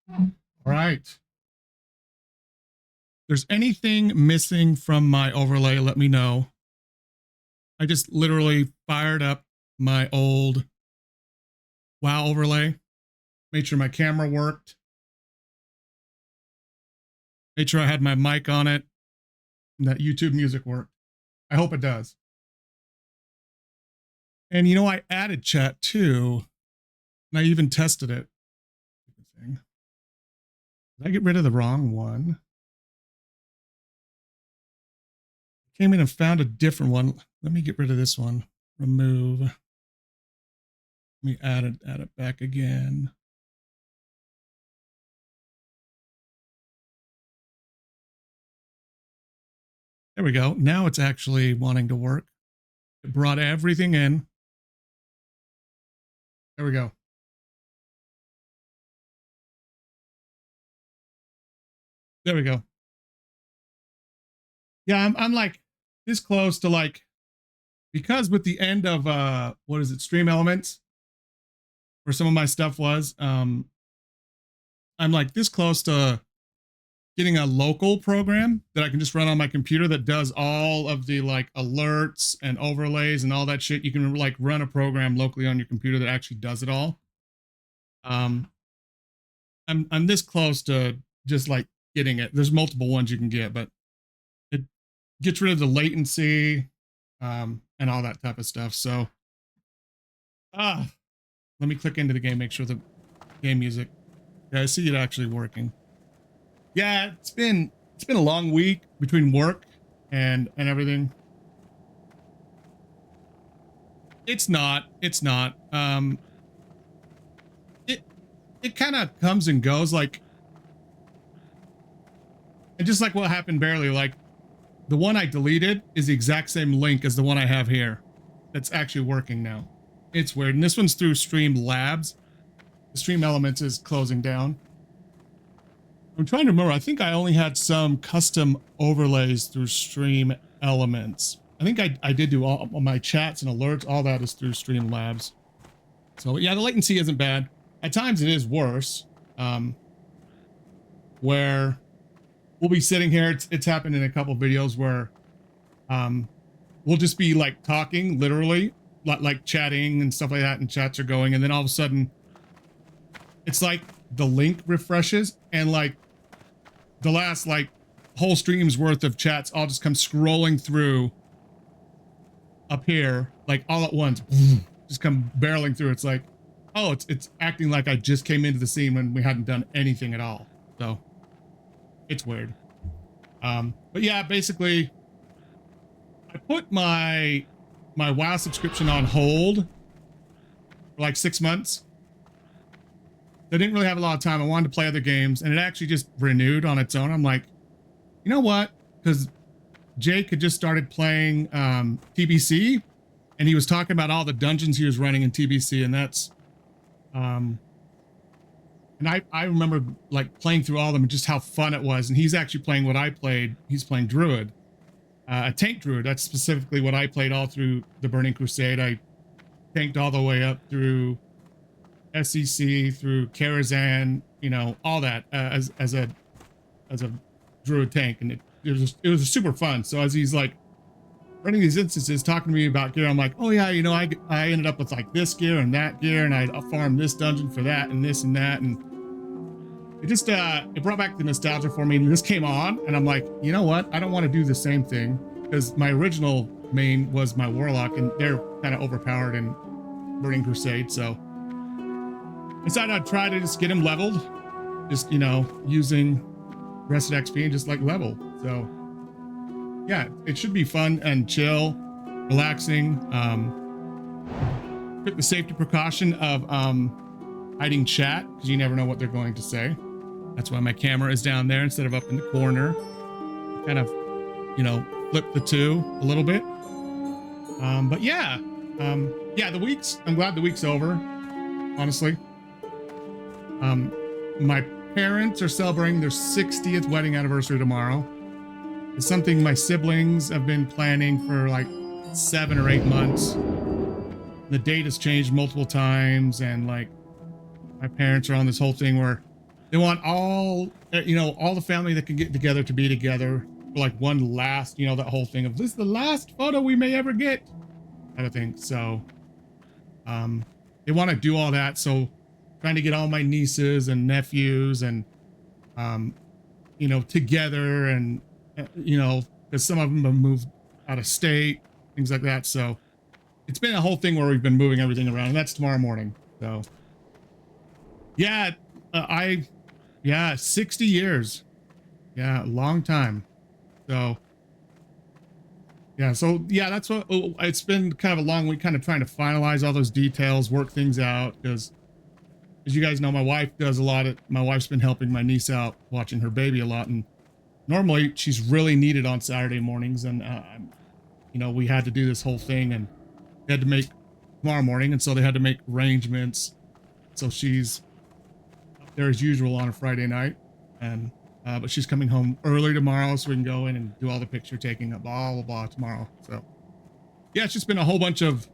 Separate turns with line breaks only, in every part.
All right. If there's anything missing from my overlay, let me know. I just literally fired up my old WoW overlay, made sure my camera worked, made sure I had my mic on it, and that YouTube music worked. I hope it does. And you know, I added chat too, and I even tested it. Did I get rid of the wrong one? Came in and found a different one. Let me get rid of this one. Remove. Let me add it back again. There we go. Now it's actually wanting to work. It brought everything in. There we go. There we go. Yeah, I'm like this close to like, because with the end of what is it, Stream Elements, where some of my stuff was, I'm like this close to getting a local program that I can just run on my computer that does all of the like alerts and overlays and all that shit. You can like run a program locally on your computer that actually does it all. I'm this close to just like getting it. There's multiple ones you can get, but it gets rid of the latency and all that type of stuff. So let me click into the game, make sure the game music. Yeah, I see it actually working. Yeah, it's been a long week between work and everything. It's not. It kind of comes and goes, like, and just like what happened barely, like the one I deleted is the exact same link as the one I have here. That's actually working now. It's weird. And this one's through Stream Labs. The Stream Elements is closing down. I'm trying to remember. I think I only had some custom overlays through Stream Elements. I think I did do all my chats and alerts. All that is through Stream Labs. So yeah, the latency isn't bad. At times it is worse. Where we'll be sitting here. It's happened in a couple of videos where we'll just be like talking, literally, like chatting and stuff like that, and chats are going, and then all of a sudden, it's like the link refreshes, and like the last like whole stream's worth of chats all just come scrolling through up here, like all at once, just come barreling through. It's like, oh, it's acting like I just came into the scene when we hadn't done anything at all. So it's weird. But yeah, basically, I put my WoW subscription on hold for like 6 months. I didn't really have a lot of time. I wanted to play other games, and it actually just renewed on its own. I'm like, you know what? Because Jake had just started playing TBC, and he was talking about all the dungeons he was running in TBC, and that's and I remember like playing through all of them and just how fun it was. And he's actually playing what I played. He's playing Druid, a tank Druid. That's specifically what I played all through the Burning Crusade. I tanked all the way up through SEC, through Karazhan, you know, all that as a Druid tank, and it was super fun. So as he's like running these instances, talking to me about gear, I'm like, oh yeah, you know, I ended up with like this gear and that gear, and I farmed this dungeon for that and this and that, and it just it brought back the nostalgia for me. And this came on, and I'm like, you know what? I don't want to do the same thing, because my original main was my Warlock, and they're kind of overpowered in Burning Crusade. So I decided I'd try to just get him leveled, just, you know, using rested XP and just like level. So yeah, it should be fun and chill, relaxing. Took the safety precaution of hiding chat, because you never know what they're going to say. That's why my camera is down there instead of up in the corner. Kind of, you know, flip the two a little bit. But yeah, yeah, the week's, I'm glad the week's over, honestly. My parents are celebrating their 60th wedding anniversary tomorrow. It's something my siblings have been planning for like 7 or 8 months. The date has changed multiple times, and like my parents are on this whole thing where They want all, all the family that can get together to be together for like one last, that whole thing of this is the last photo we may ever get, kind of thing. So, they want to do all that. So, trying to get all my nieces and nephews and, together and, because some of them have moved out of state, things like that. So, it's been a whole thing where we've been moving everything around, and that's tomorrow morning. So, yeah, 60 years. Yeah, a long time. So, yeah, that's what it's been, kind of a long week, kind of trying to finalize all those details, work things out, because as you guys know, my wife does a lot of, my wife's been helping my niece out, watching her baby a lot, and normally she's really needed on Saturday mornings, and we had to do this whole thing, and they had to make tomorrow morning, and so they had to make arrangements. So she's up there as usual on a Friday night, and but she's coming home early tomorrow, so we can go in and do all the picture taking, blah blah blah tomorrow. So yeah, it's just been a whole bunch of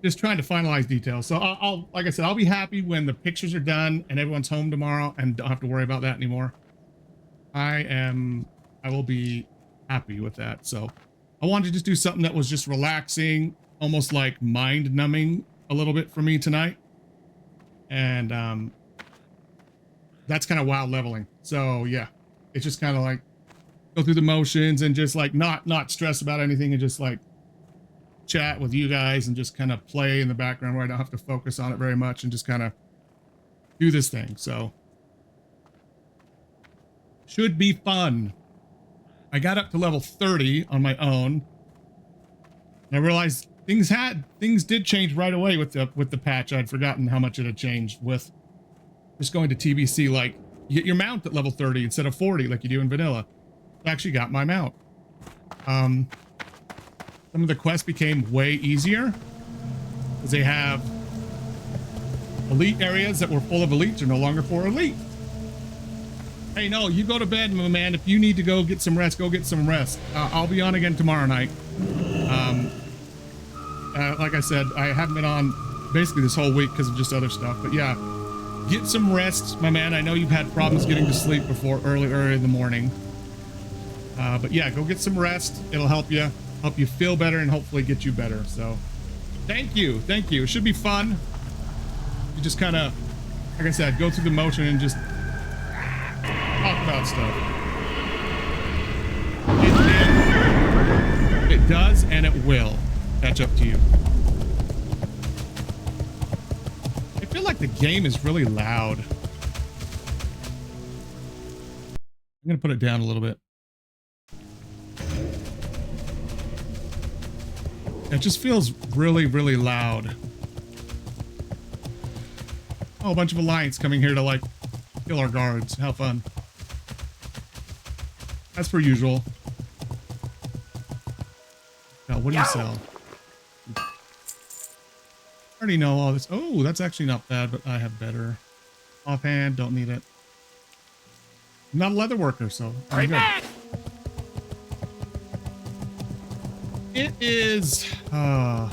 just trying to finalize details. So I'll like I said, I'll be happy when the pictures are done and everyone's home tomorrow and don't have to worry about that anymore. I will be happy with that. So I wanted to just do something that was just relaxing, almost like mind numbing a little bit for me tonight. And that's kind of WoW leveling. So yeah, it's just kind of like go through the motions and just like not stress about anything and just like chat with you guys and just kind of play in the background where I don't have to focus on it very much and just kind of do this thing. So should be fun. I got up to level 30 on my own, and I realized things did change right away with the patch. I'd forgotten how much it had changed with just going to TBC. Like, you get your mount at level 30 instead of 40 like you do in vanilla. I actually got my mount. Some of the quests became way easier because they have elite areas that were full of elites are no longer for elite. Hey, no, you go to bed, my man. If you need to go get some rest, go get some rest. I'll be on again tomorrow night. Like I said, I haven't been on basically this whole week because of just other stuff. But yeah, get some rest, my man. I know you've had problems getting to sleep before early in the morning. But yeah, go get some rest. It'll help you feel better and hopefully get you better. So thank you. It should be fun. You just kind of, like I said, go through the motion and just talk about stuff. It does, and it will catch up to you. I feel like the game is really loud. I'm gonna put it down a little bit. It just feels really, really loud. Oh, a bunch of Alliance coming here to like kill our guards. How fun. As per usual. Now, what do you sell? I already know all this. Oh, that's actually not bad, but I have better. Offhand, don't need it. I'm not a leather worker, so I'm good. Back. It is, how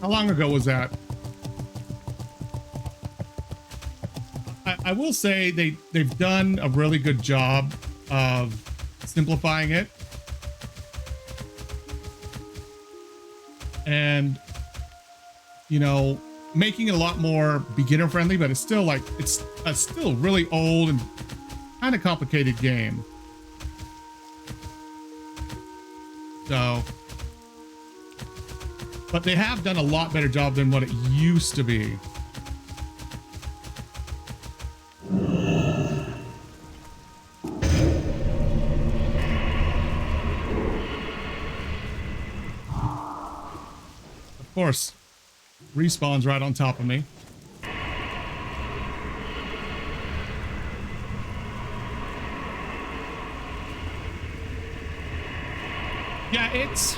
long ago was that? I will say they've done a really good job of simplifying it. And, making it a lot more beginner friendly, but it's still like, it's a still really old and kind of complicated game. So, but they have done a lot better job than what it used to be. Of course, respawns right on top of me. Yeah, it's.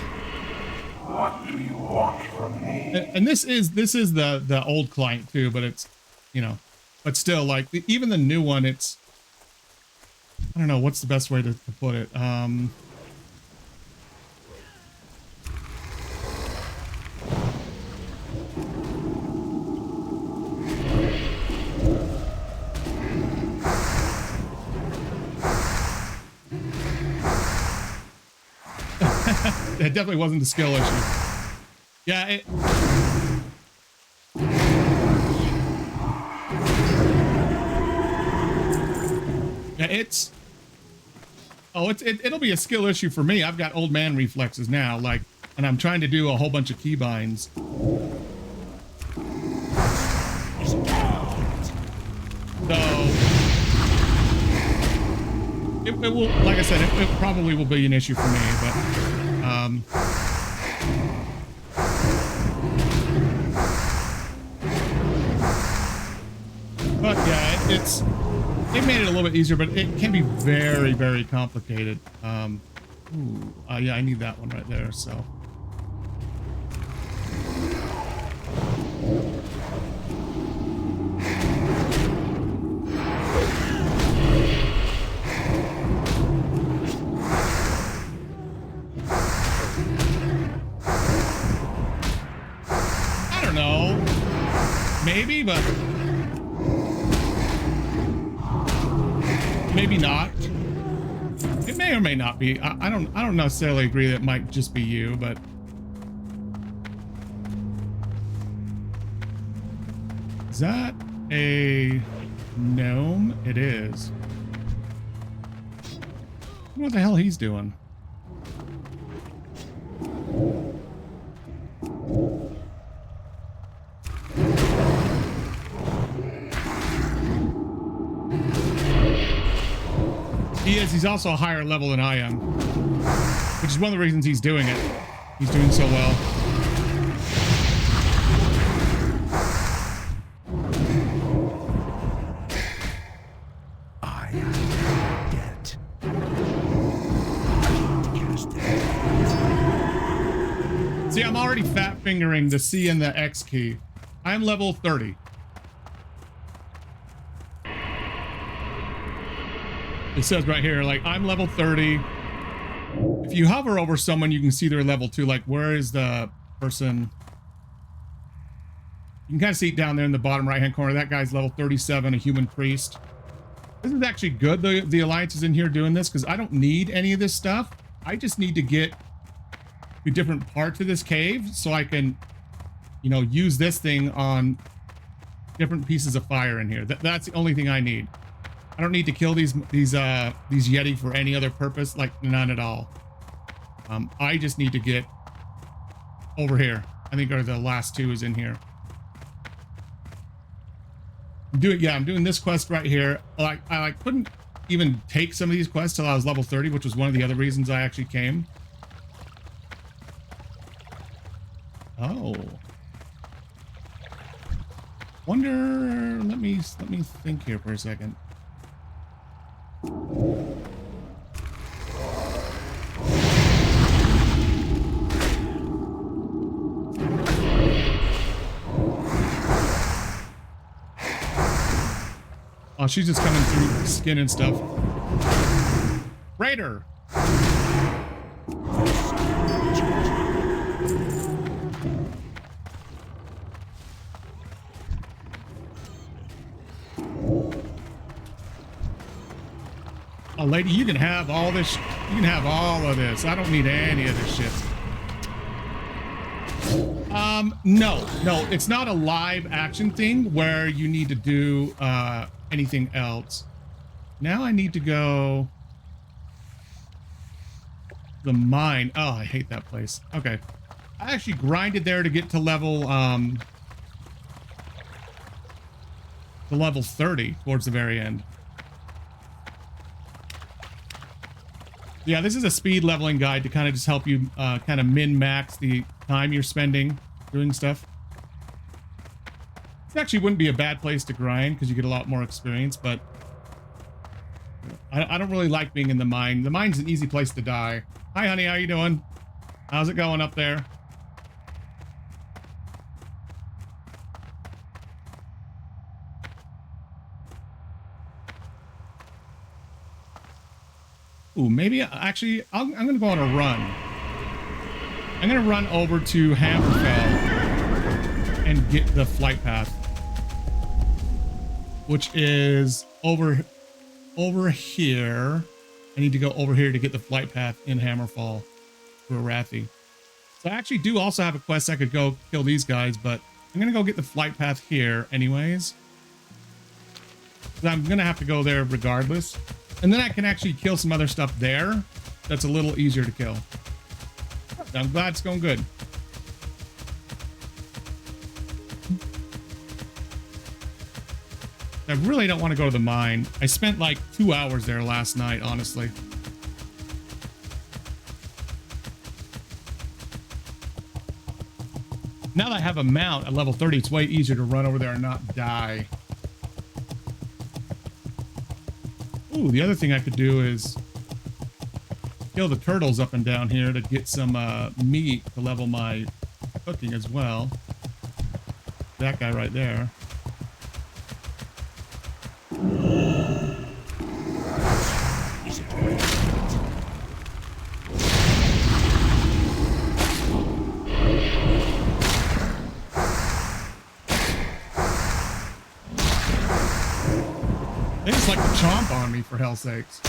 What do you want from me?
And this is the old client too, but it's, but still, like even the new one, it's. I don't know what's the best way to put it. it definitely wasn't the skill issue. Yeah, it'll be a skill issue for me. I've got old man reflexes now, like, and I'm trying to do a whole bunch of keybinds. So it will, like I said, it probably will be an issue for me, but yeah, it made it a little bit easier, but it can be very, very complicated. Yeah, I need that one right there, so. I don't know. Maybe, but maybe not. It may or may not be. I don't necessarily agree that it might just be you, but is that a gnome? It is. What the hell he's doing? He's also a higher level than I am, which is one of the reasons he's doing it. He's doing so well.
I am dead.
See, I'm already fat fingering the C and the X key. I'm level 30. It says right here, like, I'm level 30. If you hover over someone, you can see their level 2. Like, where is the person? You can kind of see it down there in the bottom right-hand corner. That guy's level 37, a human priest. This is actually good, the Alliance is in here doing this, because I don't need any of this stuff. I just need to get to different parts of this cave so I can, you know, use this thing on different pieces of fire in here. That's the only thing I need. I don't need to kill these Yeti for any other purpose, like none at all. I just need to get over here. I think the last two is in here. I'm doing this quest right here. I couldn't even take some of these quests till I was level 30, which was one of the other reasons I actually came. Oh. Wonder, let me think here for a second. Oh, she's just coming through skin and stuff. Raider! Oh, lady, you can have all this. You can have all of this. I don't need any of this shit. No, it's not a live action thing where you need to do anything else. Now I need to go the mine. Oh, I hate that place. Okay, I actually grinded there to get to level 30 towards the very end. Yeah, this is a speed leveling guide to kind of just help you kind of min-max the time you're spending doing stuff. It actually wouldn't be a bad place to grind because you get a lot more experience, but I don't really like being in the mine. The mine's an easy place to die. Hi, honey, how you doing? How's it going up there? Ooh, maybe actually I'm gonna go on a run. I'm gonna run over to Hammerfell and get the flight path, which is over here. I need to go over here to get the flight path in Hammerfall for Arathi. So I actually do also have a quest I could go kill these guys, but I'm going to go get the flight path here anyways. I'm going to have to go there regardless. And then I can actually kill some other stuff there that's a little easier to kill. I'm glad it's going good. I really don't want to go to the mine. I spent like 2 hours there last night, honestly. Now that I have a mount at level 30, it's way easier to run over there and not die. Ooh, the other thing I could do is kill the turtles up and down here to get some meat to level my cooking as well. That guy right there. They just like to chomp on me, for hell's sakes.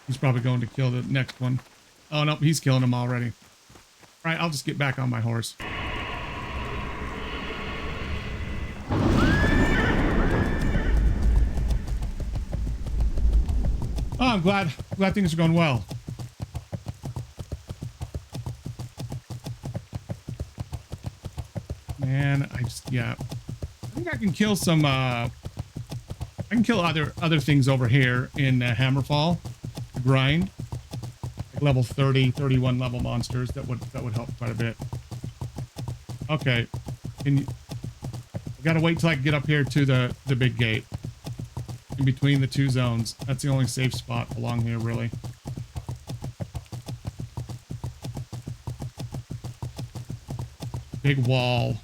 He's probably going to kill the next one. Oh, no, he's killing him already. All right, I'll just get back on my horse. Oh, I'm glad things are going well. Man, yeah. I think I can kill some, I can kill other things over here in Hammerfall to grind. Like level 30, 31 level monsters. That would help quite a bit. Okay. I gotta wait till I get up here to the big gate. In between the two zones. That's the only safe spot along here, really. Big wall.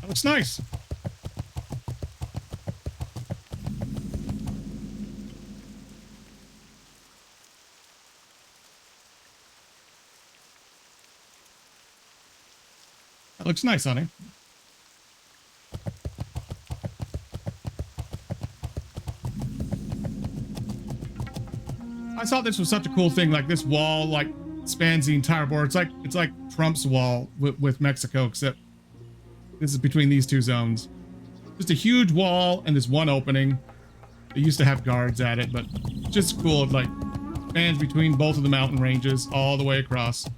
That looks nice. That looks nice, honey. I thought this was such a cool thing. Like this wall, like spans the entire board. It's like Trump's wall with Mexico, except this is between these two zones. Just a huge wall and this one opening. They used to have guards at it, but just cool. It like spans between both of the mountain ranges all the way across.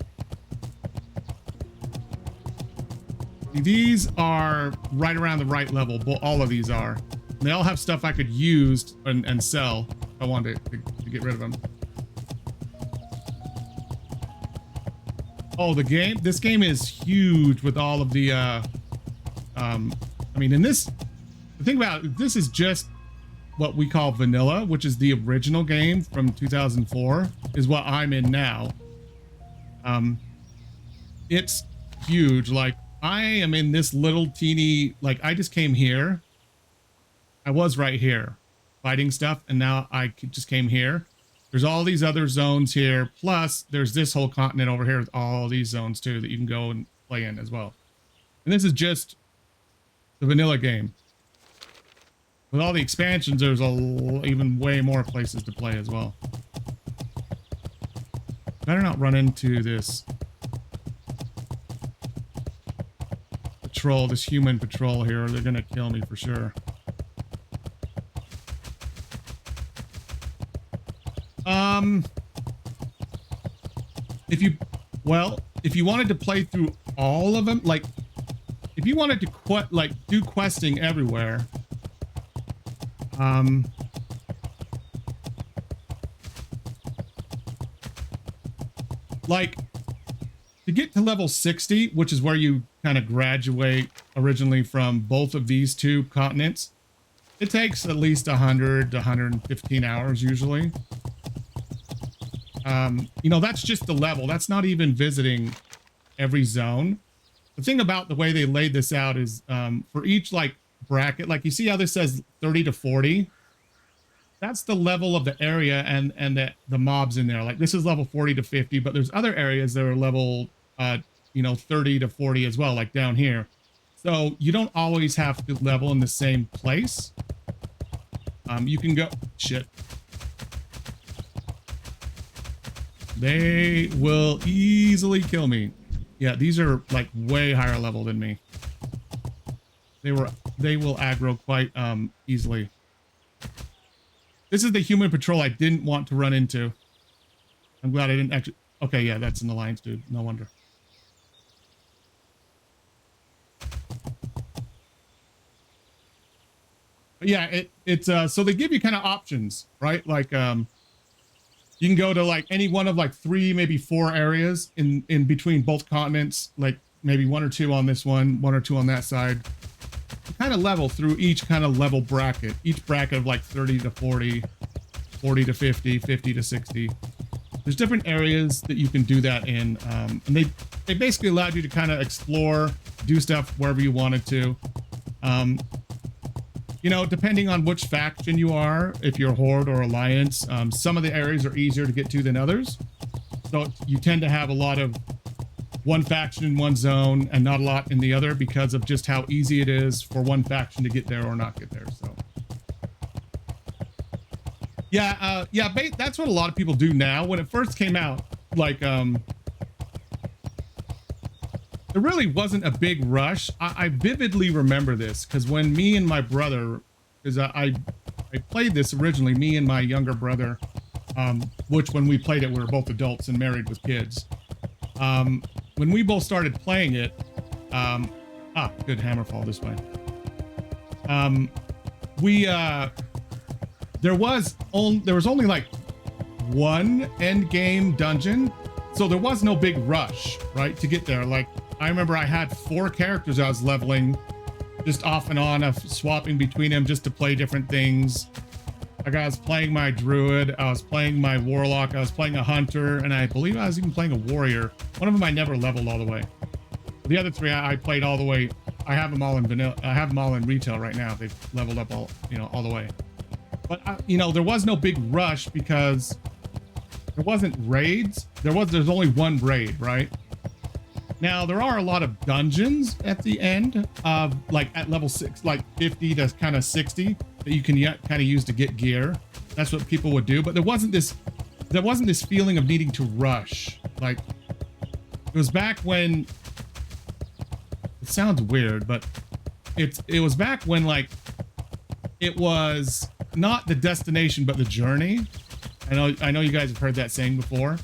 These are right around the right level. All of these are. And they all have stuff I could use and sell if I wanted to get rid of them. Oh, this game is huge with all of the, I mean, the thing about it, this is just what we call vanilla, which is the original game from 2004, is what I'm in now. It's huge. Like, I am in this little teeny, like, I just came here. I was right here fighting stuff, and now I just came here. There's all these other zones here, plus there's this whole continent over here with all these zones too that you can go and play in as well. And this is just the vanilla game. With all the expansions, there's even way more places to play as well. Better not run into this patrol, this human patrol here, or they're gonna kill me for sure. If you wanted to play through all of them, like if you wanted to do questing everywhere, like to get to level 60, which is where you kind of graduate originally from both of these two continents, it takes at least 100 to 115 hours usually. You know, that's just the level. That's not even visiting every zone. The thing about the way they laid this out is for each like bracket. Like you see how this says 30 to 40? That's the level of the area and the mobs in there. Like this is level 40 to 50, but there's other areas that are level, you know, 30 to 40 as well, like down here. So you don't always have to level in the same place. You can go, shit. They will easily kill me. Yeah, these are like way higher level than me. They will aggro quite easily. This is the human patrol I didn't want to run into. I'm glad I didn't actually. Okay, yeah, that's an alliance dude. No wonder. But yeah, it's so they give you kind of options, right? Like you can go to like any one of like 3, maybe 4 areas in between both continents, like maybe 1 or 2 on this one, 1 or 2 on that side. You kind of level through each kind of level bracket, each bracket of like 30 to 40, 40 to 50, 50 to 60. There's different areas that you can do that in, and they basically allowed you to kind of explore, do stuff wherever you wanted to. You know, depending on which faction you are, if you're Horde or Alliance, some of the areas are easier to get to than others. So you tend to have a lot of one faction in one zone and not a lot in the other because of just how easy it is for one faction to get there or not get there. So yeah, that's what a lot of people do now. When it first came out, like there really wasn't a big rush. I vividly remember this because when me and my brother, because I played this originally, me and my younger brother, which when we played it, we were both adults and married with kids. When we both started playing it, good hammerfall this way. There was only like one end game dungeon, so there was no big rush, right, to get there. Like I remember I had 4 characters I was leveling just off and on, of swapping between them just to play different things. Like I was playing my druid, I was playing my warlock, I was playing a hunter, and I believe I was even playing a warrior. One of them I never leveled all the way. The other 3 I played all the way. I have them all in vanilla. I have them all in retail right now. They've leveled up all the way. But you know, there was no big rush because there wasn't raids. There's only one raid, right? Now there are a lot of dungeons at the end of like at level 6, like 50 to kind of 60 that you can kind of use to get gear. That's what people would do. But there wasn't this feeling of needing to rush. Like it was back when, it sounds weird, but it was back when like it was not the destination but the journey. I know you guys have heard that saying before.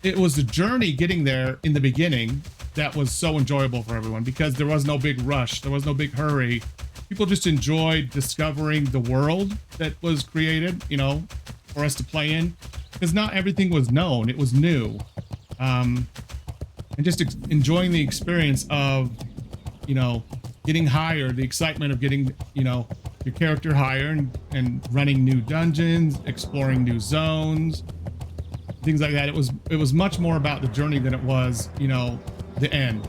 It was the journey getting there in the beginning that was so enjoyable for everyone because there was no big rush, there was no big hurry. People just enjoyed discovering the world that was created, you know, for us to play in, because not everything was known, it was new. And just enjoying the experience of, you know, getting higher, the excitement of getting, you know, your character higher and running new dungeons, exploring new zones, things like that. It was much more about the journey than it was, you know, the end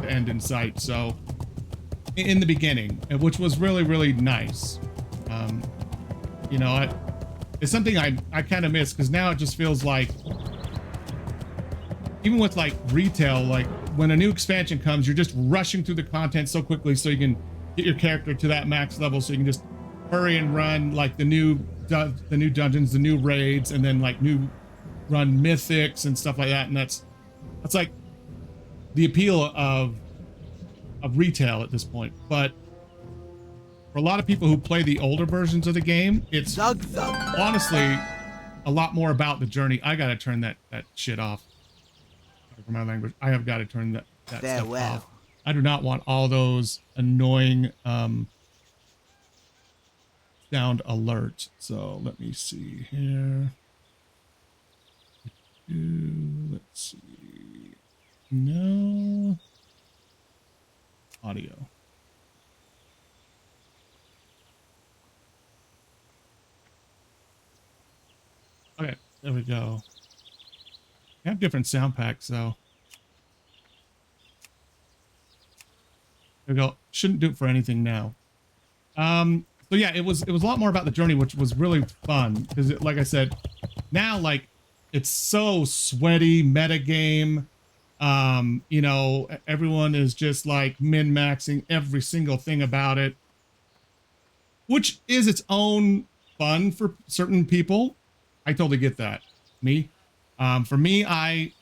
in sight. So in the beginning, which was really, really nice. You know, it's something I kind of miss because now it just feels like, even with like retail, like when a new expansion comes, you're just rushing through the content so quickly so you can get your character to that max level, so you can just hurry and run like the new dungeons, the new raids, and then like run mythics and stuff like that. And that's like the appeal of retail at this point. But for a lot of people who play the older versions of the game, it's honestly a lot more about the journey. I gotta turn that shit off. For my language, I have got to turn that stuff off. I do not want all those annoying sound alerts. So let me see here. Let's see. No audio. Okay, there we go. I have different sound packs, though. There we go. Shouldn't do it for anything now. So yeah, it was a lot more about the journey, which was really fun because, like I said, now like it's so sweaty meta game. You know, everyone is just like min-maxing every single thing about it, which is its own fun for certain people. I totally get that. Me, for me, I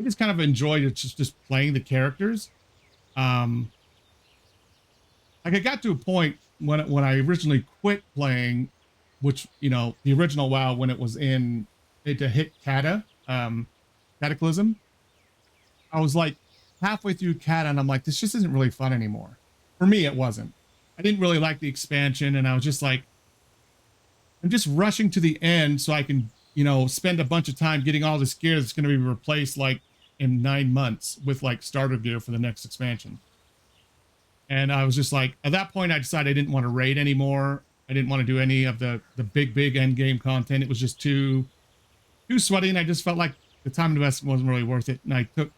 just kind of enjoyed it, just playing the characters. Um, like I got to a point when I originally quit playing, which, you know, the original WoW, when it was in it to hit Cataclysm, I was like halfway through Cata and I'm like, this just isn't really fun anymore. For me, it wasn't. I didn't really like the expansion, and I was just like, I'm just rushing to the end so I can, you know, spend a bunch of time getting all this gear that's going to be replaced like in 9 months with like starter gear for the next expansion. And I was just like, at that point, I decided I didn't want to raid anymore. I didn't want to do any of the big end game content. It was just too sweaty, and I just felt like the time investment wasn't really worth it. And I took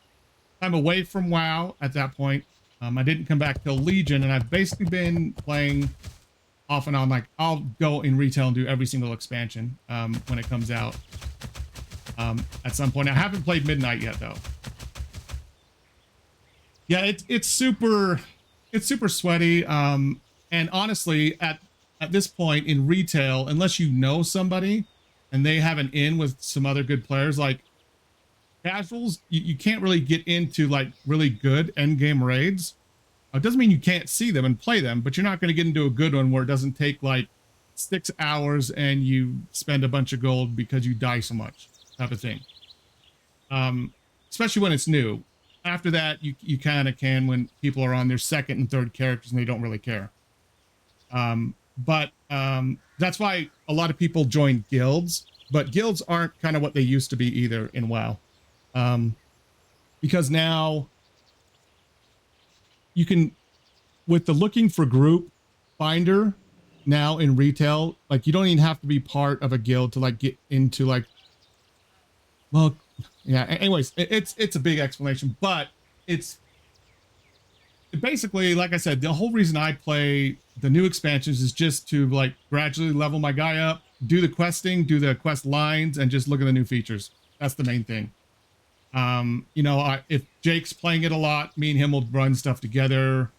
time away from WoW at that point. I didn't come back till Legion, and I've basically been playing off and on. Like, I'll go in retail and do every single expansion when it comes out at some point. I haven't played Midnight yet, though. Yeah, it's super sweaty. And honestly, at this point in retail, unless you know somebody and they have an in with some other good players, like casuals, you can't really get into like really good end game raids. It doesn't mean you can't see them and play them, but you're not going to get into a good one where it doesn't take like 6 hours and you spend a bunch of gold because you die so much, type of thing. Especially when it's new. After that, you kind of can when people are on their second and third characters and they don't really care. But that's why a lot of people join guilds, but guilds aren't kind of what they used to be either in WoW. Because now you can, with the looking for group finder now in retail, like you don't even have to be part of a guild to like get into like, well, yeah, anyways, it's a big explanation, but it's basically, like I said, the whole reason I play the new expansions is just to like gradually level my guy up, do the questing, do the quest lines, and just look at the new features. That's the main thing. You know, if Jake's playing it a lot, me and him will run stuff together.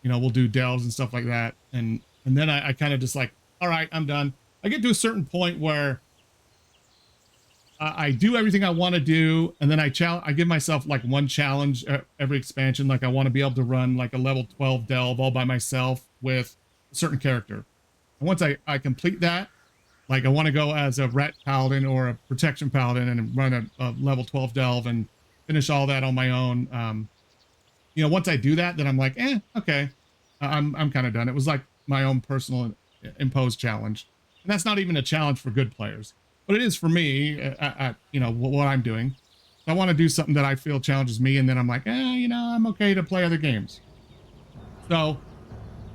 You know, we'll do delves and stuff like that. And then I kind of just like, all right, I'm done. I get to a certain point where I do everything I want to do, and then I give myself like one challenge every expansion. Like I want to be able to run like a level 12 delve all by myself with a certain character. And once I complete that, like I want to go as a ret paladin or a protection paladin and run a level 12 delve and finish all that on my own. You know, once I do that, then I'm like, okay, I'm kind of done. It was like my own personal imposed challenge, and that's not even a challenge for good players. But it is for me, at you know, what I'm doing. I want to do something that I feel challenges me, and then I'm like, you know, I'm okay to play other games. So,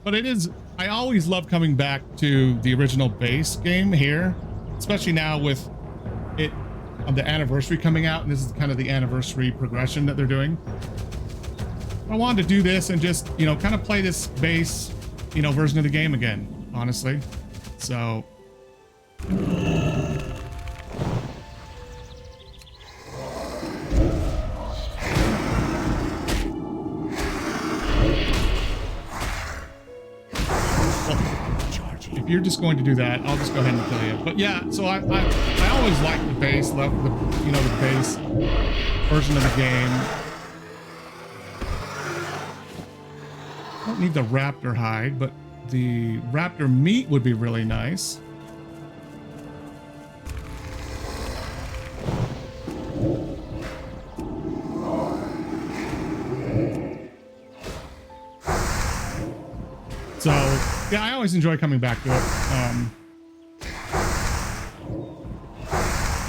but it is, I always love coming back to the original base game here, especially now with it on the anniversary coming out, and this is kind of the anniversary progression that they're doing. I wanted to do this and just, you know, kind of play this base, you know, version of the game again, honestly. So... if you're just going to do that, I'll just go ahead and kill you. But yeah, so I always like the base, love the, you know, the base version of the game. I don't need the raptor hide, but the raptor meat would be really nice. So yeah, I always enjoy coming back to it.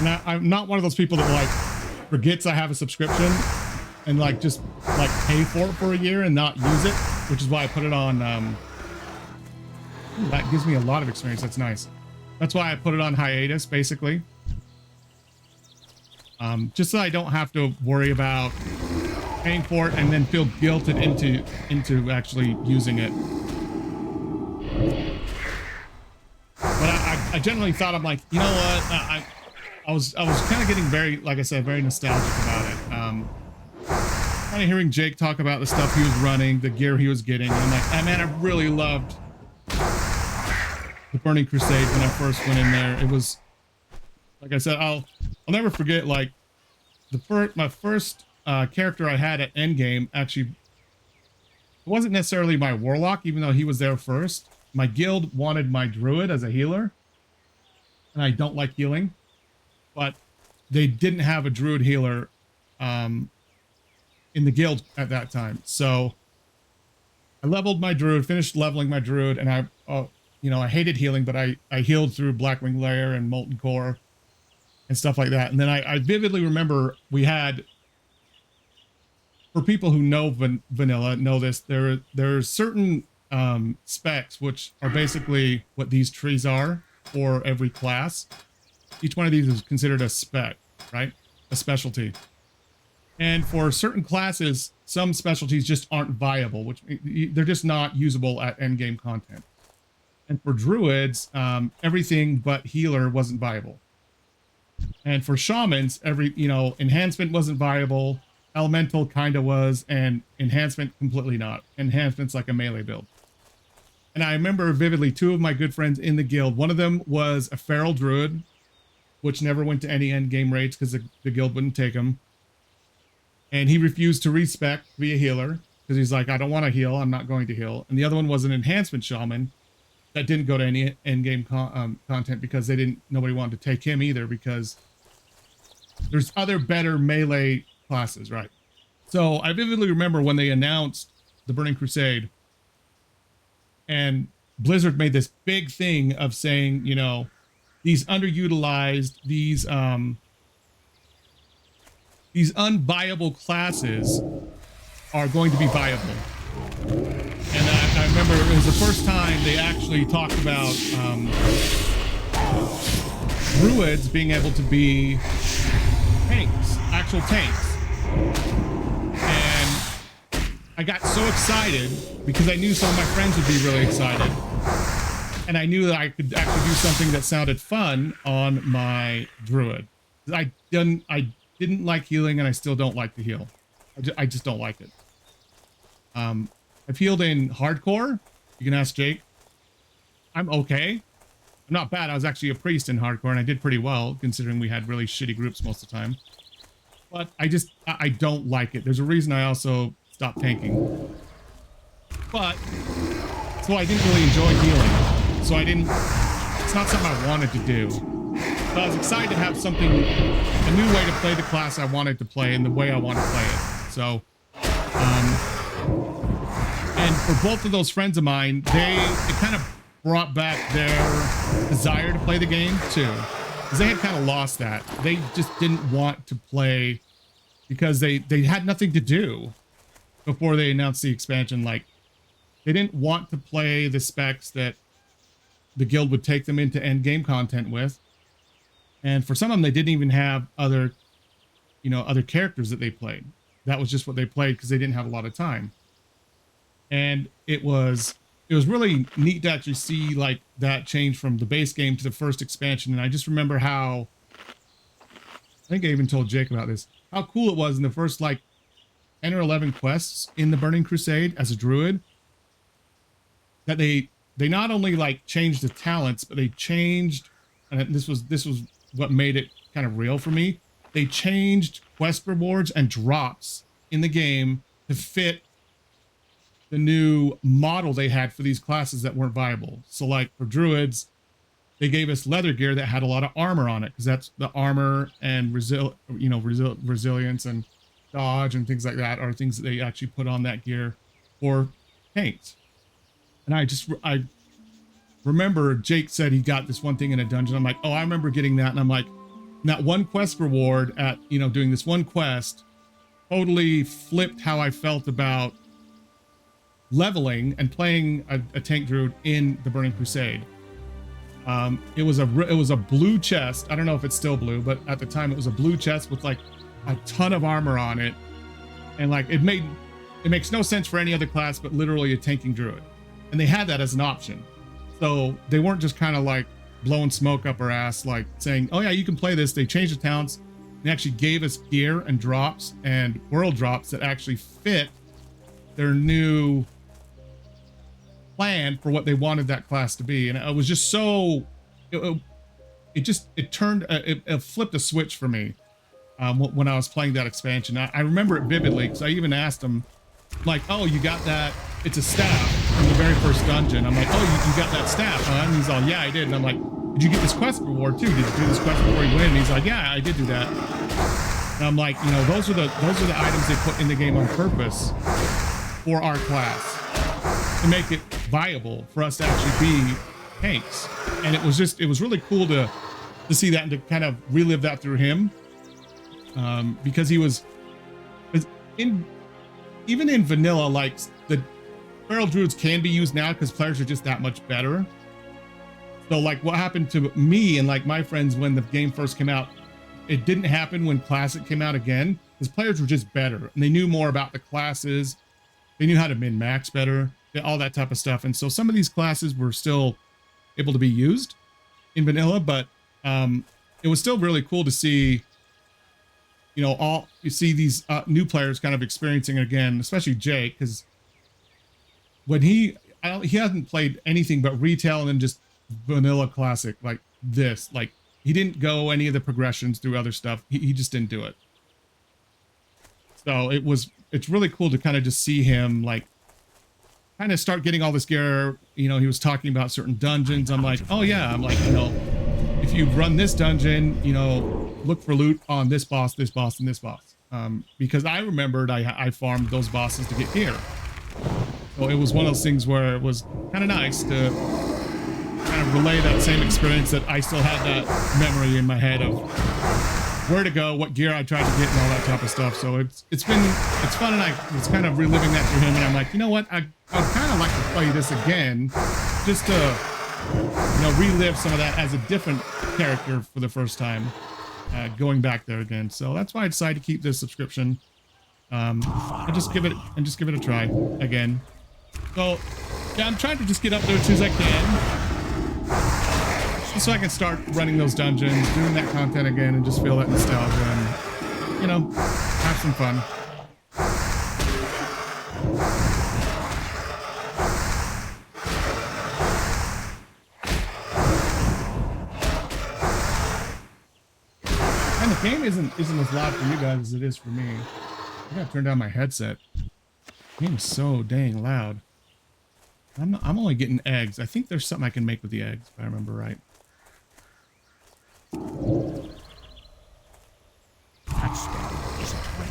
And I'm not one of those people that like forgets I have a subscription and like just like pay for it for a year and not use it, which is why I put it on. That gives me a lot of experience. That's nice. That's why I put it on hiatus, basically. Just so I don't have to worry about paying for it and then feel guilted into actually using it. I generally thought, I'm like, you know what? I was kind of getting very, like I said, very nostalgic about it. Kind of hearing Jake talk about the stuff he was running, the gear he was getting. And I'm like, oh, man, I really loved the Burning Crusade when I first went in there. It was, like I said, I'll never forget, like, my first character I had at endgame, actually, it wasn't necessarily my Warlock, even though he was there first. My guild wanted my Druid as a healer, and I don't like healing, but they didn't have a Druid healer in the guild at that time. So I leveled my Druid, finished leveling my Druid, and I hated healing, but I healed through Blackwing Lair and Molten Core and stuff like that. And then I vividly remember we had, for people who know vanilla, know this, there are certain specs, which are basically what these trees are for every class. Each one of these is considered a spec, right? A specialty. And for certain classes, some specialties just aren't viable, which they're just not usable at endgame content. And for druids, everything but healer wasn't viable. And for shamans, enhancement wasn't viable, elemental kind of was, and enhancement completely not. Enhancement's like a melee build. And I remember vividly 2 of my good friends in the guild. One of them was a feral druid, which never went to any end game raids because the guild wouldn't take him. And he refused to respec to be a healer because he's like, I don't want to heal. I'm not going to heal. And the other one was an enhancement shaman that didn't go to any end game content because nobody wanted to take him either, because there's other better melee classes, right? So I vividly remember when they announced the Burning Crusade, and Blizzard made this big thing of saying, these underutilized, these unviable classes are going to be viable. And I remember it was the first time they actually talked about druids being able to be tanks, actual tanks. And I got so excited because I knew some of my friends would be really excited. And I knew that I could actually do something that sounded fun on my druid. I didn't like healing, and I still don't like to heal. I just don't like it. I've healed in hardcore. You can ask Jake. I'm okay. I'm not bad. I was actually a priest in hardcore, and I did pretty well, considering we had really shitty groups most of the time. But I don't like it. There's a reason I also stopped tanking. But, so I didn't really enjoy healing. So it's not something I wanted to do. So I was excited to have a new way to play the class I wanted to play and the way I want to play it. So, and for both of those friends of mine, it kind of brought back their desire to play the game too. Because they had kind of lost that. They just didn't want to play because they had nothing to do before they announced the expansion. Like, they didn't want to play the specs that the guild would take them into end game content with. And for some of them, they didn't even have other characters that they played. That was just what they played because they didn't have a lot of time. And it was really neat to actually see like that change from the base game to the first expansion. And I just remember how, I think I even told Jake about this, how cool it was in the first like 10 or 11 quests in the Burning Crusade as a druid, that they not only like changed the talents, but they changed, and this was what made it kind of real for me. They changed quest rewards and drops in the game to fit the new model they had for these classes that weren't viable. So like for druids, they gave us leather gear that had a lot of armor on it, because that's the armor and resilience and dodge and things like that are things that they actually put on that gear for tanks. And I remember Jake said he got this one thing in a dungeon. I'm like, oh, I remember getting that. And I'm like, that one quest reward at, doing this one quest totally flipped how I felt about leveling and playing a tank druid in the Burning Crusade. It was a blue chest. I don't know if it's still blue, but at the time it was a blue chest with like a ton of armor on it. And like, it makes no sense for any other class, but literally a tanking druid. And they had that as an option. So they weren't just kind of like blowing smoke up our ass, like saying, oh yeah, you can play this. They changed the talents. They actually gave us gear and drops and world drops that actually fit their new plan for what they wanted that class to be. And it was just so, it flipped a switch for me when I was playing that expansion. I remember it vividly because I even asked them, like, oh, you got that, it's a staff from the very first dungeon. I'm like, oh, you got that staff, huh? And he's all, yeah, I did. And I'm like, did you get this quest reward too? Did you do this quest before you win? And he's like, yeah, I did do that. And I'm like, you know, those are the items they put in the game on purpose for our class to make it viable for us to actually be tanks. And it was really cool to see that and to kind of relive that through him, because he was even in vanilla, like the feral druids can be used now because players are just that much better. So like what happened to me and like my friends when the game first came out, it didn't happen when Classic came out again, because players were just better and they knew more about the classes. They knew how to min-max better, all that type of stuff. And so some of these classes were still able to be used in vanilla, but it was still really cool to see, you know, you see these new players kind of experiencing it again, especially Jake, because when he hasn't played anything but retail and then just vanilla classic like this. Like he didn't go any of the progressions through other stuff. He just didn't do it. So it's really cool to kind of just see him like kind of start getting all this gear. You know, he was talking about certain dungeons. I'm like, oh yeah, I'm like, you know, if you run this dungeon, you know, look for loot on this boss, and this boss. Because I remembered I farmed those bosses to get gear. So it was one of those things where it was kind of nice to kind of relay that same experience, that I still had that memory in my head of where to go, what gear I tried to get and all that type of stuff. So it's fun, and I was kind of reliving that through him, and I'm like, you know what, I'd kind of like to play this again just to, you know, relive some of that as a different character for the first time, going back there again. So that's why I decided to keep this subscription. And just give it a try again. So yeah, I'm trying to just get up there as soon as I can, just so I can start running those dungeons, doing that content again, and just feel that nostalgia and, you know, have some fun. And the game isn't as loud for you guys as it is for me. I gotta turn down my headset. The game is so dang loud. I'm only getting eggs. I think there's something I can make with the eggs, if I remember right.
That spell isn't ready.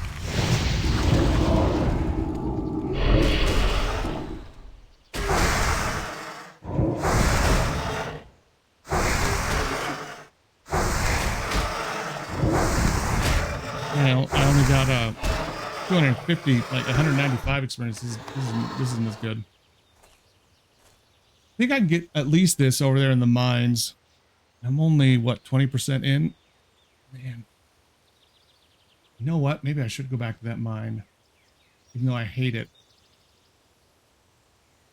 I only got 250, like 195 experience. This isn't as good. I think I can get at least this over there in the mines. I'm only, what, 20% in? Man. You know what? Maybe I should go back to that mine, even though I hate it.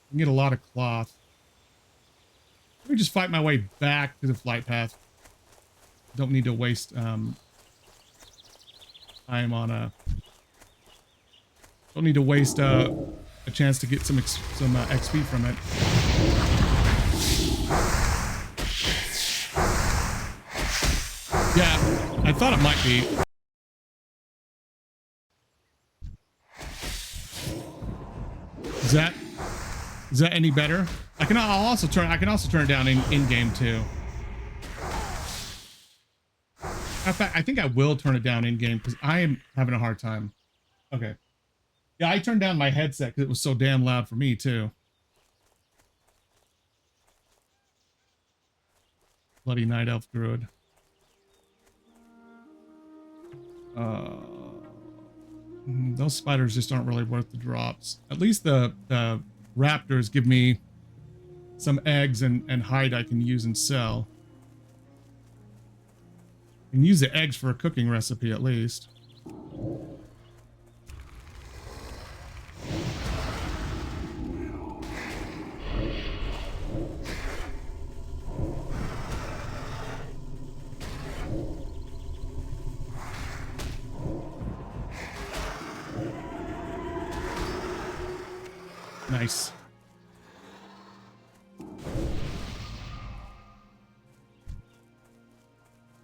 I can get a lot of cloth. Let me just fight my way back to the flight path. Don't need to waste time on a... Don't need to waste a chance to get some XP from it. Yeah, I thought it might be. Is that any better? I can also turn it down in game too. In fact, I think I will turn it down in game because I am having a hard time. Okay. Yeah, I turned down my headset because it was so damn loud for me too. Bloody Night Elf Druid. Those spiders just aren't really worth the drops. At least the raptors give me some eggs and hide I can use and sell. I can use the eggs for a cooking recipe at least. Nice.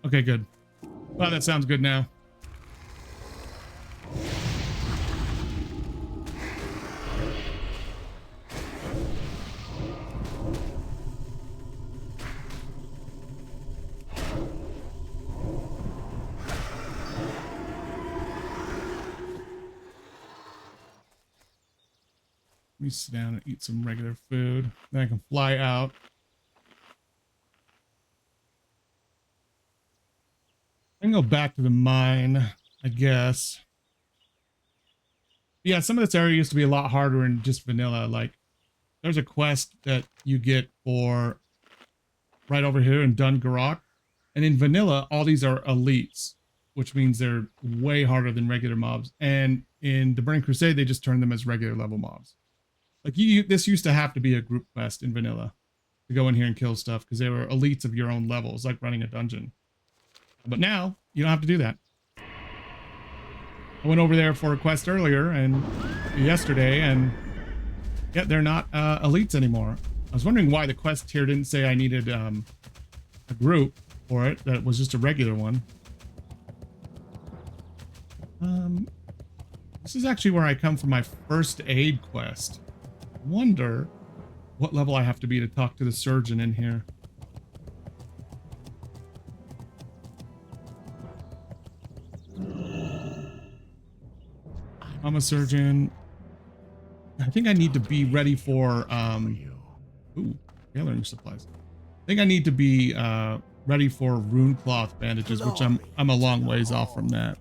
Okay, good. Well, that sounds good now. Let me sit down and eat some regular food. Then I can fly out. I can go back to the mine, I guess. Yeah, some of this area used to be a lot harder in just vanilla. Like, there's a quest that you get for right over here in Dungarok. And in vanilla, all these are elites, which means they're way harder than regular mobs. And in the Burning Crusade, they just turn them as regular level mobs. Like, this used to have to be a group quest in vanilla to go in here and kill stuff because they were elites of your own levels, like running a dungeon. But now, you don't have to do that. I went over there for a quest earlier and yesterday, and yeah, they're not elites anymore. I was wondering why the quest here didn't say I needed a group for it. That was just a regular one. This is actually where I come from my first aid quest. I wonder what level I have to be to talk to the surgeon in here. I'm a surgeon. I think I need to be ready for ooh, tailoring supplies. I think I need to be ready for rune cloth bandages, which I'm a long ways off from that.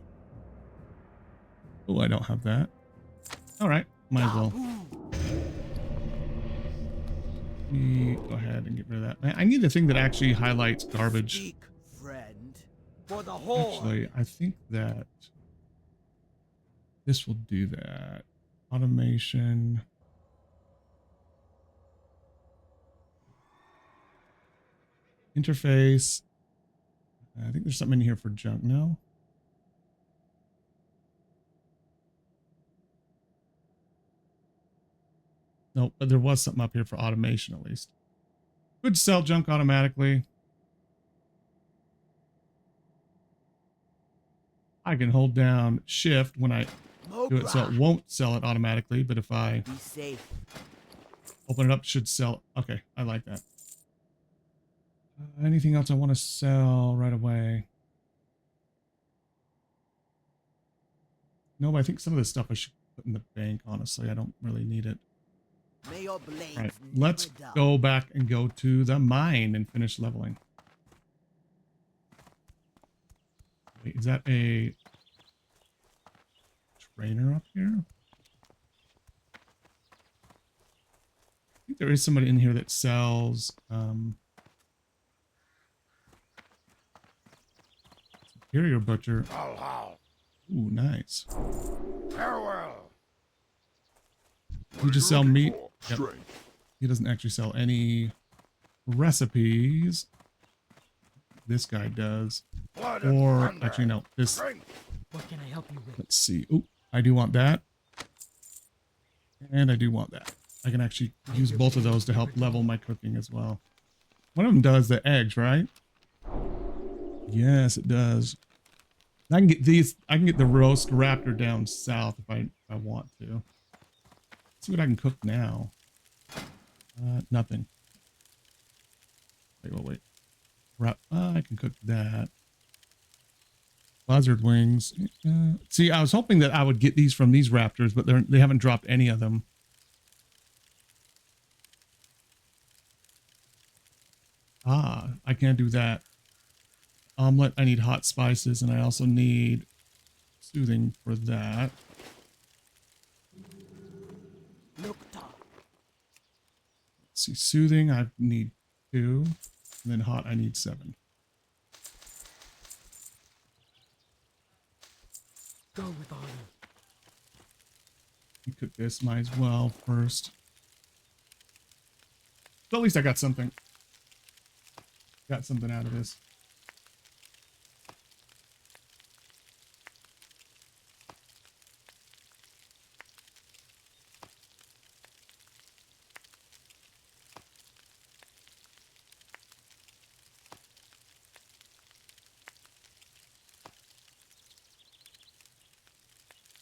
Oh, I don't have that. All right, might as well. Let me go ahead and get rid of that. I need the thing that actually highlights garbage. Actually, I think that this will do that. Automation. Interface. I think there's something in here for junk. No. Nope, but there was something up here for automation at least. Could sell junk automatically. I can hold down shift when I do it so it won't sell it automatically, but if I open it up, it should sell. Okay, I like that. Anything else I want to sell right away? No, but I think some of this stuff I should put in the bank, honestly. I don't really need it. All right, let's go back and go to the mine and finish leveling. Wait, is that a trainer up here? I think there is somebody in here that sells Superior Butcher. Ooh, nice.
Farewell.
You just sell meat. Yep. He doesn't actually sell any recipes. This guy does. Or actually no, this.
What can I help you with?
Let's see. Ooh, I do want that. And I do want that. I can actually use both of those to help level my cooking as well. One of them does the eggs, right? Yes, it does. I can get these. I can get the roast raptor down south if I want to. Let's see what I can cook now. Nothing. Wait. I can cook that. Buzzard wings. See, I was hoping that I would get these from these raptors, but they haven't dropped any of them. Ah, I can't do that. Omelet, I need hot spices, and I also need soothing for that. Let's see, soothing, I need 2, and then hot, I need 7.
Go with honor.
You cook this, might as well first. So at least I got something. Got something out of this.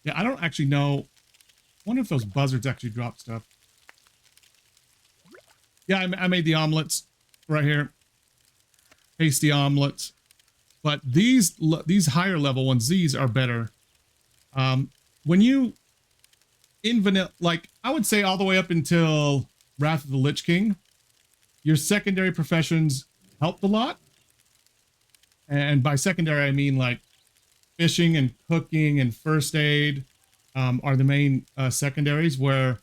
Yeah, I don't actually know. I wonder if those buzzards actually drop stuff. Yeah, I made the omelets right here. Tasty omelets. But these higher level ones, these are better. When you in vanilla, like I would say all the way up until Wrath of the Lich King, your secondary professions helped a lot. And by secondary, I mean like fishing and cooking and first aid are the main secondaries, where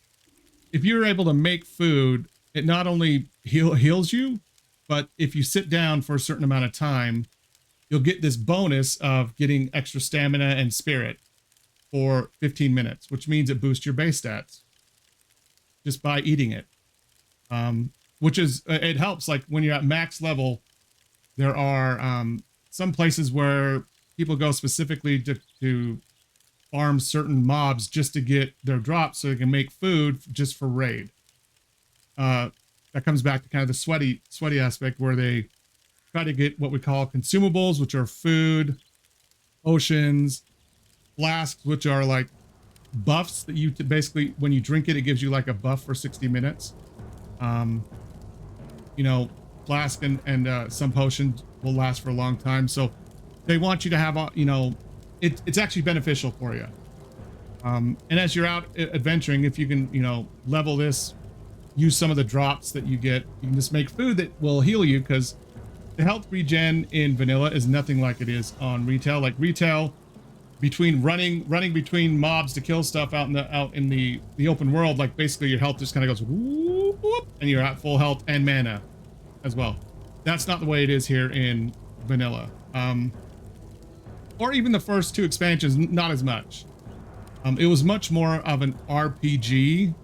if you're able to make food, it not only heals you, but if you sit down for a certain amount of time, you'll get this bonus of getting extra stamina and spirit for 15 minutes, which means it boosts your base stats just by eating it. Which is, it helps. Like when you're at max level, there are some places where people go specifically to farm certain mobs just to get their drops so they can make food just for raid. That comes back to kind of the sweaty aspect, where they try to get what we call consumables, which are food, potions, flasks, which are like buffs that you basically, when you drink it, it gives you like a buff for 60 minutes. You know, flask and some potions will last for a long time. So they want you to have, you know, it's actually beneficial for you. And as you're out adventuring, if you can, you know, level this, use some of the drops that you get, you can just make food that will heal you, because the health regen in vanilla is nothing like it is on retail. Like retail, between running between mobs to kill stuff out in the open world, like basically your health just kind of goes whoop, whoop, and you're at full health and mana as well. That's not the way it is here in vanilla. Or even the first two expansions, not as much. It was much more of an RPG.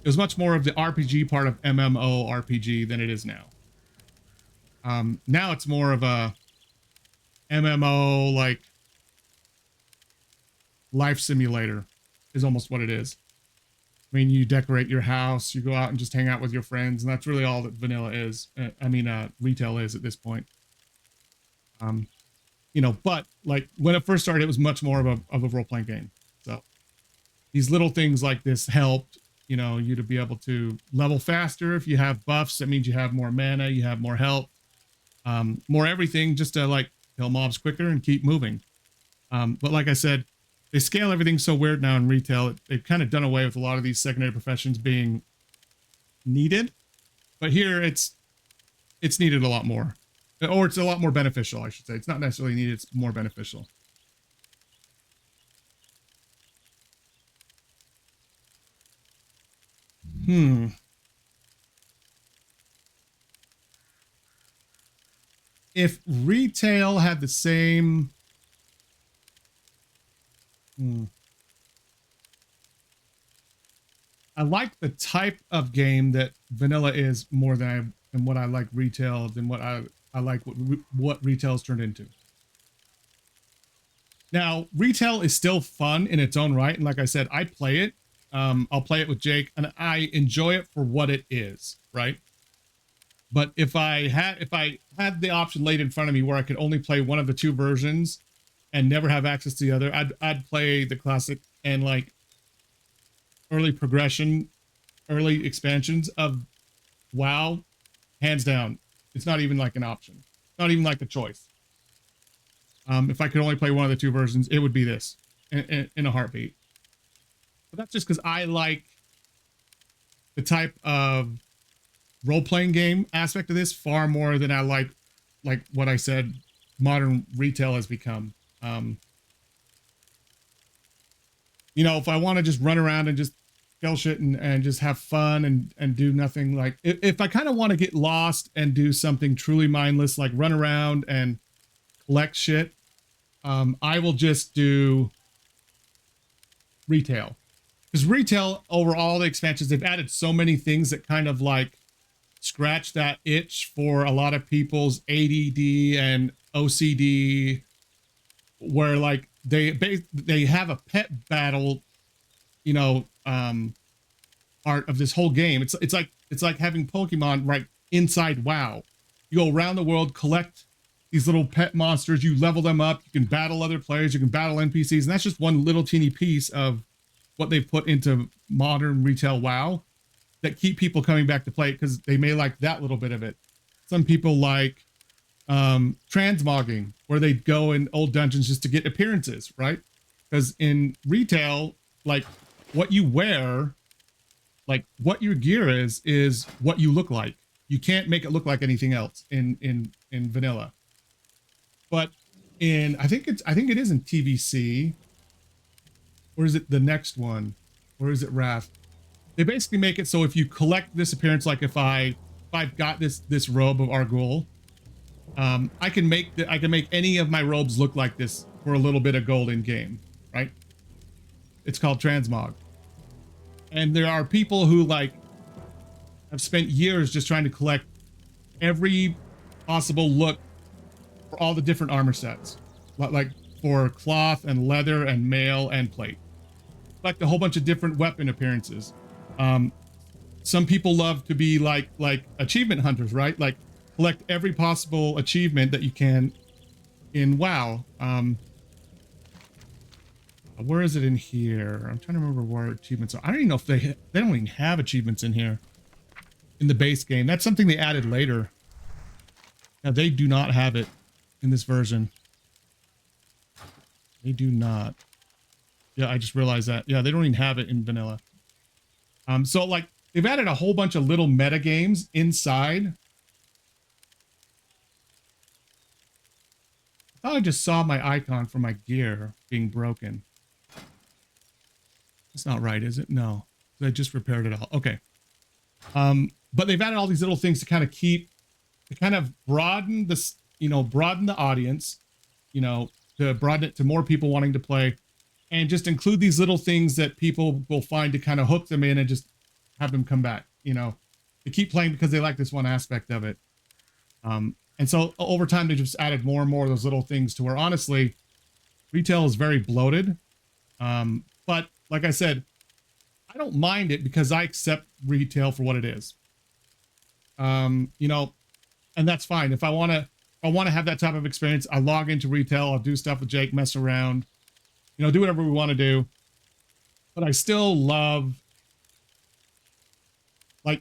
It was much more of the RPG part of MMO RPG than it is now. Now it's more of a MMO, like life simulator is almost what it is. I mean, you decorate your house, you go out and just hang out with your friends, and that's really all that vanilla is. Retail is at this point. You know, but like when it first started, it was much more of a role-playing game. So these little things like this helped, you know, you to be able to level faster. If you have buffs, that means you have more mana, you have more health, more everything, just to like kill mobs quicker and keep moving. But like I said, they scale everything so weird now in retail. They've kind of done away with a lot of these secondary professions being needed, but here it's needed a lot more, or it's a lot more beneficial, I should say. It's not necessarily needed, it's more beneficial. If retail had the same... I like the type of game that vanilla is more than what I like retail, than what I like what retail's turned into. Now, retail is still fun in its own right, and like I said, I play it. I'll play it with Jake, and I enjoy it for what it is, right? But if I had the option laid in front of me where I could only play one of the two versions and never have access to the other, I'd play the classic and like early progression, early expansions of WoW, hands down. It's not even like an option. Not even like a choice. If I could only play one of the two versions, it would be this in a heartbeat. But that's just because I like the type of role-playing game aspect of this far more than I like what I said modern retail has become. You know, if I want to just run around and just kill shit and just have fun and do nothing, like if I kind of want to get lost and do something truly mindless, like run around and collect shit, I will just do retail. Because retail, over all the expansions, they've added so many things that kind of like scratch that itch for a lot of people's ADD and OCD, where like they have a pet battle, you know, art of this whole game. It's like having Pokemon right inside WoW. You go around the world, collect these little pet monsters. You level them up. You can battle other players. You can battle NPCs. And that's just one little teeny piece of what they've put into modern retail WoW that keep people coming back to play it because they may like that little bit of it. Some people like transmogging, where they go in old dungeons just to get appearances, right? Because in retail, like what you wear, like what your gear is what you look like. You can't make it look like anything else in vanilla. But I think it is in TBC, or is it the next one, or is it Wrath? They basically make it so if you collect this appearance, like if I've got this robe of Argul, I can make any of my robes look like this for a little bit of gold in game, right? It's called transmog. And there are people who like have spent years just trying to collect every possible look for all the different armor sets, like for cloth and leather and mail and plate. Collect a whole bunch of different weapon appearances. Some people love to be like achievement hunters, right? Like collect every possible achievement that you can in WoW. Where is it in here? I'm trying to remember where achievements are. I don't even know if they don't even have achievements in here in the base game. That's something they added later. Now they do not have it in this version. They do not. Yeah, I just realized that. Yeah, they don't even have it in vanilla. So like they've added a whole bunch of little meta games inside. I thought I just saw my icon for my gear being broken. It's not right, is it? No. I just repaired it all. Okay. But they've added all these little things to kind of broaden this, broaden the audience, to broaden it to more people wanting to play, and just include these little things that people will find to kind of hook them in and just have them come back, they keep playing because they like this one aspect of it. And so over time, they just added more and more of those little things to where honestly, retail is very bloated. But like I said, I don't mind it because I accept retail for what it is. And that's fine. If I want to have that type of experience, I log into retail, I'll do stuff with Jake, mess around, do whatever we want to do. But I still love, I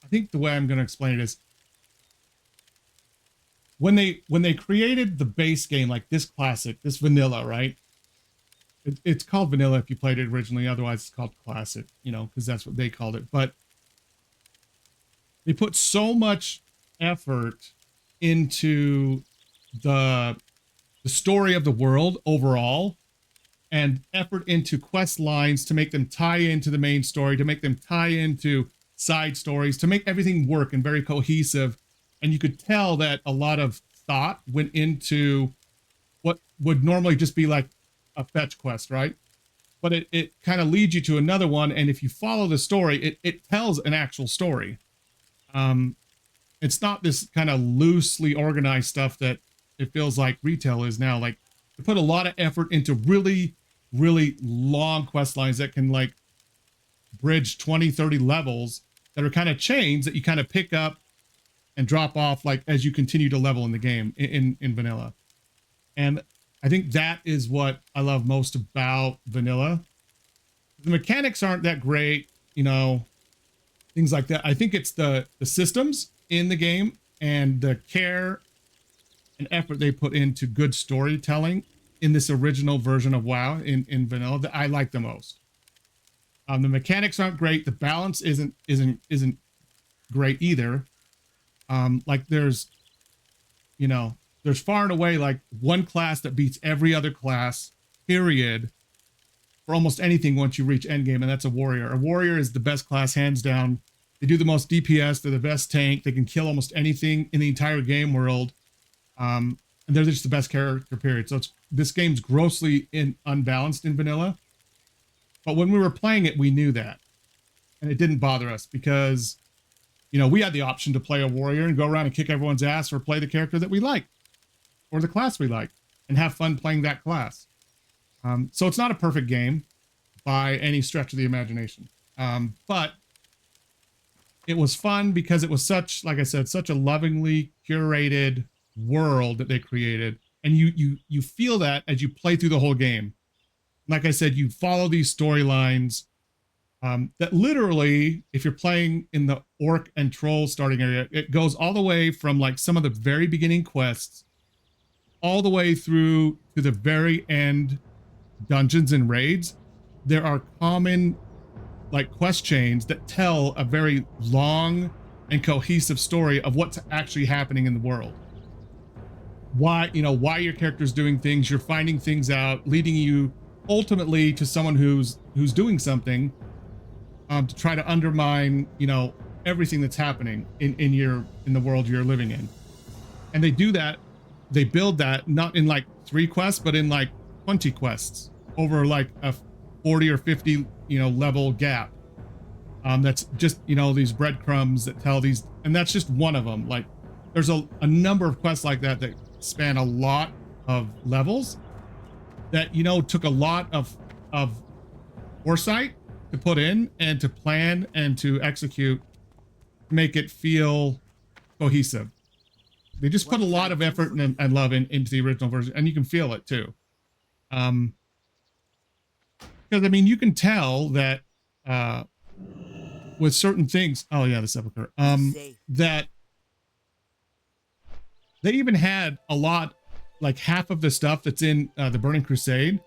think the way I'm going to explain it is when they created the base game, like this classic, this vanilla, right? It's called vanilla if you played it originally. Otherwise, it's called classic, because that's what they called it. But they put so much effort into the story of the world overall, and effort into quest lines to make them tie into the main story, to make them tie into side stories, to make everything work and very cohesive. And you could tell that a lot of thought went into what would normally just be like a fetch quest, right? But it kind of leads you to another one, and if you follow the story, it tells an actual story. It's not this kind of loosely organized stuff that it feels like retail is now. Like they put a lot of effort into really, really long quest lines that can like bridge 20, 30 levels that are kind of chains that you kind of pick up and drop off like as you continue to level in the game in vanilla. And I think that is what I love most about vanilla. The mechanics aren't that great, things like that. I think it's the systems in the game and the care and effort they put into good storytelling in this original version of WoW in vanilla that I like the most. The mechanics aren't great. The balance isn't great either. Like there's far and away like one class that beats every other class, period, for almost anything once you reach endgame, and that's a warrior. A warrior is the best class, hands down. They do the most DPS, they're the best tank, they can kill almost anything in the entire game world. And they're just the best character, period. So this game's grossly unbalanced in vanilla. But when we were playing it, we knew that. And it didn't bother us because, we had the option to play a warrior and go around and kick everyone's ass, or play the character that we like, or the class we like, and have fun playing that class. So it's not a perfect game by any stretch of the imagination. But it was fun because it was such, like I said, such a lovingly curated world that they created, and you feel that as you play through the whole game. Like I said, you follow these storylines that literally, if you're playing in the orc and troll starting area, it goes all the way from like some of the very beginning quests all the way through to the very end dungeons and raids. There are common like quest chains that tell a very long and cohesive story of what's actually happening in the world. Why, you know, why your character's doing things, you're finding things out, leading you ultimately to someone who's doing something to try to undermine, you know, everything that's happening in the world you're living in. And they do that, they build that not in like 3 quests, but in like 20 quests over like a 40 or 50, you know, level gap. That's just, you know, these breadcrumbs that tell these, and that's just one of them. Like there's a number of quests like that that span a lot of levels that, you know, took a lot of foresight to put in and to plan and to execute, make it feel cohesive. They just put a lot of effort and love into the original version, and you can feel it too. Because I mean, you can tell that with certain things. Oh yeah, the sepulcher. That they even had a lot, like half of the stuff that's in the Burning Crusade,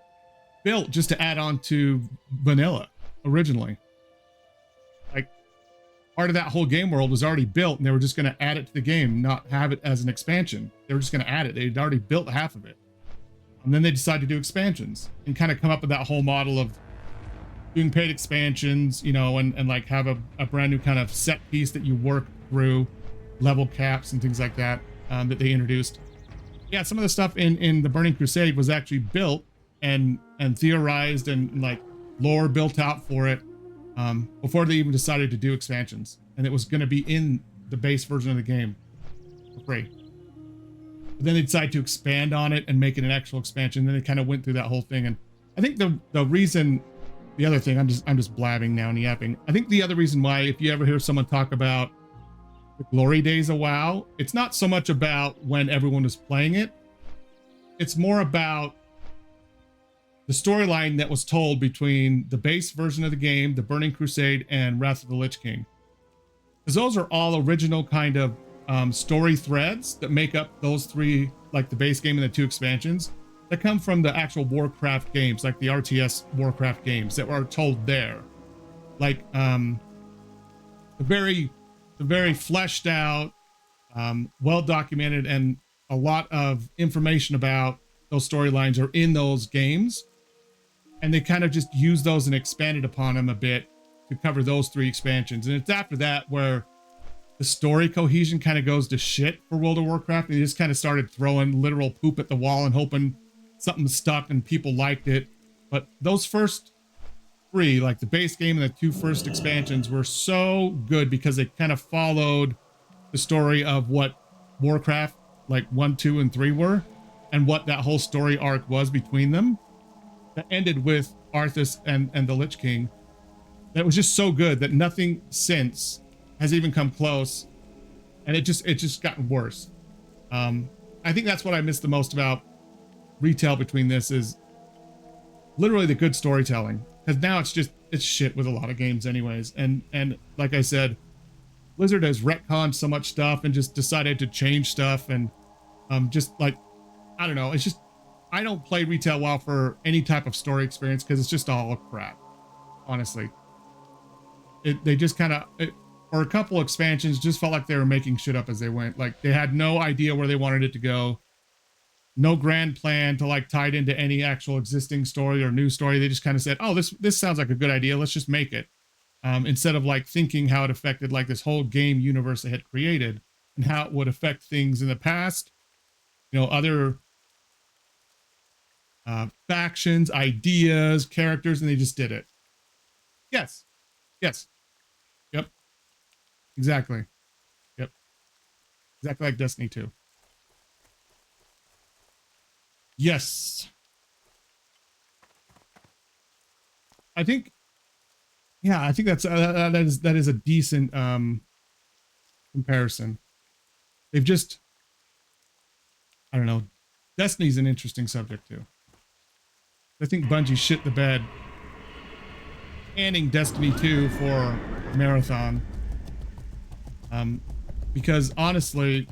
built just to add on to vanilla originally. Like part of that whole game world was already built, and they were just going to add it to the game, not have it as an expansion. They were just going to add it. They'd already built half of it. And then they decided to do expansions and kind of come up with that whole model of doing paid expansions, you know, and like have a brand new kind of set piece that you work through, level caps and things like that, that they introduced. Yeah, some of the stuff in the Burning Crusade was actually built and theorized and like lore built out for it before they even decided to do expansions. And it was going to be in the base version of the game for free. But then they decided to expand on it and make it an actual expansion. Then they kind of went through that whole thing. And I think the reason, the other thing, I'm just blabbing now and yapping. I think the other reason why, if you ever hear someone talk about the glory days of WoW, it's not so much about when everyone was playing it. It's more about the storyline that was told between the base version of the game, the Burning Crusade, and Wrath of the Lich King. Because those are all original kind of story threads that make up those 3, like the base game and the 2 expansions, that come from the actual Warcraft games, like the RTS Warcraft games that were told there. Like the very fleshed out, well documented, and a lot of information about those storylines are in those games. And they kind of just use those and expanded upon them a bit to cover those 3 expansions. And it's after that where the story cohesion kind of goes to shit for World of Warcraft. They just kind of started throwing literal poop at the wall and hoping something stuck and people liked it. But those first 3, like the base game and the 2 first expansions, were so good because they kind of followed the story of what Warcraft like 1, 2, and 3 were, and what that whole story arc was between them. That ended with Arthas and the Lich King. That was just so good that nothing since has even come close, and it just gotten worse. I think that's what I miss the most about retail between this, is literally the good storytelling, because now it's shit with a lot of games anyways. And like I said, Blizzard has retconned so much stuff and just decided to change stuff, and just like, I don't know, it's just, I don't play retail WoW for any type of story experience, because it's just all crap, honestly. They just kind of, or a couple expansions, just felt like they were making shit up as they went. Like they had no idea where they wanted it to go, no grand plan to like tie it into any actual existing story or new story. They just kind of said, oh, this sounds like a good idea, let's just make it, instead of like thinking how it affected like this whole game universe they had created and how it would affect things in the past, you know, other factions, ideas, characters, and they just did it. Yes. Yep. Exactly. Yep. Exactly like Destiny 2. Yes. I think that's that is a decent comparison. They've just, I don't know. Destiny's an interesting subject too. I think Bungie shit the bed banning Destiny 2 for Marathon. Because honestly,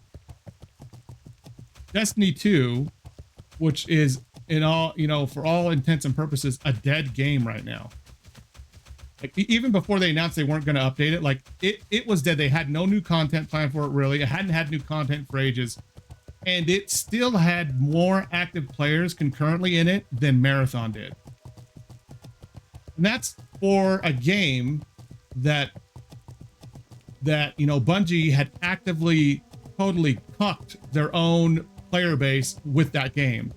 Destiny 2, which is in all, you know, for all intents and purposes, a dead game right now. Like, even before they announced they weren't going to update it, like it was dead. They had no new content planned for it, really. It hadn't had new content for ages. And it still had more active players concurrently in it than Marathon did. And that's for a game that you know, Bungie had actively totally cucked their own player base with that game,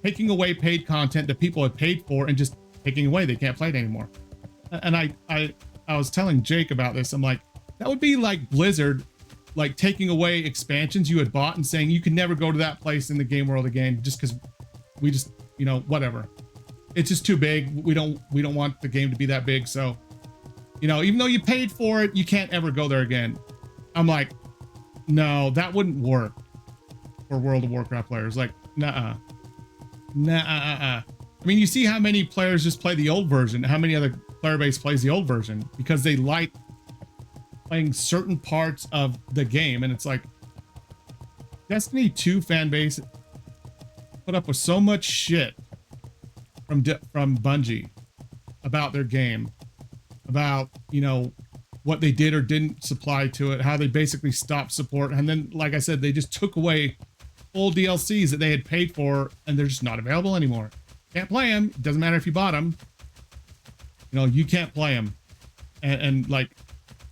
taking away paid content that people had paid for and just taking away. They can't play it anymore. And I was telling Jake about this. I'm like, that would be like Blizzard, like taking away expansions you had bought and saying you can never go to that place in the game world again just because we just, you know, whatever. It's just too big. We don't want the game to be that big. So, you know, even though you paid for it, you can't ever go there again. I'm like, no, that wouldn't work for World of Warcraft players. Like, nuh-uh. I mean, you see how many players just play the old version, how many other player base plays the old version because they like playing certain parts of the game. And it's like, Destiny 2 fan base put up with so much shit from Bungie about their game, about, you know, what they did or didn't supply to it, how they basically stopped support. And then, like I said, they just took away full DLCs that they had paid for and they're just not available anymore. Can't play them. It doesn't matter if you bought them. You know, you can't play them. And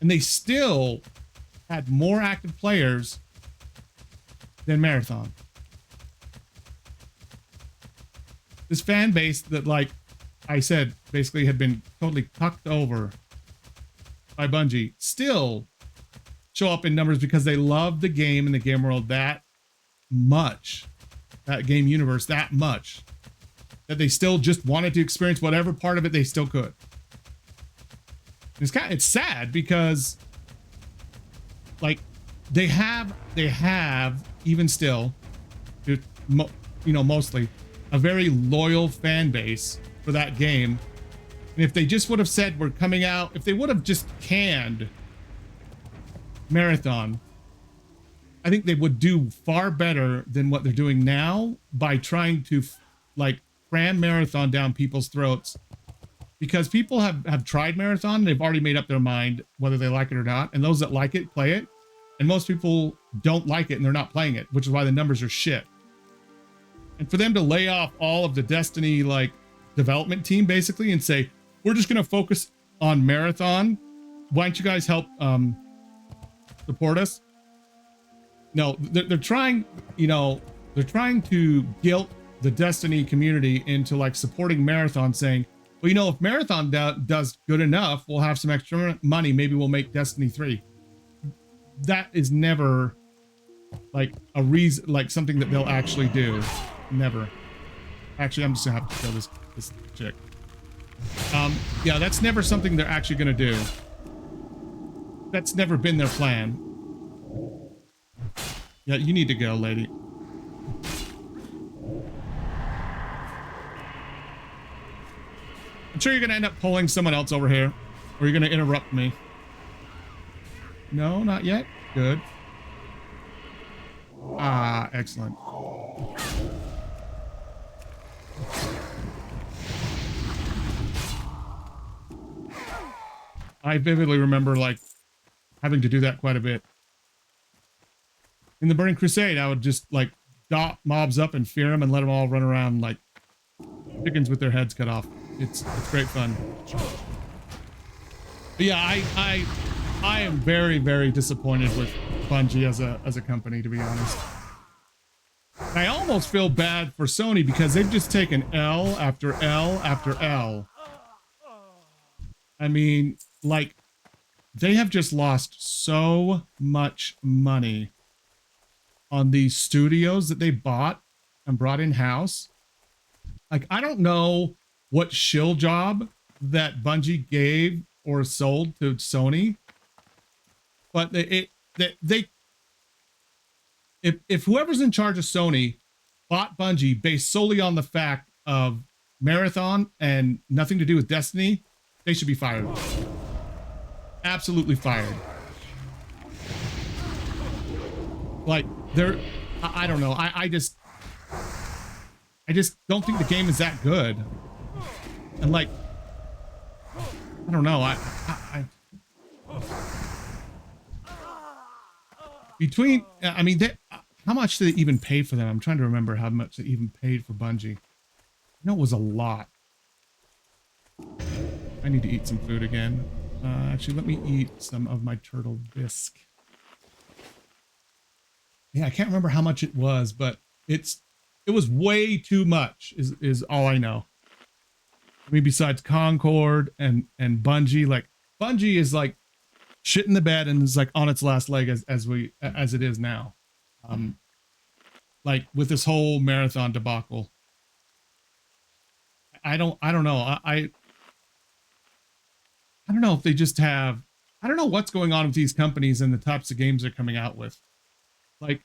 they still had more active players than Marathon. This fan base that, like I said, basically had been totally tucked over by Bungie still show up in numbers because they love the game and the game world that much, that game universe that much, that they still just wanted to experience whatever part of it they still could. It's sad because, like, they have even still, you know, mostly a very loyal fan base for that game. And if they just would have said we're coming out, if they would have just canned Marathon, I think they would do far better than what they're doing now by trying to like cram Marathon down people's throats. Because people have tried Marathon and they've already made up their mind whether they like it or not. And those that like it, play it. And most people don't like it and they're not playing it, which is why the numbers are shit. And for them to lay off all of the Destiny like development team basically and say, we're just going to focus on Marathon. Why don't you guys help support us? No, they're trying, you know, they're trying to guilt the Destiny community into like supporting Marathon, saying, well, you know, if Marathon does good enough, we'll have some extra money. Maybe we'll make Destiny 3. That is never like a reason, like something that they'll actually do. Never. Actually, I'm just gonna have to kill this chick. Yeah, that's never something they're actually gonna do. That's never been their plan. Yeah, you need to go, lady. I'm sure you're gonna end up pulling someone else over here, or you're gonna interrupt me. No, not yet. Good. Ah, excellent. I vividly remember like having to do that quite a bit. In the Burning Crusade, I would just like dot mobs up and fear them and let them all run around like chickens with their heads cut off. It's great fun. But yeah, I am very, very disappointed with Bungie as a company, to be honest. I almost feel bad for Sony because they've just taken L after L after L. I mean, like, they have just lost so much money on these studios that they bought and brought in-house. Like, I don't know what shill job that Bungie gave or sold to Sony, but they if whoever's in charge of Sony bought Bungie based solely on the fact of Marathon and nothing to do with Destiny, they should be fired. Absolutely fired. Like they're, I don't know. I just don't think the game is that good. And like, I don't know. Between, I mean, how much did they even pay for them? I'm trying to remember how much they even paid for Bungie. I know it was a lot. I need to eat some food again. Actually, let me eat some of my turtle bisque. Yeah, I can't remember how much it was, but it was way too much is all I know. I mean, besides Concord and Bungie, like Bungie is like shit in the bed and is like on its last leg as it is now. Like with this whole Marathon debacle. I don't know. I don't know if they just have, I don't know what's going on with these companies and the types of games they're coming out with. Like,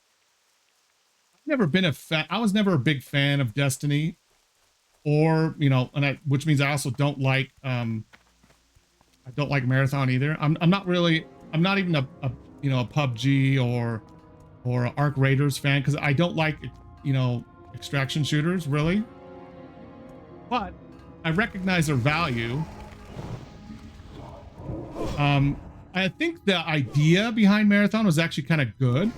I've never been I was never a big fan of Destiny, or, you know, which means I also don't like, I don't like Marathon either. I'm not even a you know, a PUBG or a Arc Raiders fan, because I don't like, you know, extraction shooters really. But I recognize their value. I think the idea behind Marathon was actually kind of good.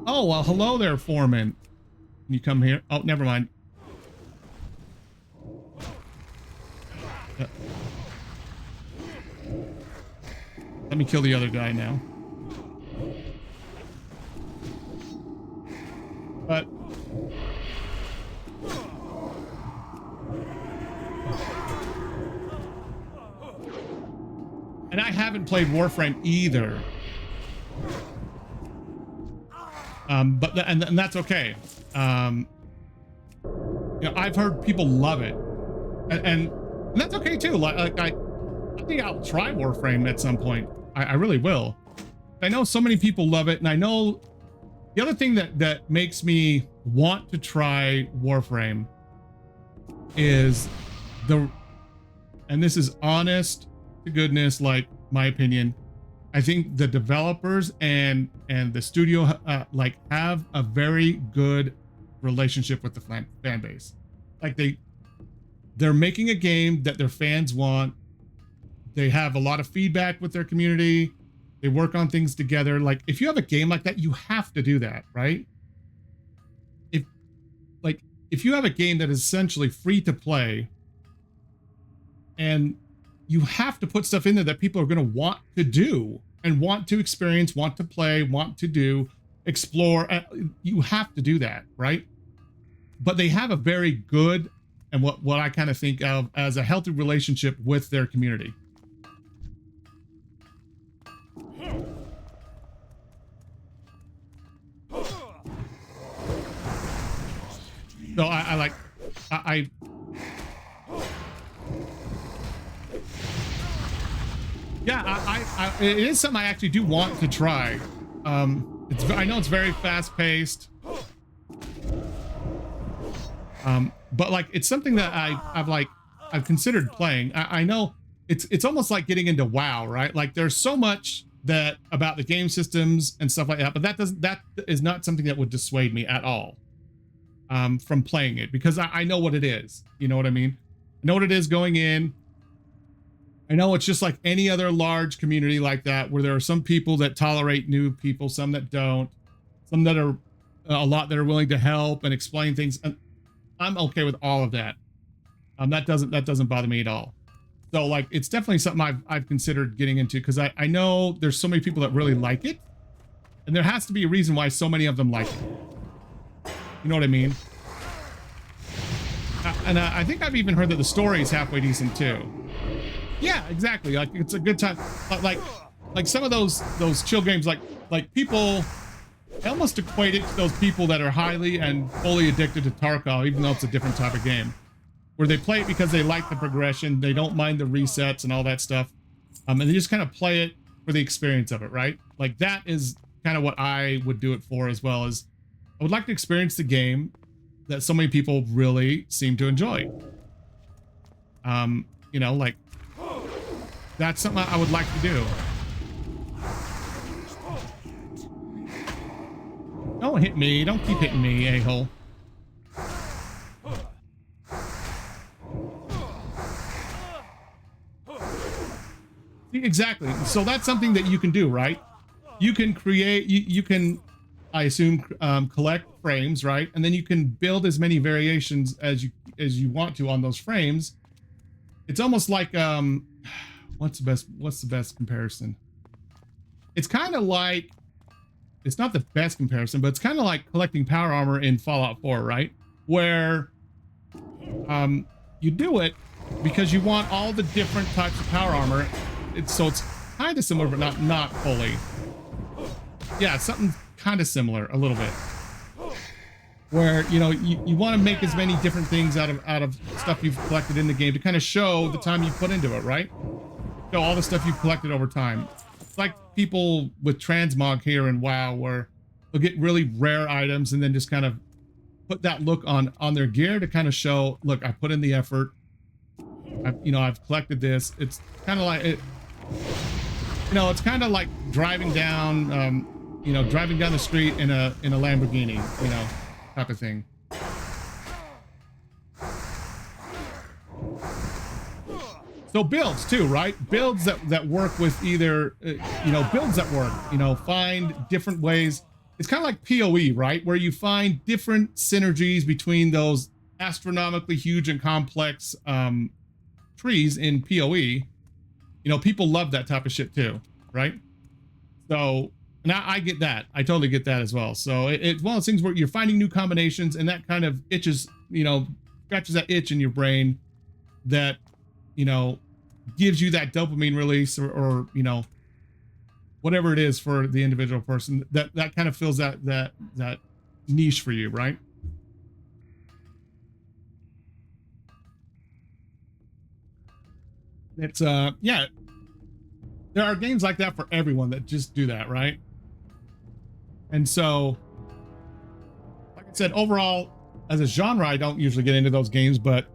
Oh, well, hello there, Foreman. Can you come here? Oh, never mind. Let me kill the other guy now. But and I haven't played Warframe either. But and that's okay. You know, I've heard people love it, and that's okay too. Like I think I'll try Warframe at some point. I really will. I know so many people love it, and I know the other thing that makes me want to try Warframe is and this is honest to goodness, like my opinion. I think the developers and the studio like have a very good relationship with the fan base. Like they're making a game that their fans want. They have a lot of feedback with their community. They work on things together. Like if you have a game like that, you have to do that, right? If you have a game that is essentially free to play, and you have to put stuff in there that people are going to want to do and want to experience, want to play, want to do, explore. You have to do that, right? But they have a very good, and what I kind of think of as a healthy relationship with their community. So I it is something I actually do want to try. I know it's very fast paced. But like it's something that I've considered playing. I know it's almost like getting into WoW, right? Like there's so much that about the game systems and stuff like that, but that is not something that would dissuade me at all from playing it, because I know what it is. You know what I mean? I know what it is going in. I know it's just like any other large community like that, where there are some people that tolerate new people, some that don't, some that are a lot that are willing to help and explain things. And I'm okay with all of that. That doesn't bother me at all. So like, it's definitely something I've considered getting into, because I know there's so many people that really like it, and there has to be a reason why so many of them like it. You know what I mean? And I think I've even heard that the story is halfway decent too. Yeah, exactly. Like it's a good time. Like some of those chill games, like people, I almost equate it to those people that are highly and fully addicted to Tarkov, even though it's a different type of game, where they play it because they like the progression, they don't mind the resets and all that stuff. And then just kind of play it for the experience of it, right? Like that is kind of what I would do it for, as well as I would like to experience the game that so many people really seem to enjoy. You know, like that's something I would like to do. Don't hit me. Don't keep hitting me, a-hole. Exactly. So that's something that you can do, right? You can create, you can, I assume, collect frames, right? And then you can build as many variations as you want to on those frames. It's almost like, what's the best comparison? It's kind of like, it's not the best comparison, but it's kind of like collecting power armor in Fallout 4, right? Where, you do it because you want all the different types of power armor. So it's kind of similar, but not fully. Yeah, something kind of similar, a little bit. Where, you know, you want to make as many different things out of stuff you've collected in the game to kind of show the time you put into it, right? Show all the stuff you've collected over time. It's like people with transmog here in WoW, where they'll get really rare items and then just kind of put that look on their gear to kind of show, look, I put in the effort. I've collected this. It's kind of like it. You know, it's kind of like driving down, driving down the street in a Lamborghini, you know, type of thing. So builds too, right? Builds that work with either, builds that work, find different ways. It's kind of like PoE, right? Where you find different synergies between those astronomically huge and complex trees in PoE. You know, people love that type of shit too, right? So, and I get that. I totally get that as well. So it's one of those things where you're finding new combinations, and that kind of itches, scratches that itch in your brain that, gives you that dopamine release or whatever it is for the individual person that kind of fills that niche for you, right? It's yeah, there are games like that for everyone that just do that, right? And so, like I said, overall, as a genre, I don't usually get into those games, but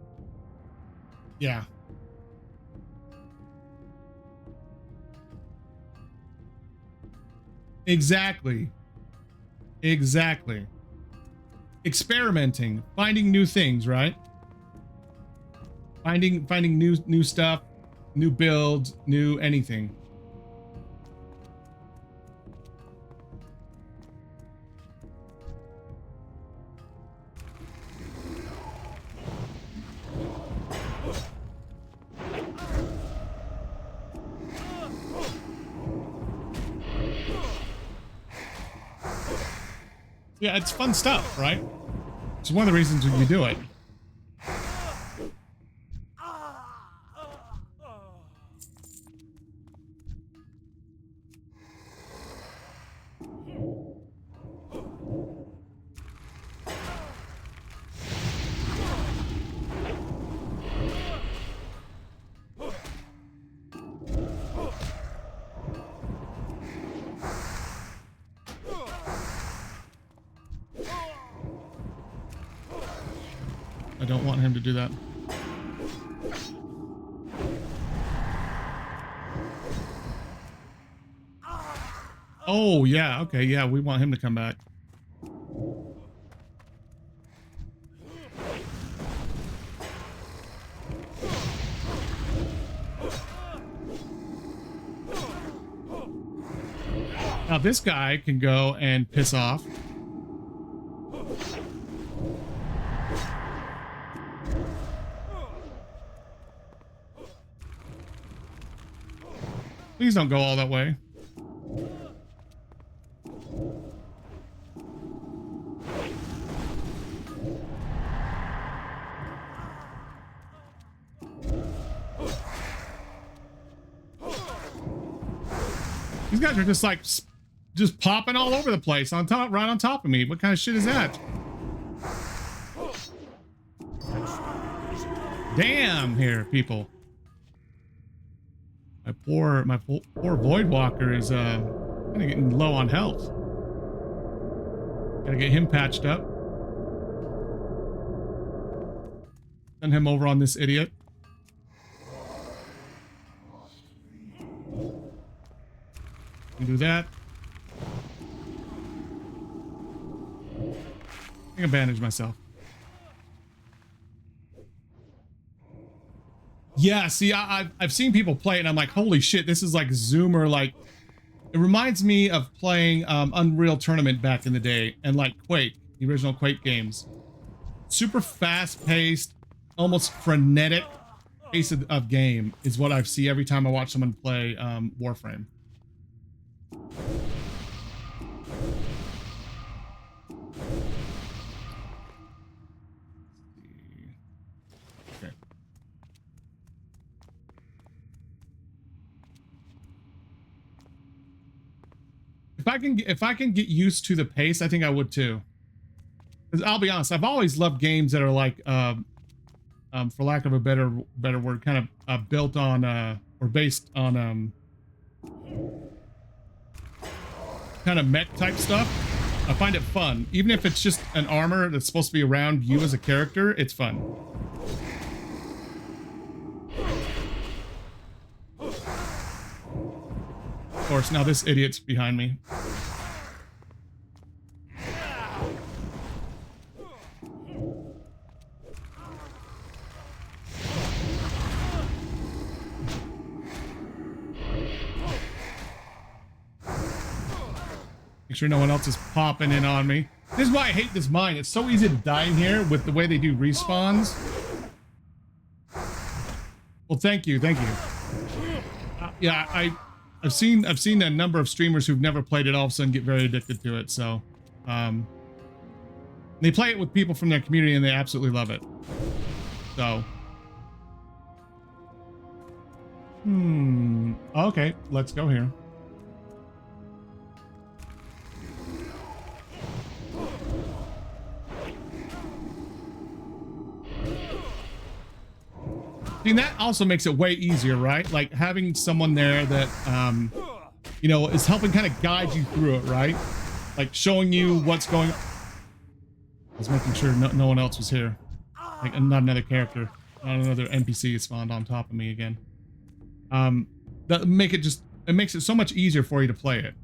yeah. Exactly. Experimenting, finding new things, right? Finding new stuff, new builds, new anything. Yeah, it's fun stuff, right? It's one of the reasons you do it. I don't want him to do that. Oh, yeah. Okay, yeah, we want him to come back. Now this guy can go and piss off. Please don't go all that way. These guys are just like, just popping all over the place on top, right on top of me. What kind of shit is that? Damn here, people. My poor Void Walker is kind of getting low on health. Gotta get him patched up. Send him over on this idiot. Can do that. I can bandage myself. Yeah, see, I've seen people play it and I'm like, holy shit, this is like Zoomer, like, it reminds me of playing Unreal Tournament back in the day and like Quake, the original Quake games. Super fast-paced, almost frenetic pace of game is what I see every time I watch someone play Warframe. Okay. If I can get used to the pace, I think I would too. Because I'll be honest, I've always loved games that are like, for lack of a better word, kind of built on or based on kind of mech type stuff. I find it fun, even if it's just an armor that's supposed to be around you as a character. It's fun. Of course, now this idiot's behind me. Make sure no one else is popping in on me. This is why I hate this mine. It's so easy to die in here with the way they do respawns. Well, thank you, thank you. Yeah, I've seen a number of streamers who've never played it all of a sudden get very addicted to it. So, they play it with people from their community and they absolutely love it. So, okay, let's go here. I mean, that also makes it way easier, right? Like having someone there that, you know, is helping kind of guide you through it, right? Like showing you what's going on. I was making sure no one else was here. Like not another character, not another NPC spawned on top of me again. That it makes it so much easier for you to play it.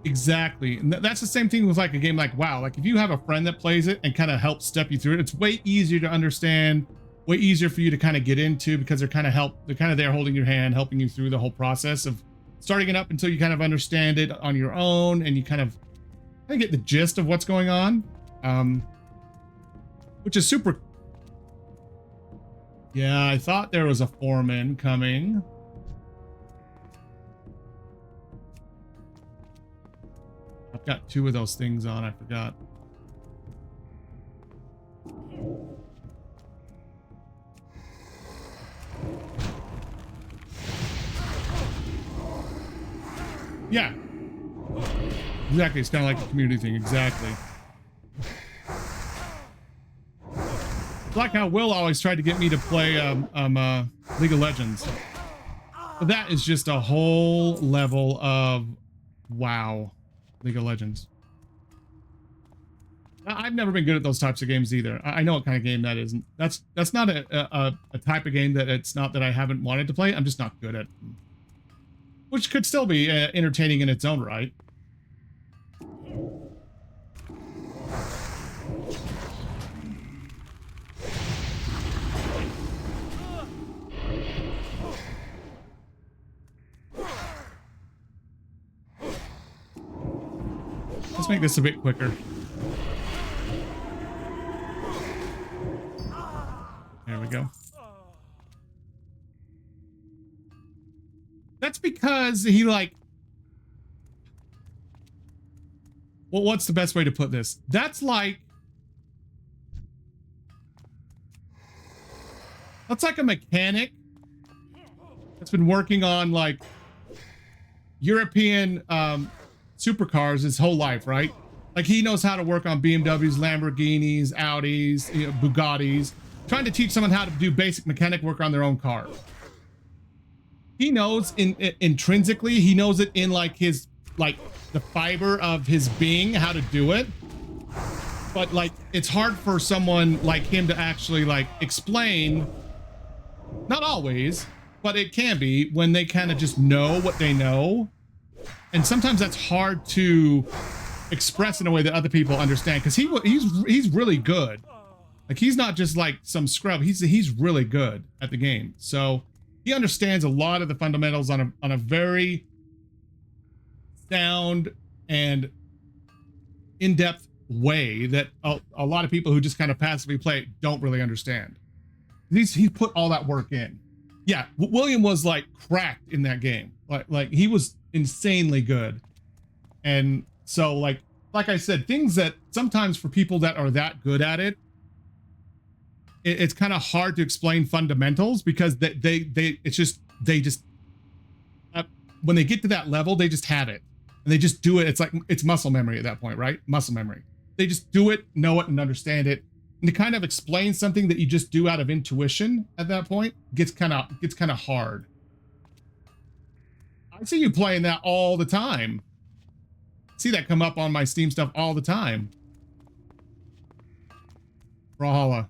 Exactly. And that's the same thing with like a game like WoW. Like if you have a friend that plays it and kind of helps step you through it, it's way easier to understand, way easier for you to kind of get into, because they're kind of there holding your hand, helping you through the whole process of starting it up until you kind of understand it on your own and you kind of get the gist of what's going on. Which is super. Yeah, I thought there was a foreman coming. I've got 2 of those things on, I forgot. Yeah. Exactly, it's kind of like a community thing, exactly. It's like how Will always tried to get me to play League of Legends. But that is just a whole level of WoW. League of Legends. I've never been good at those types of games either. I know what kind of game that is. That's not a type of game that it's not that I haven't wanted to play. I'm just not good at. Which could still be entertaining in its own right. Let's make this a bit quicker. There we go. That's because he like... Well, what's the best way to put this? That's like... That's like a mechanic that's been working on like European supercars his whole life, right? Like he knows how to work on BMWs, Lamborghinis, Audis, you know, Bugattis, trying to teach someone how to do basic mechanic work on their own car. he knows intrinsically, he knows it in like his, like the fiber of his being, how to do it. But like, it's hard for someone like him to actually like explain, not always, but it can be when they kind of just know what they know. And sometimes that's hard to express in a way that other people understand, because he's really good. Like, he's not just like some scrub. He's really good at the game. So he understands a lot of the fundamentals on a very sound and in-depth way that a lot of people who just kind of passively play it don't really understand. He put all that work in. Yeah, William was like cracked in that game. Like he was insanely good. And so like I said, things that sometimes for people that are that good at it, it's kind of hard to explain fundamentals, because they just when they get to that level, they just have it and they just do it. It's like, it's muscle memory at that point, right? Muscle memory. They just do it, know it, and understand it. And to kind of explain something that you just do out of intuition at that point gets kind of hard. I see you playing that all the time. I see that come up on my Steam stuff all the time. Brawlhalla.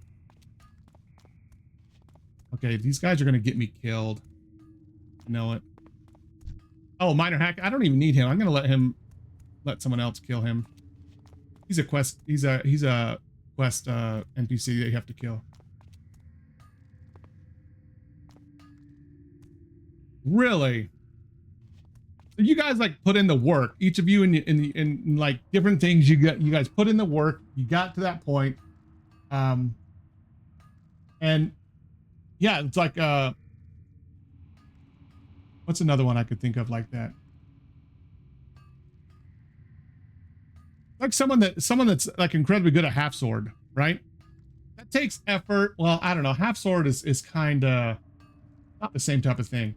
Okay, these guys are gonna get me killed. I know it. Oh, minor hack. I don't even need him. I'm gonna let someone else kill him. He's a quest. He's a quest NPC that you have to kill. Really? So you guys like put in the work. Each of you in like different things. You guys put in the work. You got to that point. And yeah, it's like what's another one I could think of like that? Like someone that's like incredibly good at half sword, right? That takes effort. Well, I don't know. Half sword is kind of not the same type of thing.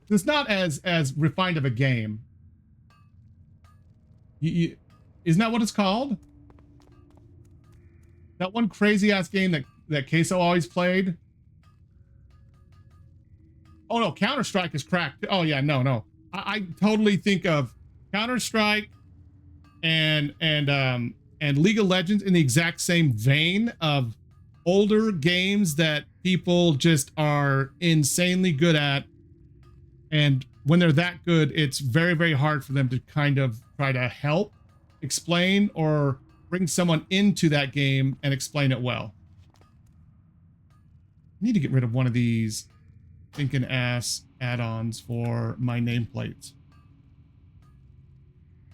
It's not as refined of a game. Isn't that what it's called? That one crazy ass game that Queso always played. Oh no, Counter-Strike is cracked. Oh yeah, no. I totally think of Counter-Strike and League of Legends in the exact same vein of older games that people just are insanely good at. And when they're that good, it's very, very hard for them to kind of try to help explain or bring someone into that game and explain it well. I need to get rid of one of these thinking ass add-ons for my nameplates.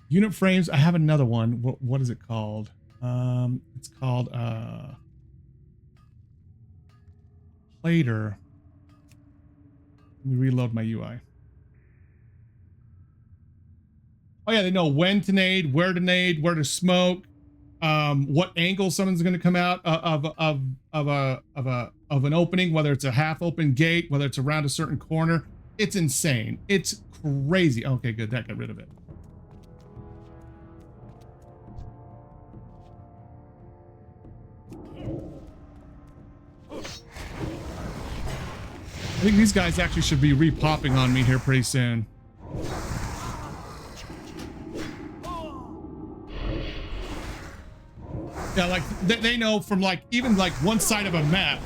Unit frames. I have another one. What is it called? It's called Plater. Let me reload my UI. Oh yeah, they know when to nade, where to smoke, what angle someone's going to come out of an opening, whether it's a half open gate, whether it's around a certain corner. It's insane. It's crazy. Okay, good. That got rid of it. I think these guys actually should be re-popping on me here pretty soon. Yeah, like they know from like even like one side of a map,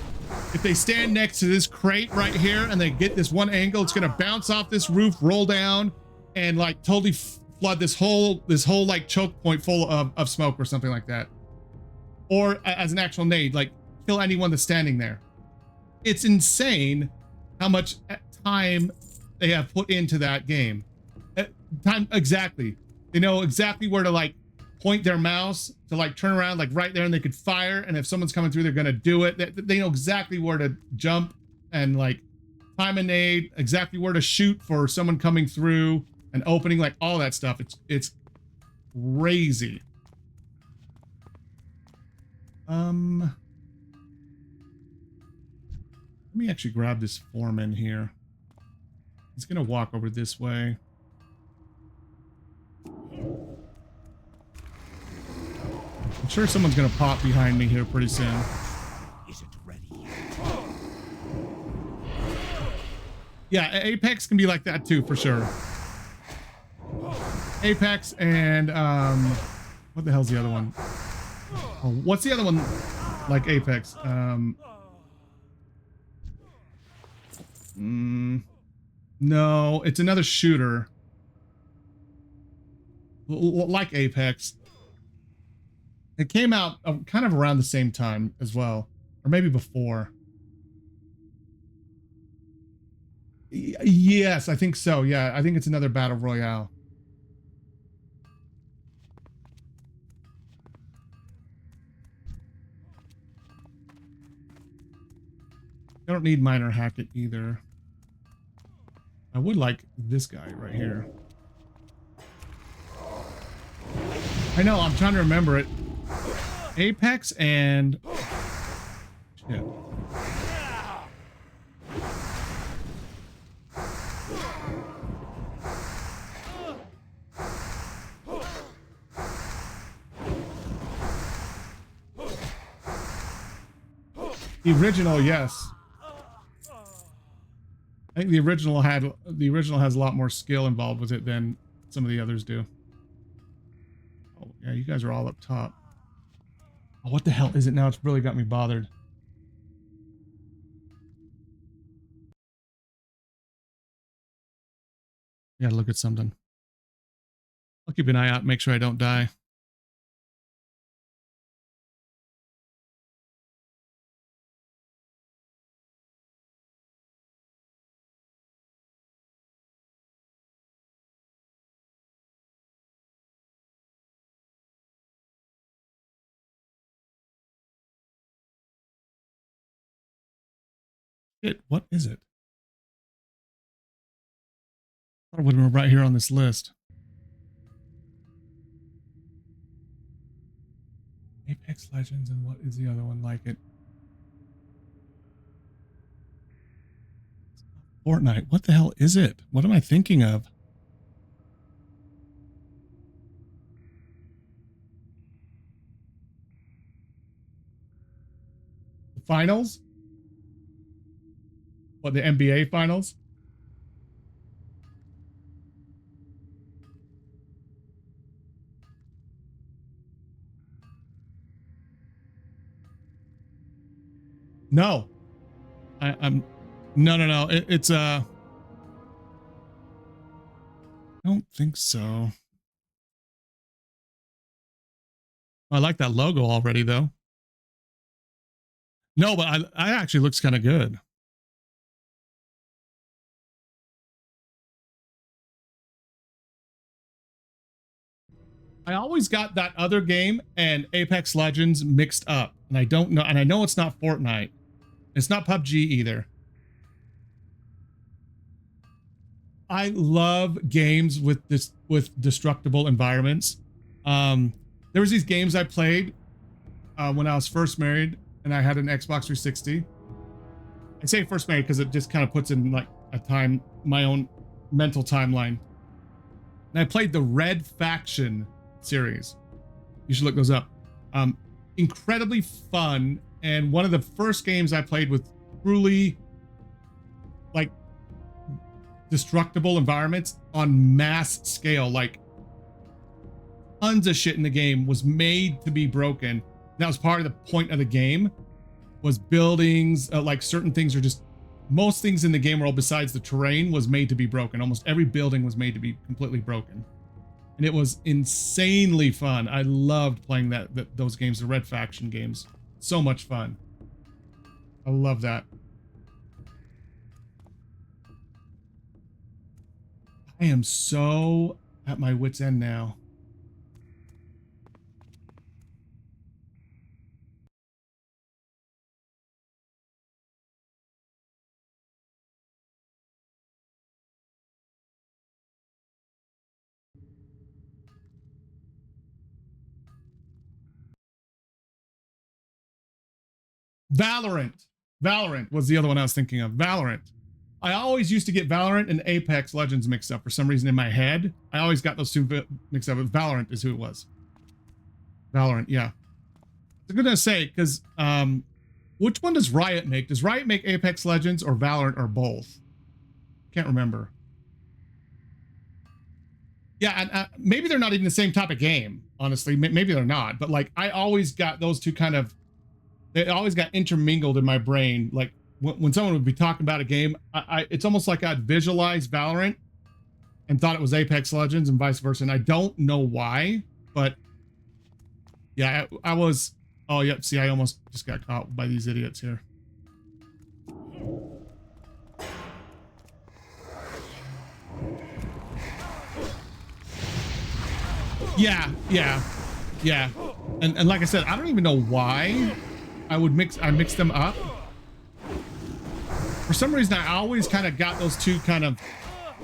if they stand next to this crate right here and they get this one angle, it's gonna bounce off this roof, roll down, and like totally flood this whole like choke point full of smoke or something like that. Or as an actual nade, like kill anyone that's standing there. It's insane how much time they have put into that game. Time exactly. They know exactly where to like point their mouse to like turn around like right there, and they could fire, and if someone's coming through, they're gonna do it. They know exactly where to jump and like time a nade, exactly where to shoot for someone coming through and opening, like all that stuff. It's crazy. Let me actually grab this foreman here. He's gonna walk over this way. I'm sure someone's gonna pop behind me here pretty soon.
Is it ready?
Yeah, Apex can be like that too, for sure. Apex and what the hell's the other one? Oh, what's the other one like Apex? No, it's another shooter. Like Apex. It came out kind of around the same time as well, or maybe before. Yes, I think so. Yeah, I think it's another battle royale. I don't need minor hack it either. I would like this guy right here. I know, I'm trying to remember it. Apex and... Shit. The original, yes. I think the original has a lot more skill involved with it than some of the others do. Oh yeah, you guys are all up top. Oh, what the hell is it now? It's really got me bothered. Gotta look at something. I'll keep an eye out, make sure I don't die. Shit, what is it? I thought it would have been right here on this list. Apex Legends, and what is the other one like it? Fortnite. What the hell is it? What am I thinking of? The finals? What, the NBA finals? No. I'm no. It's I don't think so. I like that logo already though. No, but I actually looks kind of good. I always got that other game and Apex Legends mixed up, and I don't know, and I know it's not Fortnite. It's not PUBG either. I love games with destructible environments. There was these games I played when I was first married and I had an Xbox 360. I say first married because it just kind of puts in like my own mental timeline. And I played the Red Faction series. You should look those up. Incredibly fun, and one of the first games I played with truly like destructible environments on mass scale. Like tons of shit in the game was made to be broken. That was part of the point of the game, was buildings, like certain things are just, most things in the game world besides the terrain was made to be broken. Almost every building was made to be completely broken. And it was insanely fun. I loved playing those games, the Red Faction games. So much fun. I love that. I am so at my wit's end now. Valorant was the other one I was thinking of. Valorant. I always used to get Valorant and Apex Legends mixed up for some reason in my head. I always got those two mixed up. Valorant is who it was. Valorant, yeah. I was gonna say, because which one does Riot make? Does Riot make Apex Legends or Valorant or both? can't remember. Yeah, and maybe they're not even the same type of game, honestly. Maybe they're not, but like I always got those two kind of, they always got intermingled in my brain. Like when someone would be talking about a game, it's almost like I'd visualize Valorant and thought it was Apex Legends and vice versa. And I don't know why, but yeah, I was, oh yeah, see, I almost just got caught by these idiots here. Yeah. And like I said, I don't even know why I mix them up. For some reason, I always kind of got those two kind of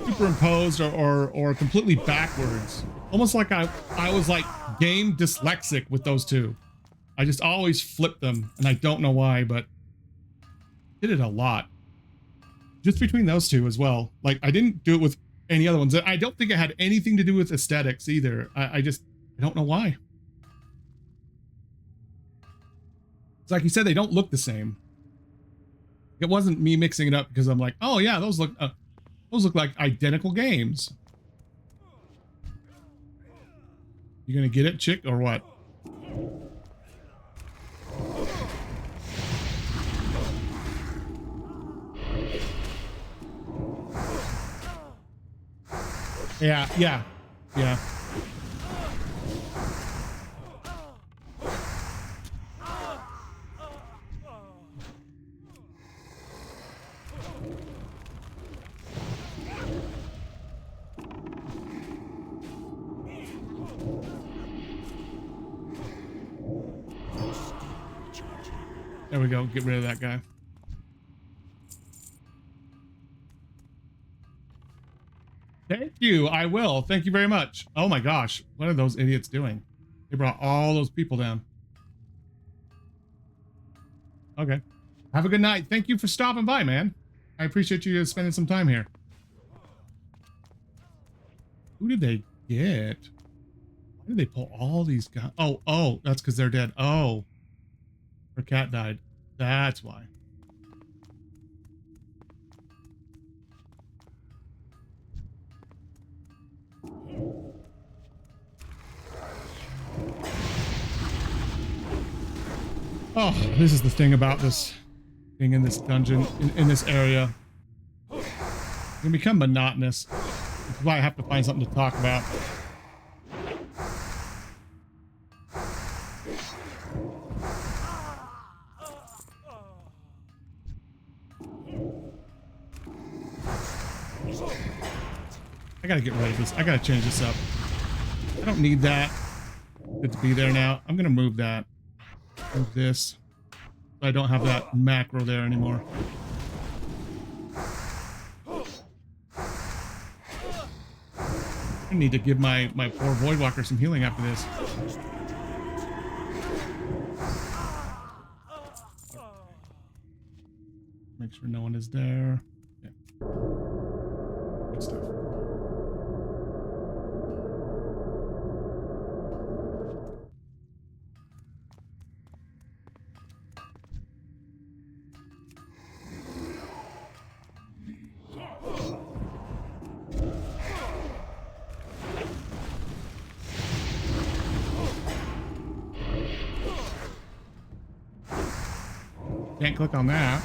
superimposed or completely backwards. Almost like I was like game dyslexic with those two. I just always flipped them, and I don't know why, but did it a lot. Just between those two as well. Like I didn't do it with any other ones. I don't think it had anything to do with aesthetics either. I don't know why. It's like you said, they don't look the same. It wasn't me mixing it up because I'm like, oh yeah, those look like identical games. You gonna get it, chick, or what? Yeah. There we go. Get rid of that guy. Thank you. I will. Thank you very much. Oh my gosh. What are those idiots doing? They brought all those people down. Okay. Have a good night. Thank you for stopping by, man. I appreciate you spending some time here. Who did they get? Why did they pull all these guys? Oh, that's because they're dead. Oh. Her cat died. That's why. Oh, this is the thing about this being in this dungeon, in this area. It can become monotonous. Which is why I have to find something to talk about. I gotta get rid of this. I gotta change this up. I don't need that. Good to be there now. I'm gonna move that. Move this. So I don't have that macro there anymore. I need to give my poor Voidwalker some healing after this. Make sure no one is there. Yeah. Good stuff. Can't click on that.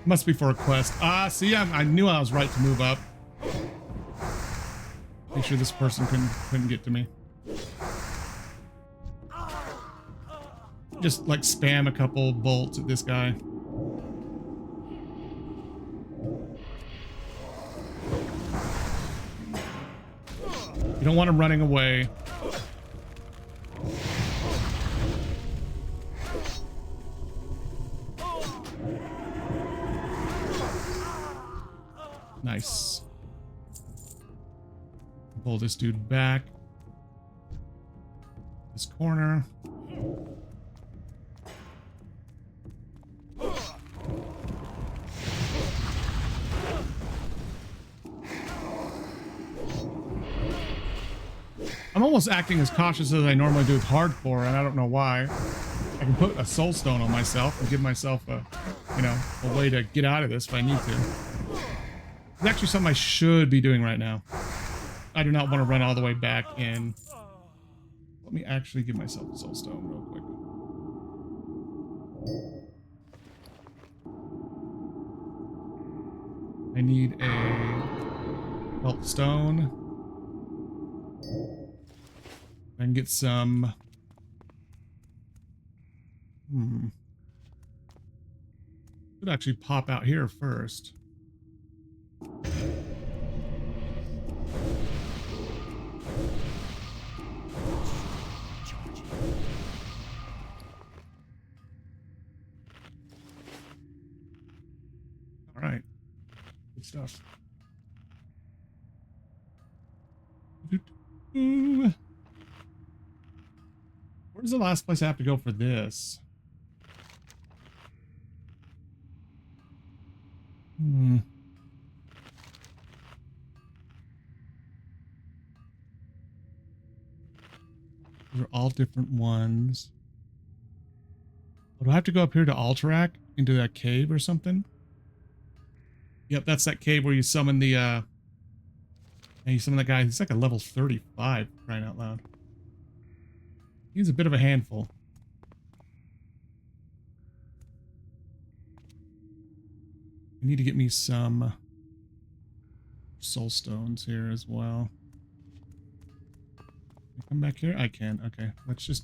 Must be for a quest. Ah, see, I knew I was right to move up. Make sure this person couldn't get to me. Just like spam a couple bolts at this guy. You don't want him running away. Nice. Pull this dude back. This corner. I'm almost acting as cautious as I normally do with hardcore, and I don't know why. I can put a soul stone on myself and give myself a, you know, a way to get out of this if I need to. It's actually something I should be doing right now. I do not want to run all the way back in. Let me actually give myself a soul stone real quick. I need a health stone. And get some. Could actually pop out here first. All right. Good stuff. Where's the last place I have to go for this? These are all different ones. Do I have to go up here to Alterac into that cave or something? Yep, that's that cave where you summon the yeah, you summon that guy. He's like a level 35, crying out loud. He's a bit of a handful. I need to get me some soul stones here as well. Can I come back here? I can. Okay, let's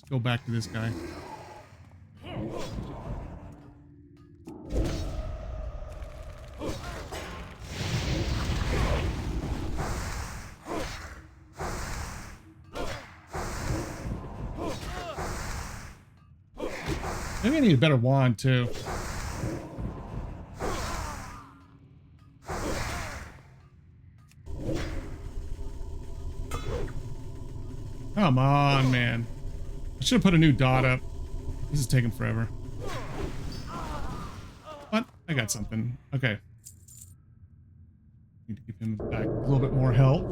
go back to this guy. Maybe I need a better wand too. Come on, man. I should have put a new dot up. This is taking forever. But I got something. Okay. Need to give him back a little bit more health.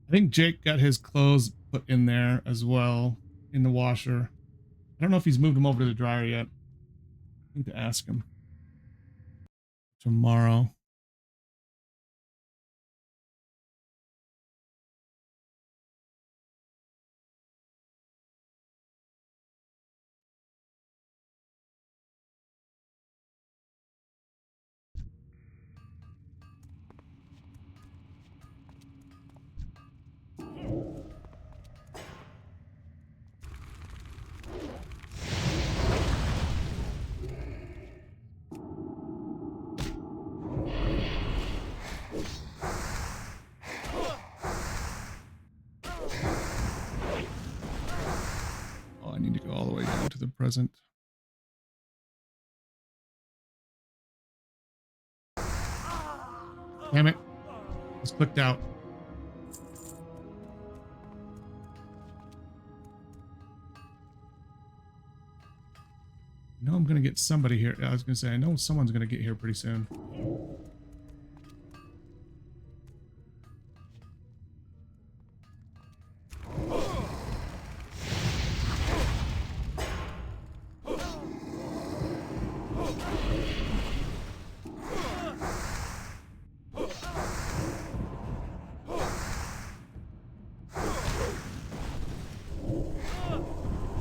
I think Jake got his clothes put in there as well in the washer. I don't know if he's moved them over to the dryer yet. I need to ask him. Tomorrow. I need to go all the way down to the present. Damn it. It's clicked out. I know I'm going to get somebody here. I was going to say, I know someone's going to get here pretty soon.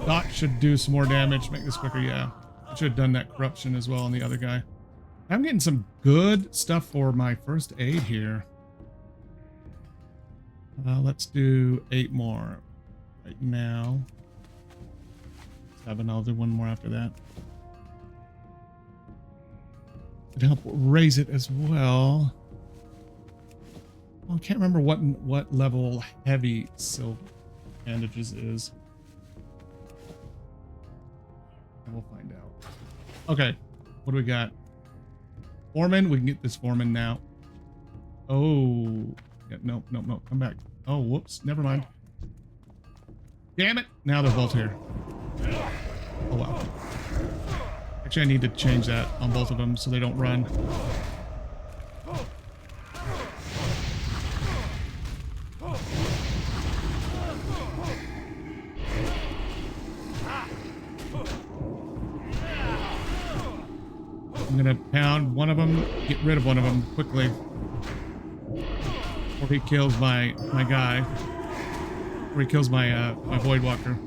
Dot should do some more damage, make this quicker. Yeah, I should have done that corruption as well on the other guy. I'm getting some good stuff for my first aid here. Let's do 8 more right now. 7, I'll do 1 more after that. It'd help raise it as well. I can't remember what level heavy silk bandages is. And we'll find out. Okay, what do we got? Foreman, we can get this foreman now. Oh, yeah, no, come back. Oh, whoops, never mind. Damn it, now they're both here. Oh, wow. Actually, I need to change that on both of them so they don't run. I'm gonna pound one of them, get rid of one of them quickly, or he kills my guy, or he kills my my Void Walker.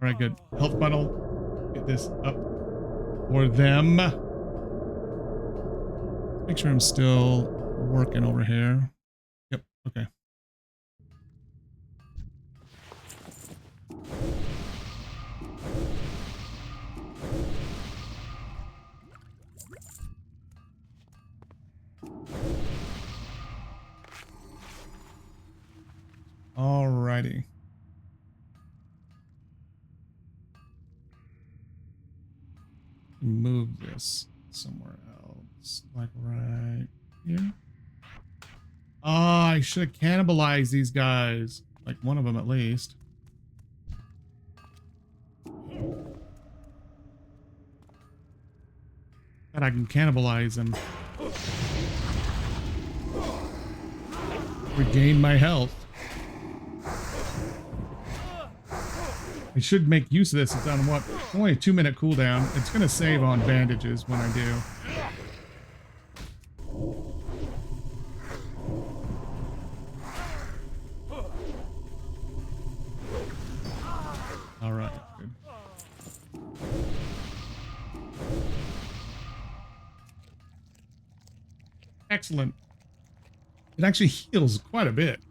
All right, good. Health funnel. Get this up for them. Make sure I'm still working over here. Yep. Okay. Alrighty. Move this somewhere else, like right here. Oh, I should have cannibalized these guys, like one of them at least. But I can cannibalize them. Regain my health. I should make use of this. It's on what? Only a 2-minute cooldown. It's going to save on bandages when I do. All right. Good. Excellent. It actually heals quite a bit.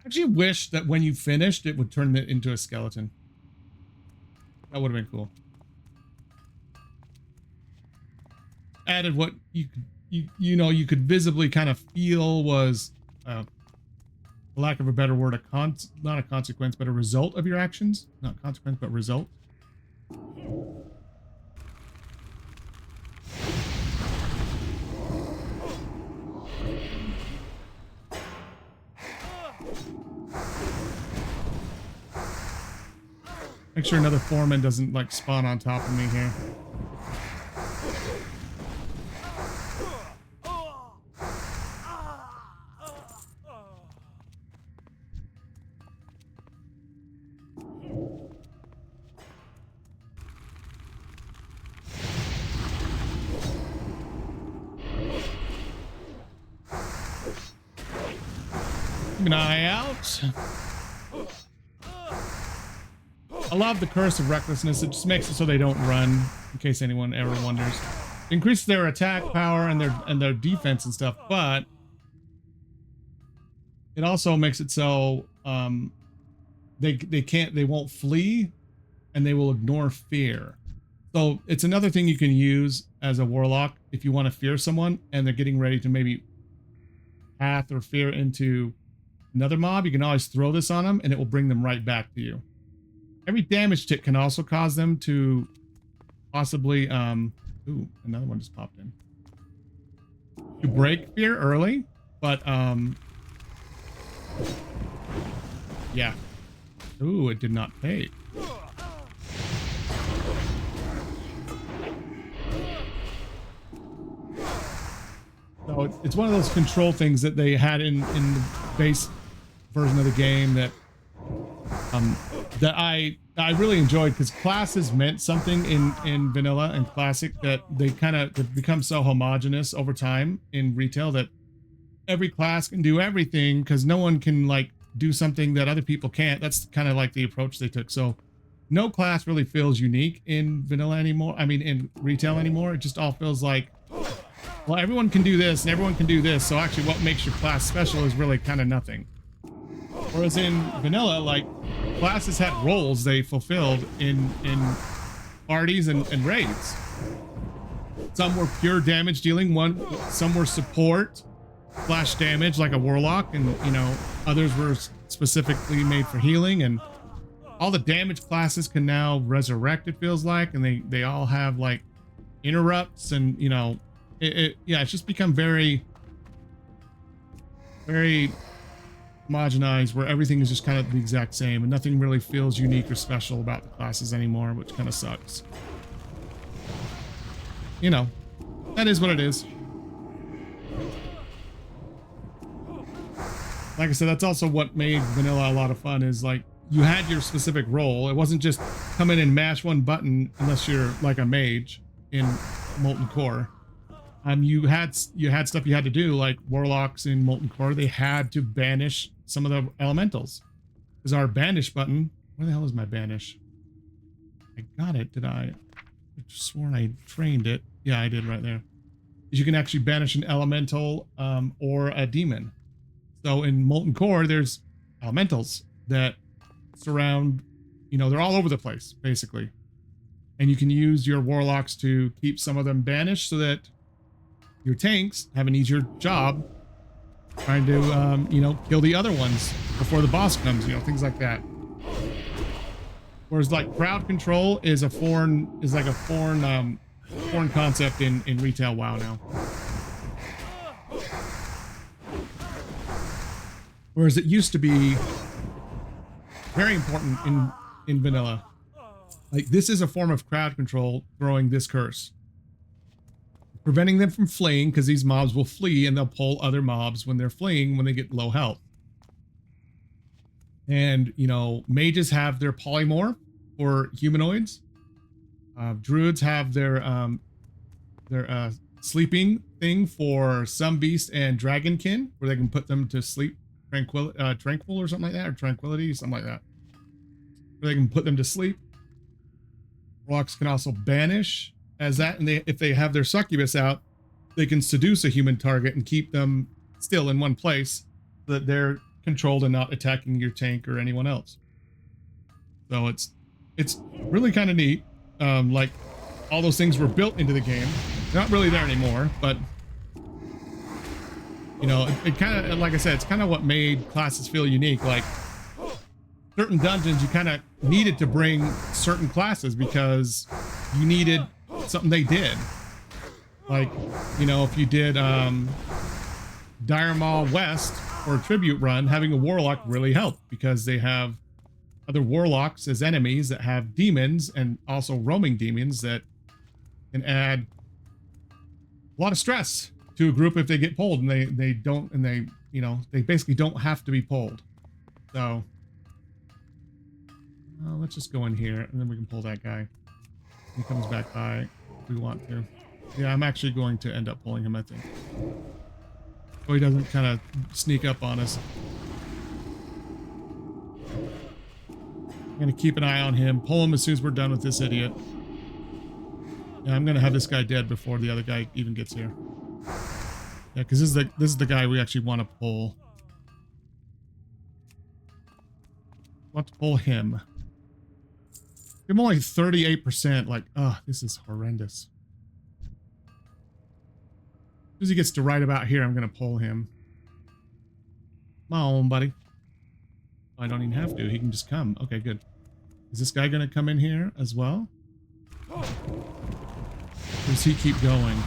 I actually wish that when you finished, it would turn it into a skeleton. That would have been cool. Added what you could, you know, you could visibly kind of feel was, for lack of a better word, not a consequence, but a result of your actions. Not consequence, but result. Make sure another foreman doesn't like spawn on top of me here. Keep an eye out. I love the curse of recklessness. It just makes it so they don't run, in case anyone ever wonders. It increases their attack power and their defense and stuff, but it also makes it so they won't flee and they will ignore fear. So it's another thing you can use as a warlock if you want to fear someone and they're getting ready to maybe path or fear into another mob. You can always throw this on them and it will bring them right back to you. Every damage tick can also cause them to possibly, ooh, another one just popped in. To break fear early, but, yeah. Ooh, it did not pay. So it's one of those control things that they had in the base version of the game that, that I really enjoyed, because classes meant something in vanilla and classic, that they kind of become so homogenous over time in retail that every class can do everything because no one can like do something that other people can't. That's kind of like the approach they took. So no class really feels unique in vanilla anymore. I mean, in retail anymore. It just all feels like, well, everyone can do this and everyone can do this. So actually what makes your class special is really kind of nothing. Whereas in vanilla, like, classes had roles they fulfilled in parties and raids. Some were pure damage dealing, some were support, flash damage like a warlock, and you know, others were specifically made for healing, and all the damage classes can now resurrect, it feels like, and they all have like interrupts, and you know, yeah, it's just become very homogenized, where everything is just kind of the exact same and nothing really feels unique or special about the classes anymore, which kind of sucks. You know, that is what it is. like I said, that's also what made vanilla a lot of fun, is like you had your specific role. It wasn't just come in and mash one button unless you're like a mage in Molten Core. You had stuff you had to do, like warlocks in Molten Core. They had to banish some of the elementals. Because our banish button, where the hell is my banish? I got it, did I? I sworn I trained it. Yeah, I did right there. You can actually banish an elemental or a demon. So in Molten Core, there's elementals that surround, you know, they're all over the place, basically. And you can use your warlocks to keep some of them banished so that your tanks have an easier job trying to, you know, kill the other ones before the boss comes, you know, things like that. Whereas like crowd control is a foreign concept in retail WoW now. Whereas it used to be very important in vanilla. Like this is a form of crowd control, throwing this curse. Preventing them from fleeing, because these mobs will flee and they'll pull other mobs when they're fleeing when they get low health. And, you know, mages have their polymorph for humanoids. Druids have their sleeping thing for some beast and dragonkin, where they can put them to sleep, tranquil or something like that, or tranquility, something like that. Where they can put them to sleep. Warlocks can also banish as that, and if they have their succubus out, they can seduce a human target and keep them still in one place so that they're controlled and not attacking your tank or anyone else. So it's really kind of neat. Like all those things were built into the game. They're not really there anymore, but you know, it kind of, like I said, it's kind of what made classes feel unique. Like certain dungeons, you kind of needed to bring certain classes because you needed something they did. Like, you know, if you did Dire Maw West or Tribute Run, having a warlock really helped because they have other warlocks as enemies that have demons, and also roaming demons that can add a lot of stress to a group if they get pulled, and they don't, and they, you know, they basically don't have to be pulled. So let's just go in here and then we can pull that guy. He comes back by if we want to. Yeah, I'm actually going to end up pulling him, I think. So he doesn't kind of sneak up on us. I'm going to keep an eye on him, pull him as soon as we're done with this idiot. Yeah, I'm going to have this guy dead before the other guy even gets here. Yeah, because this is the guy we actually want to pull. Want to pull him. I'm only 38%. Like, this is horrendous. As soon as he gets to right about here, I'm going to pull him. Come on, buddy. I don't even have to. He can just come. Okay, good. Is this guy going to come in here as well? Or does he keep going?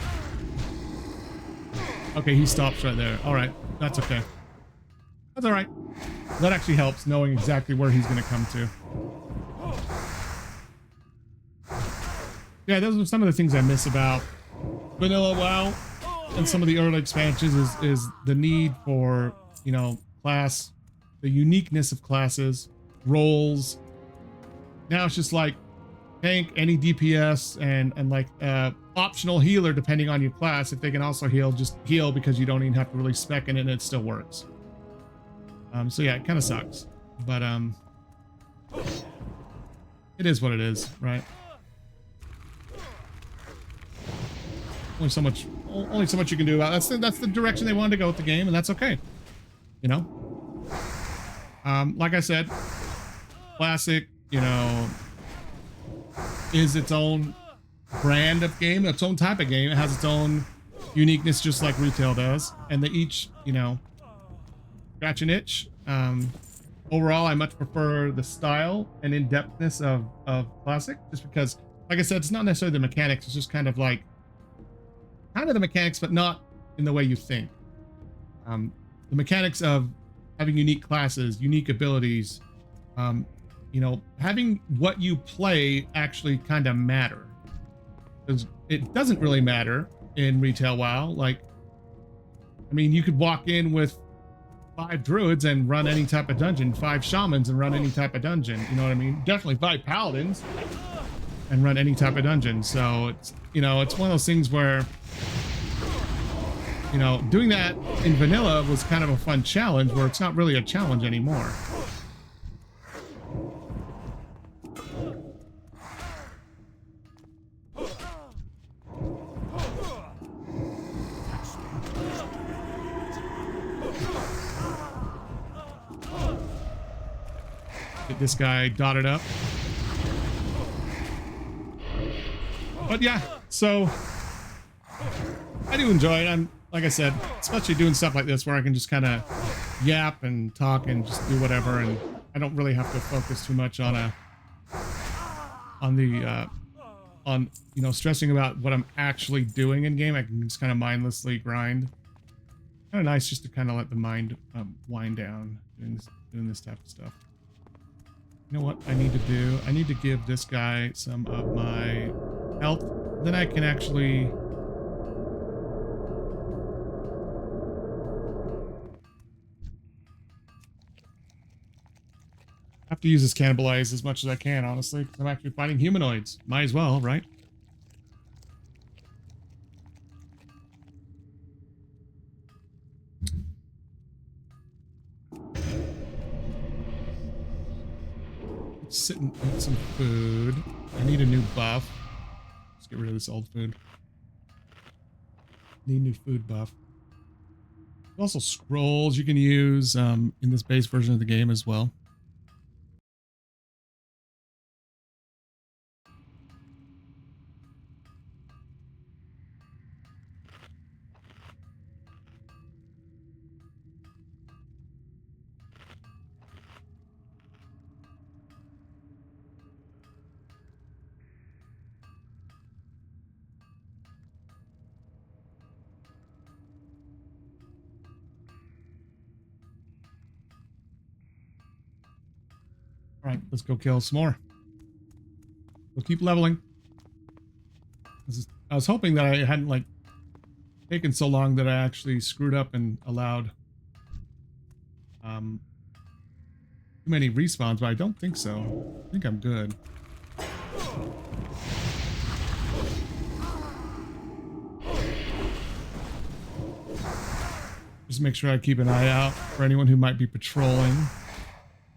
Okay, he stops right there. All right. That's okay. That's all right. That actually helps, knowing exactly where he's going to come to. Yeah, those are some of the things I miss about vanilla WoW and some of the early expansions is the need for, you know, class, the uniqueness of classes, roles. Now it's just like tank, any DPS, and like optional healer depending on your class. If they can also heal, just heal, because you don't even have to really spec in it and it still works. So yeah, it kind of sucks, but it is what it is, right? Only so much you can do about it. That's the direction they wanted to go with the game, and that's okay. You know? Like I said, Classic, you know, is its own brand of game, its own type of game. It has its own uniqueness, just like retail does, and they each, you know, scratch an itch. Overall, I much prefer the style and in-depthness of Classic, just because, like I said, it's not necessarily the mechanics. It's just kind of the mechanics, but not in the way you think. The mechanics of having unique classes, unique abilities, you know, having what you play actually kind of matter. Because it doesn't really matter in retail WoW. Like, I mean, you could walk in with 5 druids and run any type of dungeon, 5 shamans and run any type of dungeon. You know what I mean? Definitely 5 paladins and run any type of dungeon. So it's, you know, it's one of those things where, you know, doing that in vanilla was kind of a fun challenge where it's not really a challenge anymore. Get this guy dotted up. But yeah, so I do enjoy it. I'm, like I said, especially doing stuff like this where I can just kind of yap and talk and just do whatever, and I don't really have to focus too much on you know, stressing about what I'm actually doing in game. I can just kind of mindlessly grind. Kind of nice just to kind of let the mind wind down doing this type of stuff. You know what I need to do? I need to give this guy some of my health. Then I can actually... have to use this cannibalize as much as I can, honestly, because I'm actually fighting humanoids. Might as well, right? Let's sit and eat some food. I need a new buff. Let's get rid of this old food. Need new food buff. Also scrolls you can use in this base version of the game as well. All right, let's go kill some more. We'll keep leveling. I was hoping that I hadn't like taken so long that I actually screwed up and allowed too many respawns, but I don't think so. I think I'm good. Just make sure I keep an eye out for anyone who might be patrolling.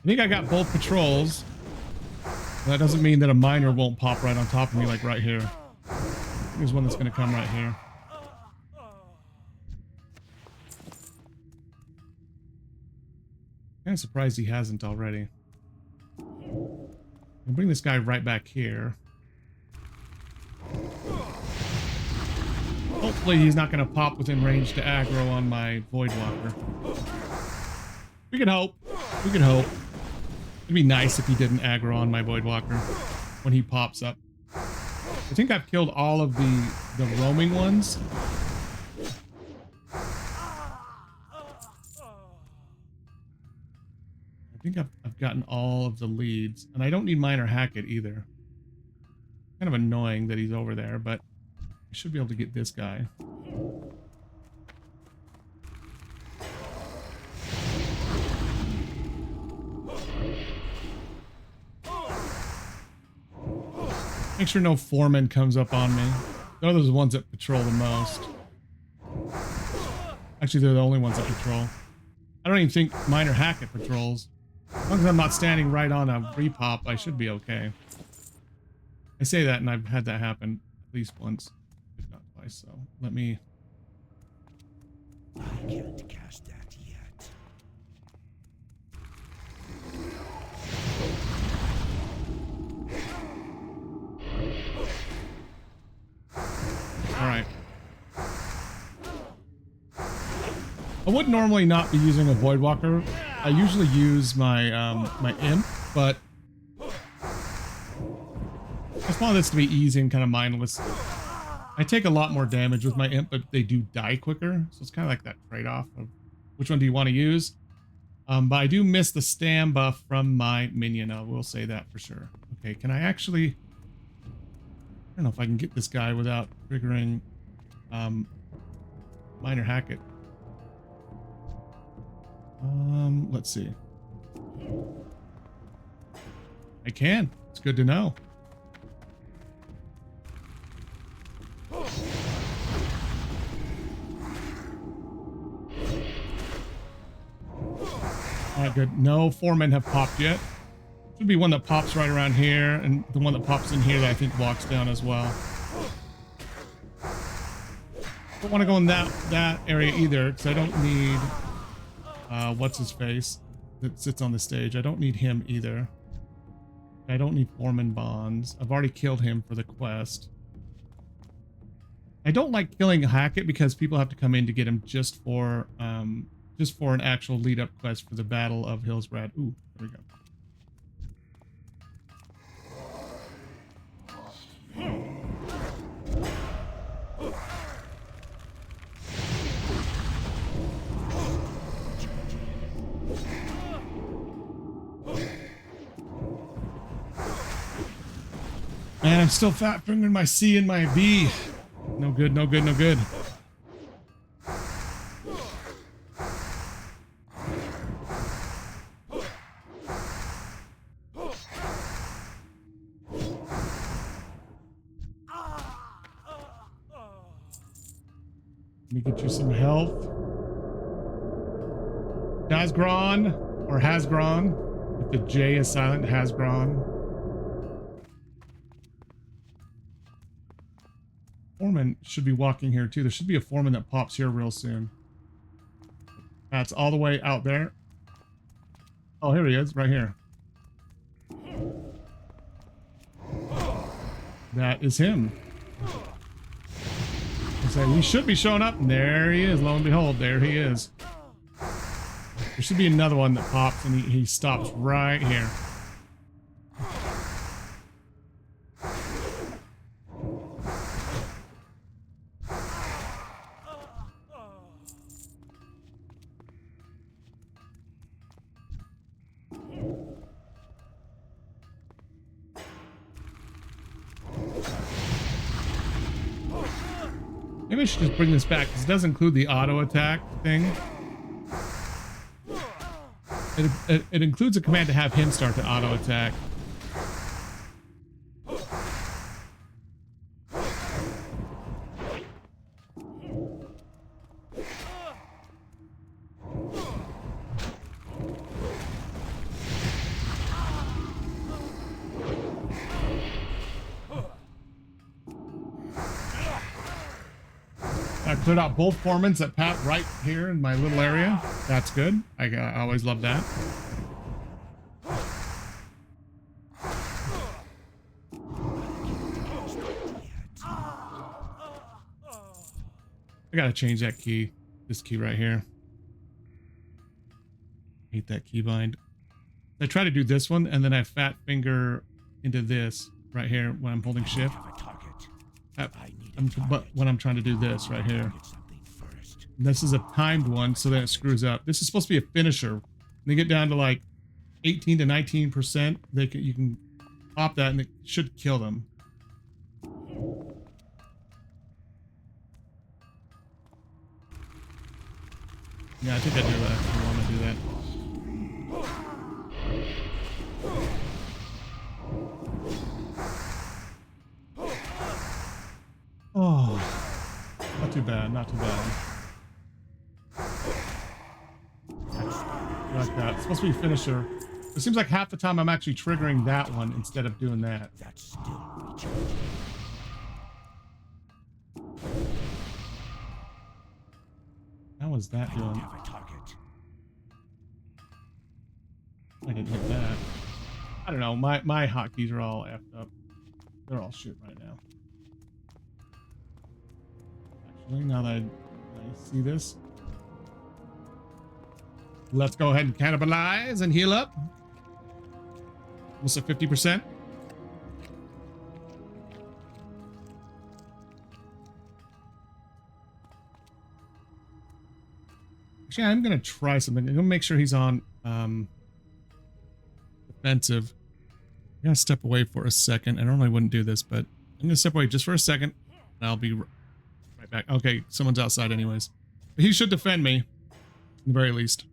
I think I got both patrols. That doesn't mean that a miner won't pop right on top of me, like right here. There's one that's going to come right here. Kind of surprised he hasn't already. I'll bring this guy right back here. Hopefully he's not going to pop within range to aggro on my Voidwalker. We can hope. We can hope. It'd be nice if he didn't aggro on my Voidwalker when he pops up. I think I've killed all of the roaming ones. I think I've gotten all of the leads, and I don't need Miner Hackett either. Kind of annoying that he's over there, but I should be able to get this guy. Make sure no foreman comes up on me. Those are the ones that patrol the most. Actually, they're the only ones that patrol. I don't even think Miner Hackett patrols. As long as I'm not standing right on a repop, I should be okay. I say that, and I've had that happen at least once, if not twice. So let me...
I can't cast that yet.
All right. I would normally not be using a Voidwalker. I usually use my my imp, but I just want this to be easy and kind of mindless. I take a lot more damage with my imp, but they do die quicker, so it's kind of like that trade-off of which one do you want to use. But I do miss the stam buff from my minion. I will say that for sure. Okay, can I actually... I don't know if I can get this guy without triggering Miner Hackett. Let's see. I can. It's good to know. Alright, good. No foremen have popped yet. Should be one that pops right around here, and the one that pops in here that I think walks down as well. Don't want to go in that area either, because I don't need what's his face that sits on the stage. I don't need him either. I don't need foreman bonds. I've already killed him for the quest. I don't like killing Hackett because people have to come in to get him just for an actual lead up quest for the Battle of Hillsbrad. Ooh, there we go. Man, I'm still fat fingering my C and my B. No good, no good, no good. Let me get you some health. Hasgron, or Hasgron. If the J is silent, Hasgron. Foreman should be walking here too. There should be a foreman that pops here real soon. That's all the way out there. Oh, here he is, right here. That is him. I say he should be showing up, and there he is. Lo and behold, there he is. There should be another one that pops, and he stops right here. Maybe I should just bring this back because it does include the auto attack thing. It includes a command to have him start to auto attack. I cleared out both foremans that pat right here in my little area. That's good. I always love that. I gotta change that key. This key right here. Hate that keybind. I try to do this one, and then I fat finger into this right here when I'm holding shift. But when I'm trying to do this right here. This is a timed one, so that it screws up. This is supposed to be a finisher. When they get down to like 18 to 19%, you can pop that and it should kill them. Yeah, I think I do that. I want to do that. Oh, not too bad, not too bad. Like that. It's supposed to be a finisher. It seems like half the time I'm actually triggering that one instead of doing that.
That's still recharging.
How was that doing? I didn't hit that. I don't know. My hotkeys are all effed up. They're all shit right now. Actually, now that I see this, let's go ahead and cannibalize and heal up. Almost at 50%. Actually, I'm going to try something. I'm going to make sure he's on defensive. I'm going to step away for a second. I normally wouldn't do this, but I'm going to step away just for a second, and I'll be right back. Okay, someone's outside anyways. But he should defend me, at the very least.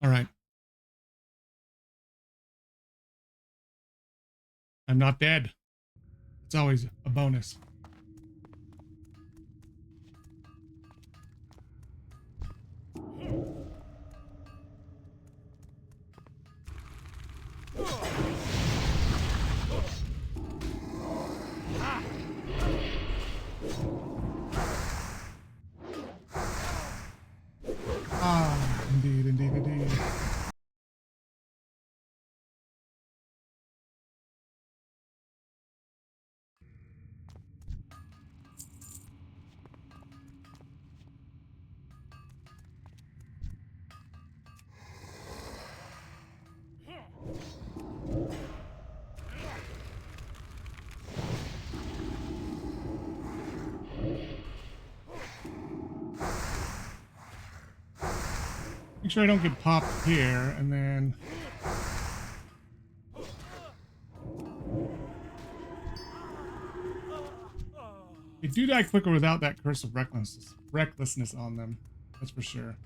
All right. I'm not dead. It's always a bonus. Ah, indeed, indeed, indeed. Make sure I don't get popped here, and then... They do die quicker without that curse of recklessness on them. That's for sure.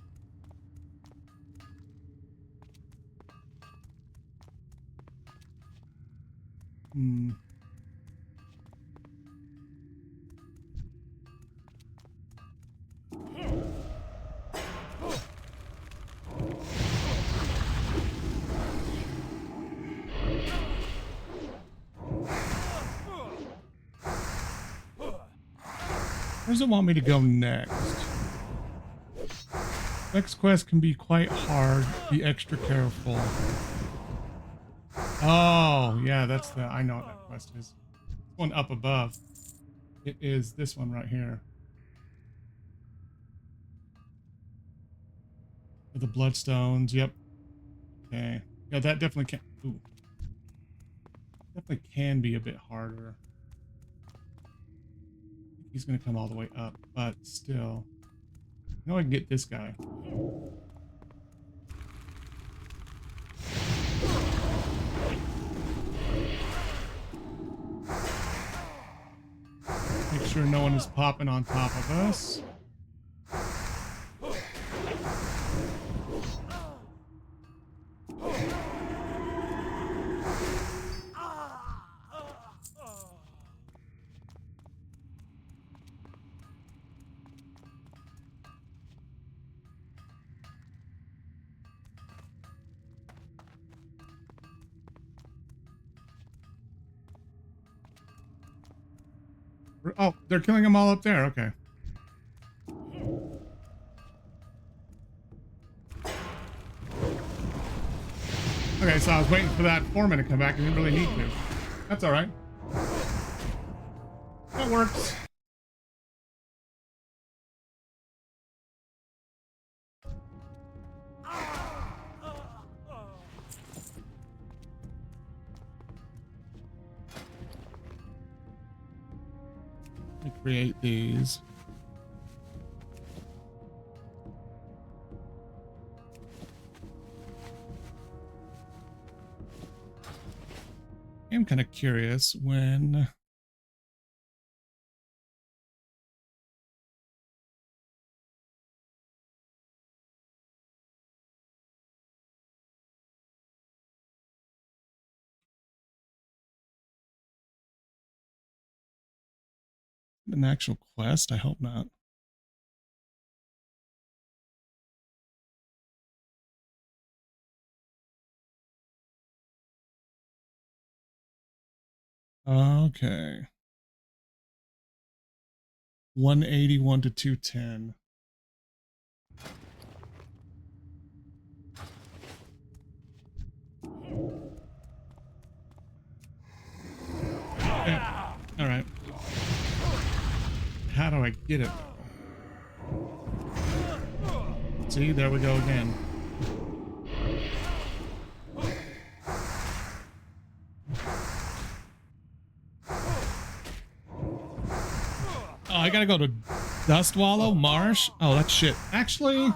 Hmm. Where does it want me to go next? Next quest can be quite hard. Be extra careful. Oh, yeah, that's the... I know what that quest is. One up above. It is this one right here. With the bloodstones, yep. Okay. Yeah, that definitely can... Ooh. Definitely can be a bit harder. He's going to come all the way up, but still. I know I can get this guy. Make sure no one is popping on top of us. Oh, they're killing them all up there. Okay. Okay, so I was waiting for that foreman to come back. I didn't really need to. That's all right. That works. Let me create these. I'm kind of curious when... An actual quest? I hope not. Okay. 181 to 210. Yeah. All right. How do I get it? See, there we go again. Oh, I gotta go to Dust Wallow Marsh. Oh, that's shit. Actually,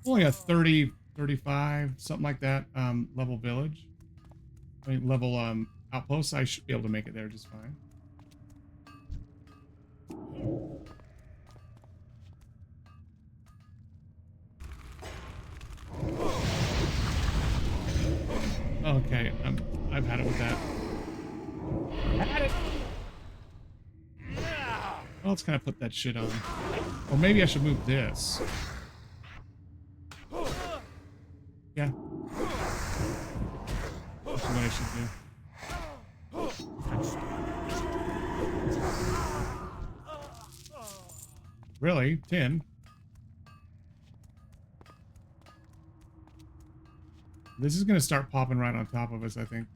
only a 30, 35, something like that. Level village. I mean, level outpost. I should be able to make it there just fine. Okay, I've had it with that. Had it. Well, let's kind of put that shit on. Or maybe I should move this. Yeah. That's what I should do. Really? 10? This is going to start popping right on top of us, I think.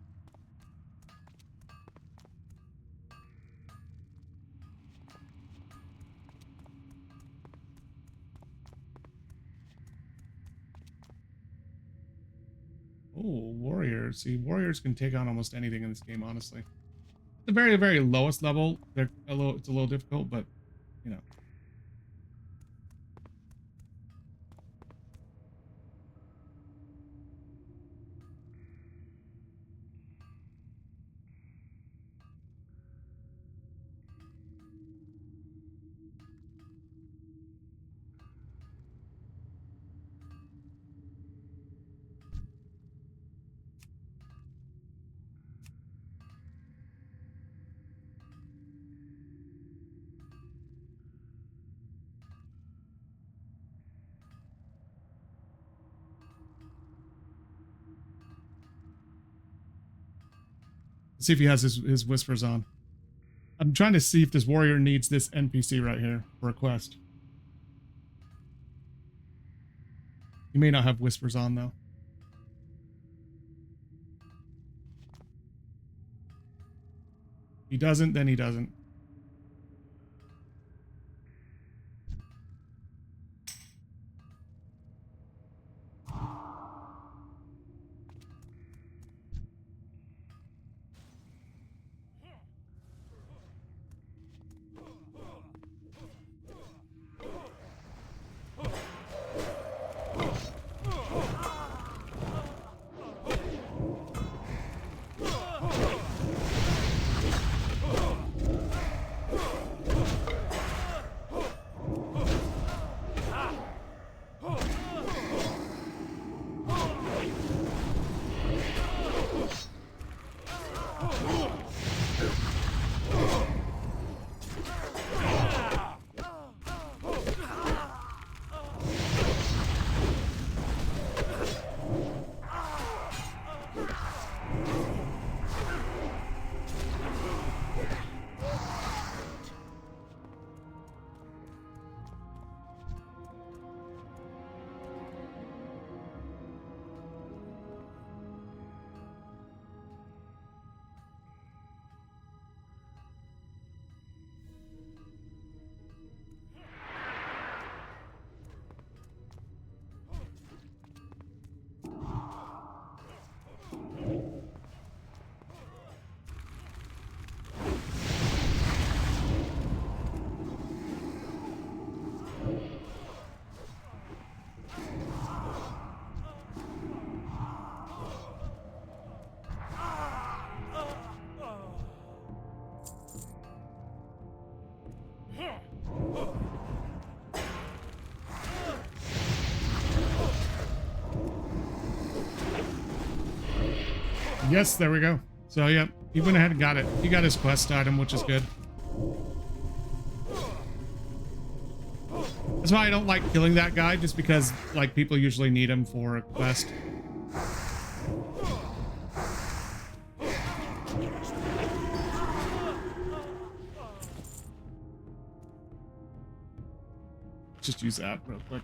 Oh, warriors. See, warriors can take on almost anything in this game, honestly. At the very, very lowest level, it's a little difficult, but, you know. Let's see if he has his whispers on. I'm trying to see if this warrior needs this NPC right here for a quest. He may not have whispers on, though. If he doesn't, then he doesn't. Yes, there we go. So, yeah, he went ahead and got it. He got his quest item, which is good. That's why I don't like killing that guy, just because, like, people usually need him for a quest. Just use that real quick.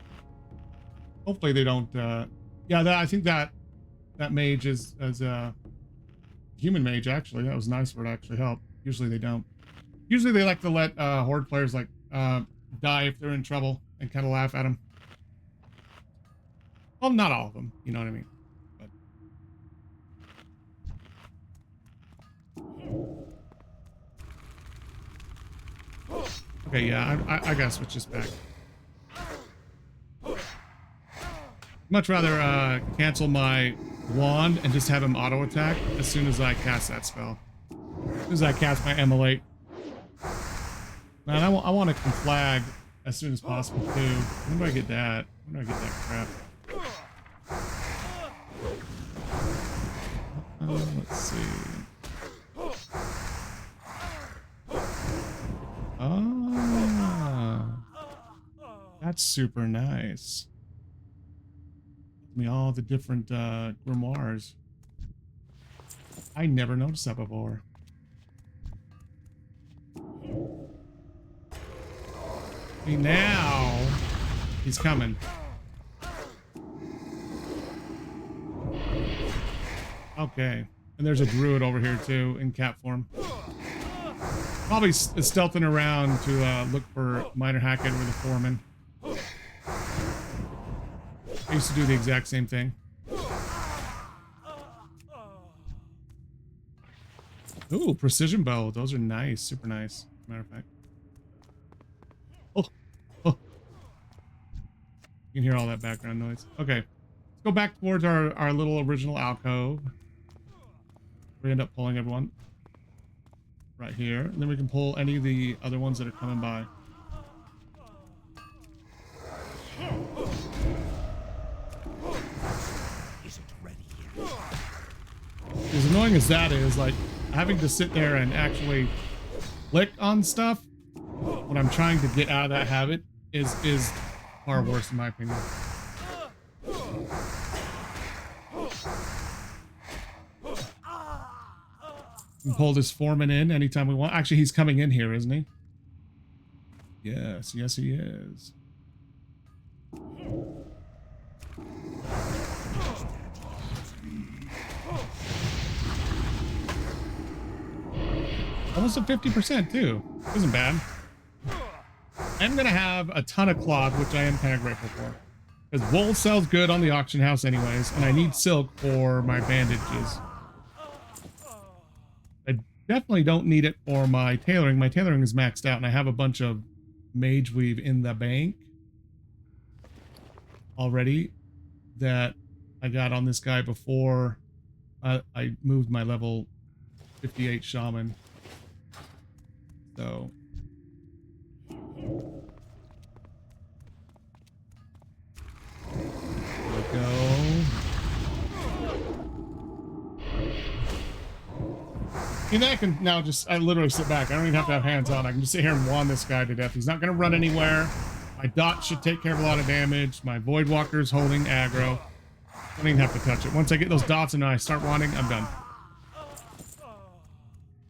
Hopefully they don't, yeah, I think that mage is a human mage, actually. That was nice for it to actually help. Usually they don't. Usually they like to let horde players like die if they're in trouble and kind of laugh at them. Well, not all of them, you know what I mean. But okay, yeah, I gotta switch this back. Much rather cancel my wand and just have him auto attack as soon as I cast that spell. As soon as I cast my ML8. Man, I want to conflag as soon as possible too. When do I get that? When do I get that crap? that's super nice. I mean, all the different grimoires. I never noticed that before. See, now he's coming. Okay. And there's a druid over here too in cat form. Probably stealthing around to look for Minor Hackett or the foreman. I used to do the exact same thing. Ooh, precision bow. Those are nice. Super nice. Matter of fact. Oh. Oh. You can hear all that background noise. Okay. Let's go back towards our little original alcove. We end up pulling everyone right here. And then we can pull any of the other ones that are coming by. As annoying as that is, like, having to sit there and actually click on stuff when I'm trying to get out of that habit is far worse in my opinion. We can pull this foreman in anytime we want. Actually, he's coming in here, isn't he? Yes, yes he is. Almost a 50% too. Isn't bad. I'm gonna have a ton of cloth, which I am kind of grateful for. Because wool sells good on the auction house anyways, and I need silk for my bandages. I definitely don't need it for my tailoring. My tailoring is maxed out, and I have a bunch of mage weave in the bank already that I got on this guy before I moved my level 58 shaman. So there we go. And then I can now I literally sit back. I don't even have to have hands on. I can just sit here and wand this guy to death. He's not going to run anywhere. My dot should take care of a lot of damage. My void walker's holding aggro. I don't even have to touch it. Once I get those dots and I start wanding, I'm done.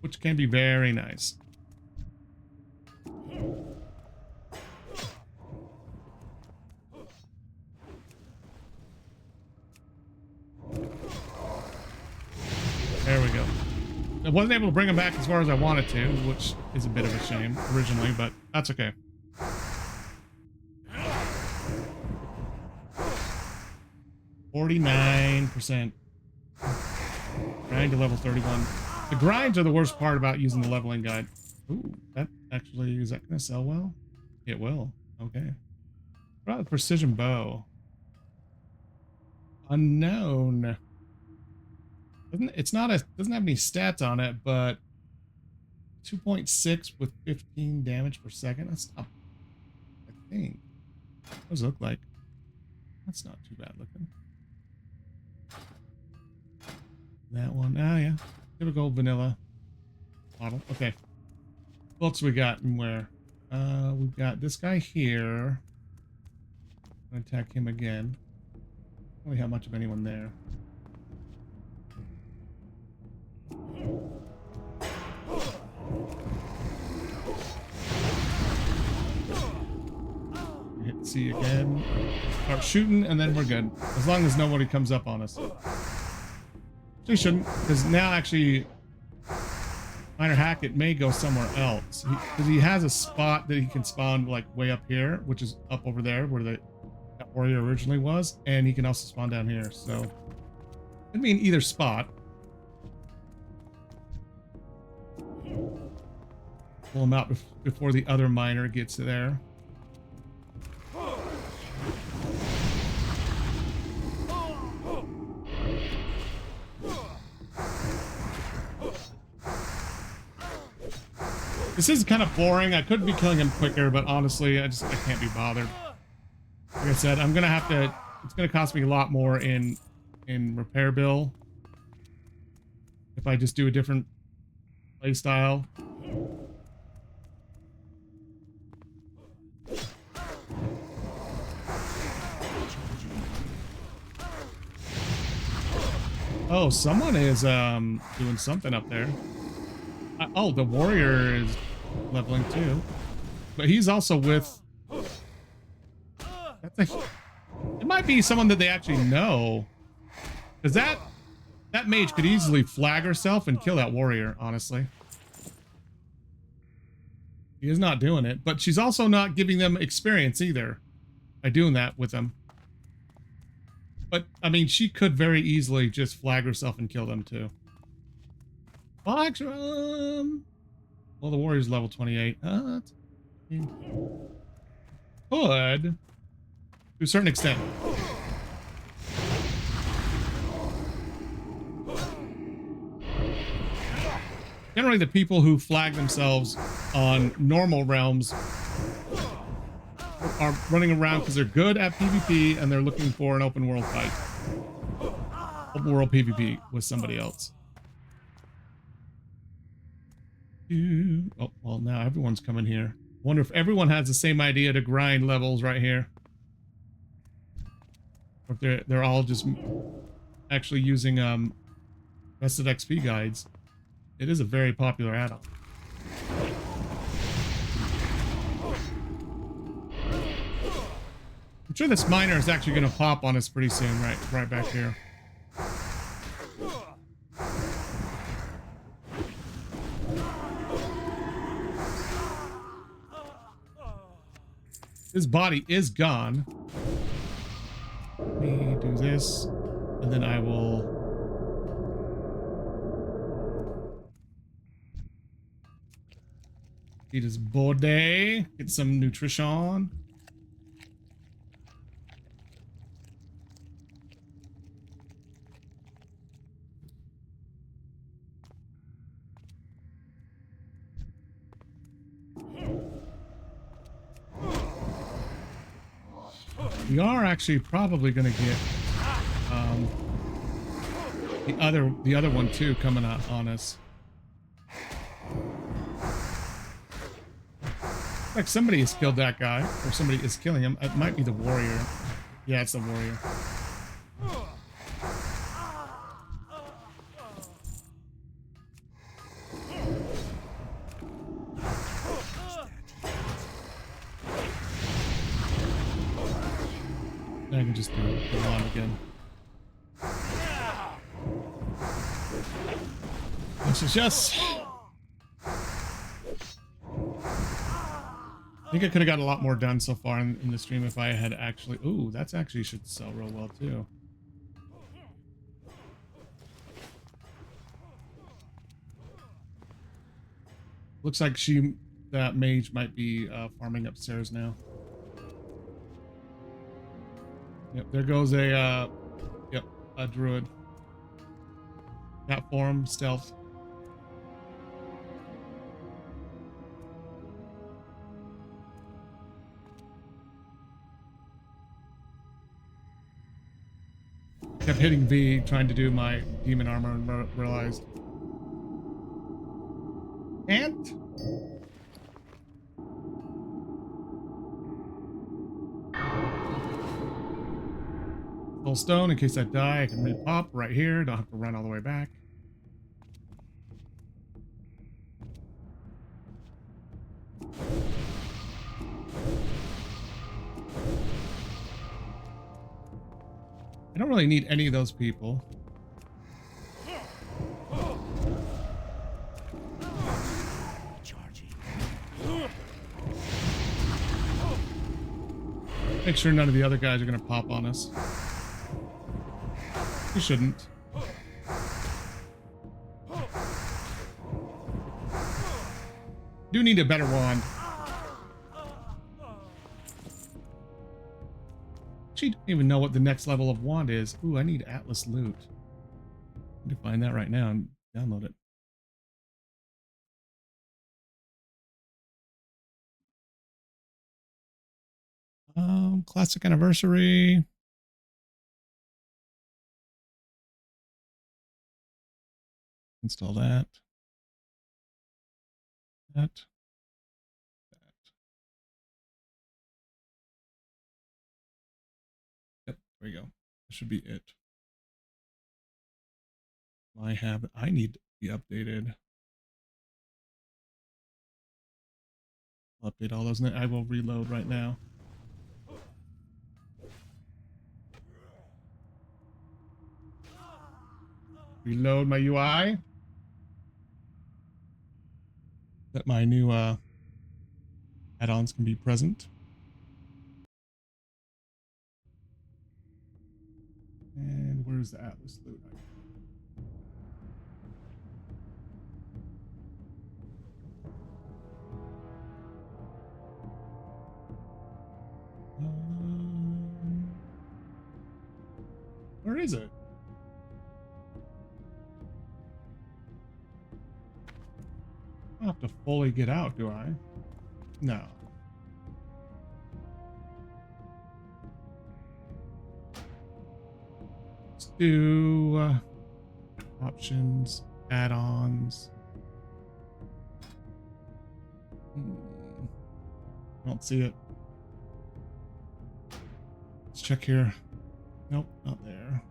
Which can be very nice. There we go. I wasn't able to bring him back as far as I wanted to, which is a bit of a shame originally, but that's okay. 49%. Grind to level 31. The grinds are the worst part about using the leveling guide. Ooh, that actually, is that going to sell well? It will. Okay. What about the precision bow? Unknown. Doesn't have any stats on it, but 2.6 with 15 damage per second. That's not, I think. What does it look like? That's not too bad looking. That one, yeah. Typical vanilla model. Okay. What else we got and where? We've got this guy here. I'm gonna attack him again. Don't really have much of anyone there. Hit C again. Start shooting, and then we're good. As long as nobody comes up on us. Actually shouldn't, because now actually Minor Hackett may go somewhere else. Because he has a spot that he can spawn like way up here, which is up over there where that warrior originally was, and he can also spawn down here. So it'd be in either spot. Pull him out before the other miner gets there. This is kind of boring. I could be killing him quicker, but honestly, I can't be bothered. Like I said, I'm gonna have to. It's gonna cost me a lot more in repair bill if I just do a different play style. Oh, someone is doing something up there. Oh, the warrior is leveling too. But he's also with that's a, it might be someone that they actually know. Because that mage could easily flag herself and kill that warrior, honestly. She is not doing it, but she's also not giving them experience either by doing that with them. But, I mean, she could very easily just flag herself and kill them too. Well, actually, well, the warrior's level 28. That's, could, to a certain extent. Generally, the people who flag themselves on normal realms are running around because they're good at PvP and they're looking for an open world fight. Open world PvP with somebody else. Oh, well, now everyone's coming here. Wonder if everyone has the same idea to grind levels right here. Or if they're all just actually using vested XP guides. It is a very popular add-on. I'm sure this miner is actually going to pop on us pretty soon, right back here. His body is gone. Let me do this, and then I will eat his body, get some nutrition. We are actually probably going to get the other one too coming out on us. Like somebody has killed that guy, or somebody is killing him. It might be the warrior. Yeah, it's the warrior. I can just go on again. This is just. I think I could have got a lot more done so far in the stream if I had actually. Ooh, that's actually should sell real well too. Looks like that mage might be farming upstairs now. Yep, there goes a druid. Cat form, stealth. Kept hitting V, trying to do my demon armor, and realized can't. Full stone in case I die. I can repop right here. Don't have to run all the way back. I don't really need any of those people. Make sure none of the other guys are going to pop on us. You shouldn't. Do need a better wand. She don't even know what the next level of wand is. Ooh, I need Atlas loot. I can find that right now and download it. Classic anniversary. Install that. That. Yep, there we go. That should be it. I need to be updated. I'll update all those. I will reload right now. Reload my UI. That my new add-ons can be present. And where's the Atlas loot? Where is it? I don't have to fully get out, do I? No. Let's do options, add-ons. I don't see it. Let's check here. Nope, not there.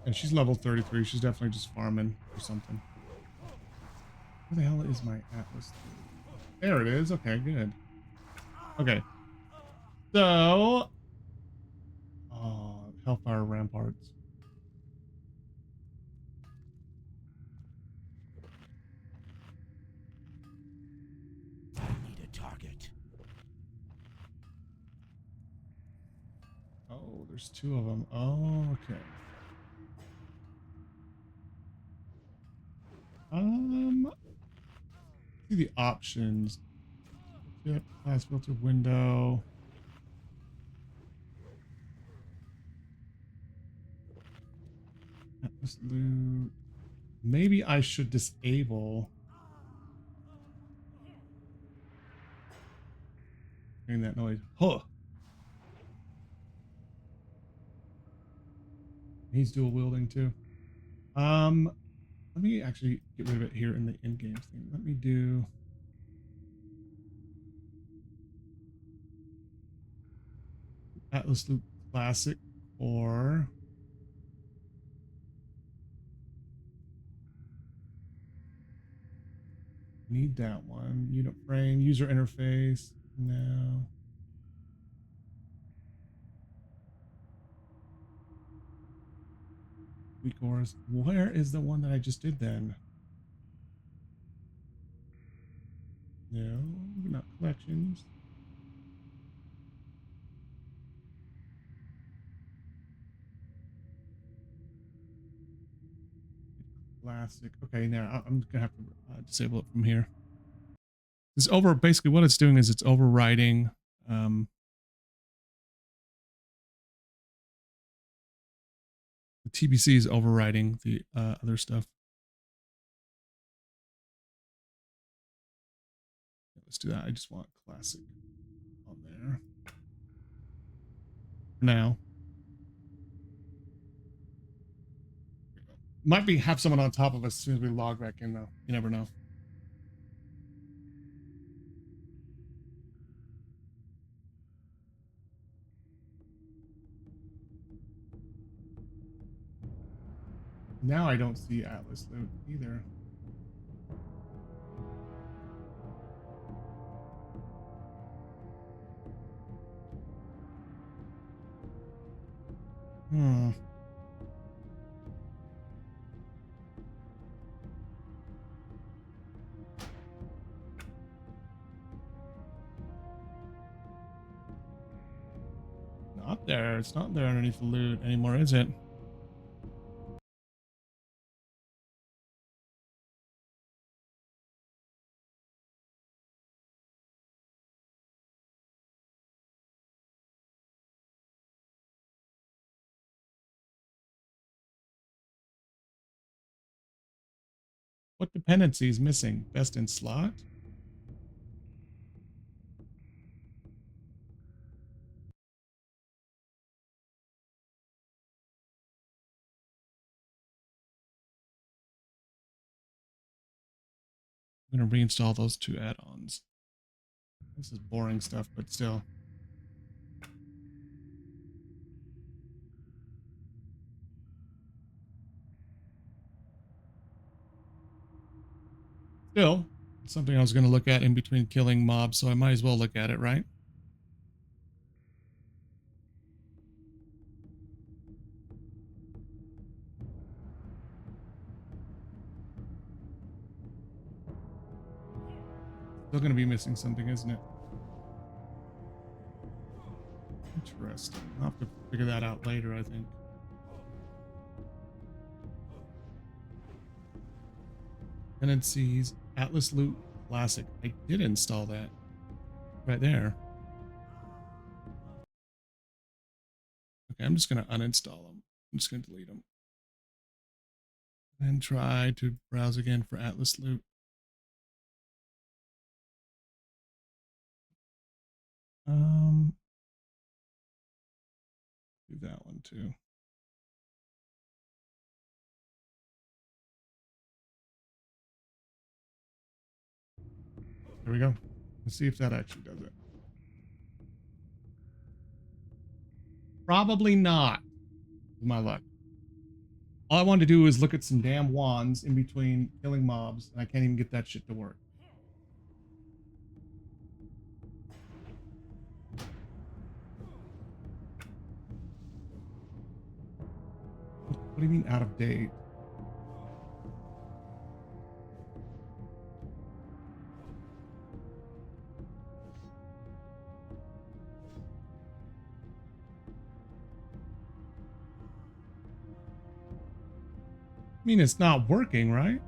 And she's level 33. She's definitely just farming or something. Where the hell is my Atlas? There it is. Okay, good. Okay. So, Hellfire Ramparts.
I need a target.
Oh, there's two of them. Oh, okay. See the options. Yep, class filter window. Atlas loot. Maybe I should disable. Hearing that noise. Huh. He's dual wielding too. Let me actually get rid of it here in the in-game thing. Let me do Atlas Loop Classic or need that one. Unit frame, user interface. No. Weak ores. Where is the one that I just did then? No, not collections. Classic. Okay, now I'm gonna have to disable it from here. It's over. Basically, what it's doing is it's overriding. The TBC is overriding the other stuff. Let's do that. I just want classic on there for now. Might be have someone on top of us as soon as we log back in, though. You never know. Now I don't see Atlas loot either. Hmm. Not there. It's not there underneath the loot anymore, is it? What dependency is missing? Best in slot? I'm going to reinstall those two add-ons. This is boring stuff, but still. Still, it's something I was going to look at in between killing mobs, so I might as well look at it, right? Still going to be missing something, isn't it? Interesting. I'll have to figure that out later, I think. Tendencies, Atlas Loot Classic. I did install that right there. Okay, I'm just going to uninstall them. I'm just going to delete them. And try to browse again for Atlas Loot. Do that one too. There we go. Let's see if that actually does it. Probably not, with my luck. All I wanted to do is look at some damn wands in between killing mobs, and I can't even get that shit to work. What do you mean out of date? I mean, it's not working, right?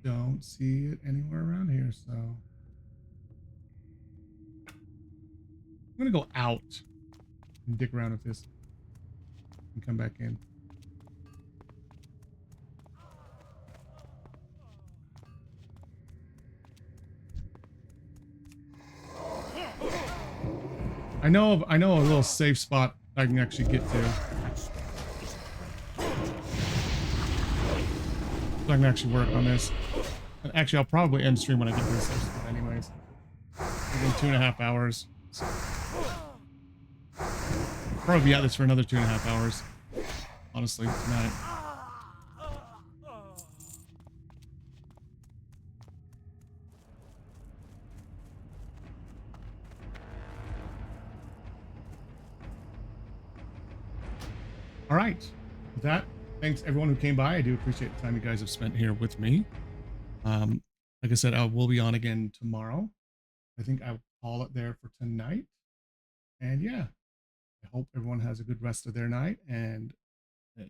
Don't see it anywhere around here, so I'm gonna go out and dig around with this and come back in. I know a little safe spot I can actually get to. So I can actually work on this. And actually, I'll probably end stream when I get to this safe spot anyways. Within 2.5 hours. I'll probably be at this for another 2.5 hours. Honestly, tonight. All right. With that, thanks everyone who came by. I do appreciate the time you guys have spent here with me. Like I said, I will be on again tomorrow. I think I'll call it there for tonight. And yeah, I hope everyone has a good rest of their night and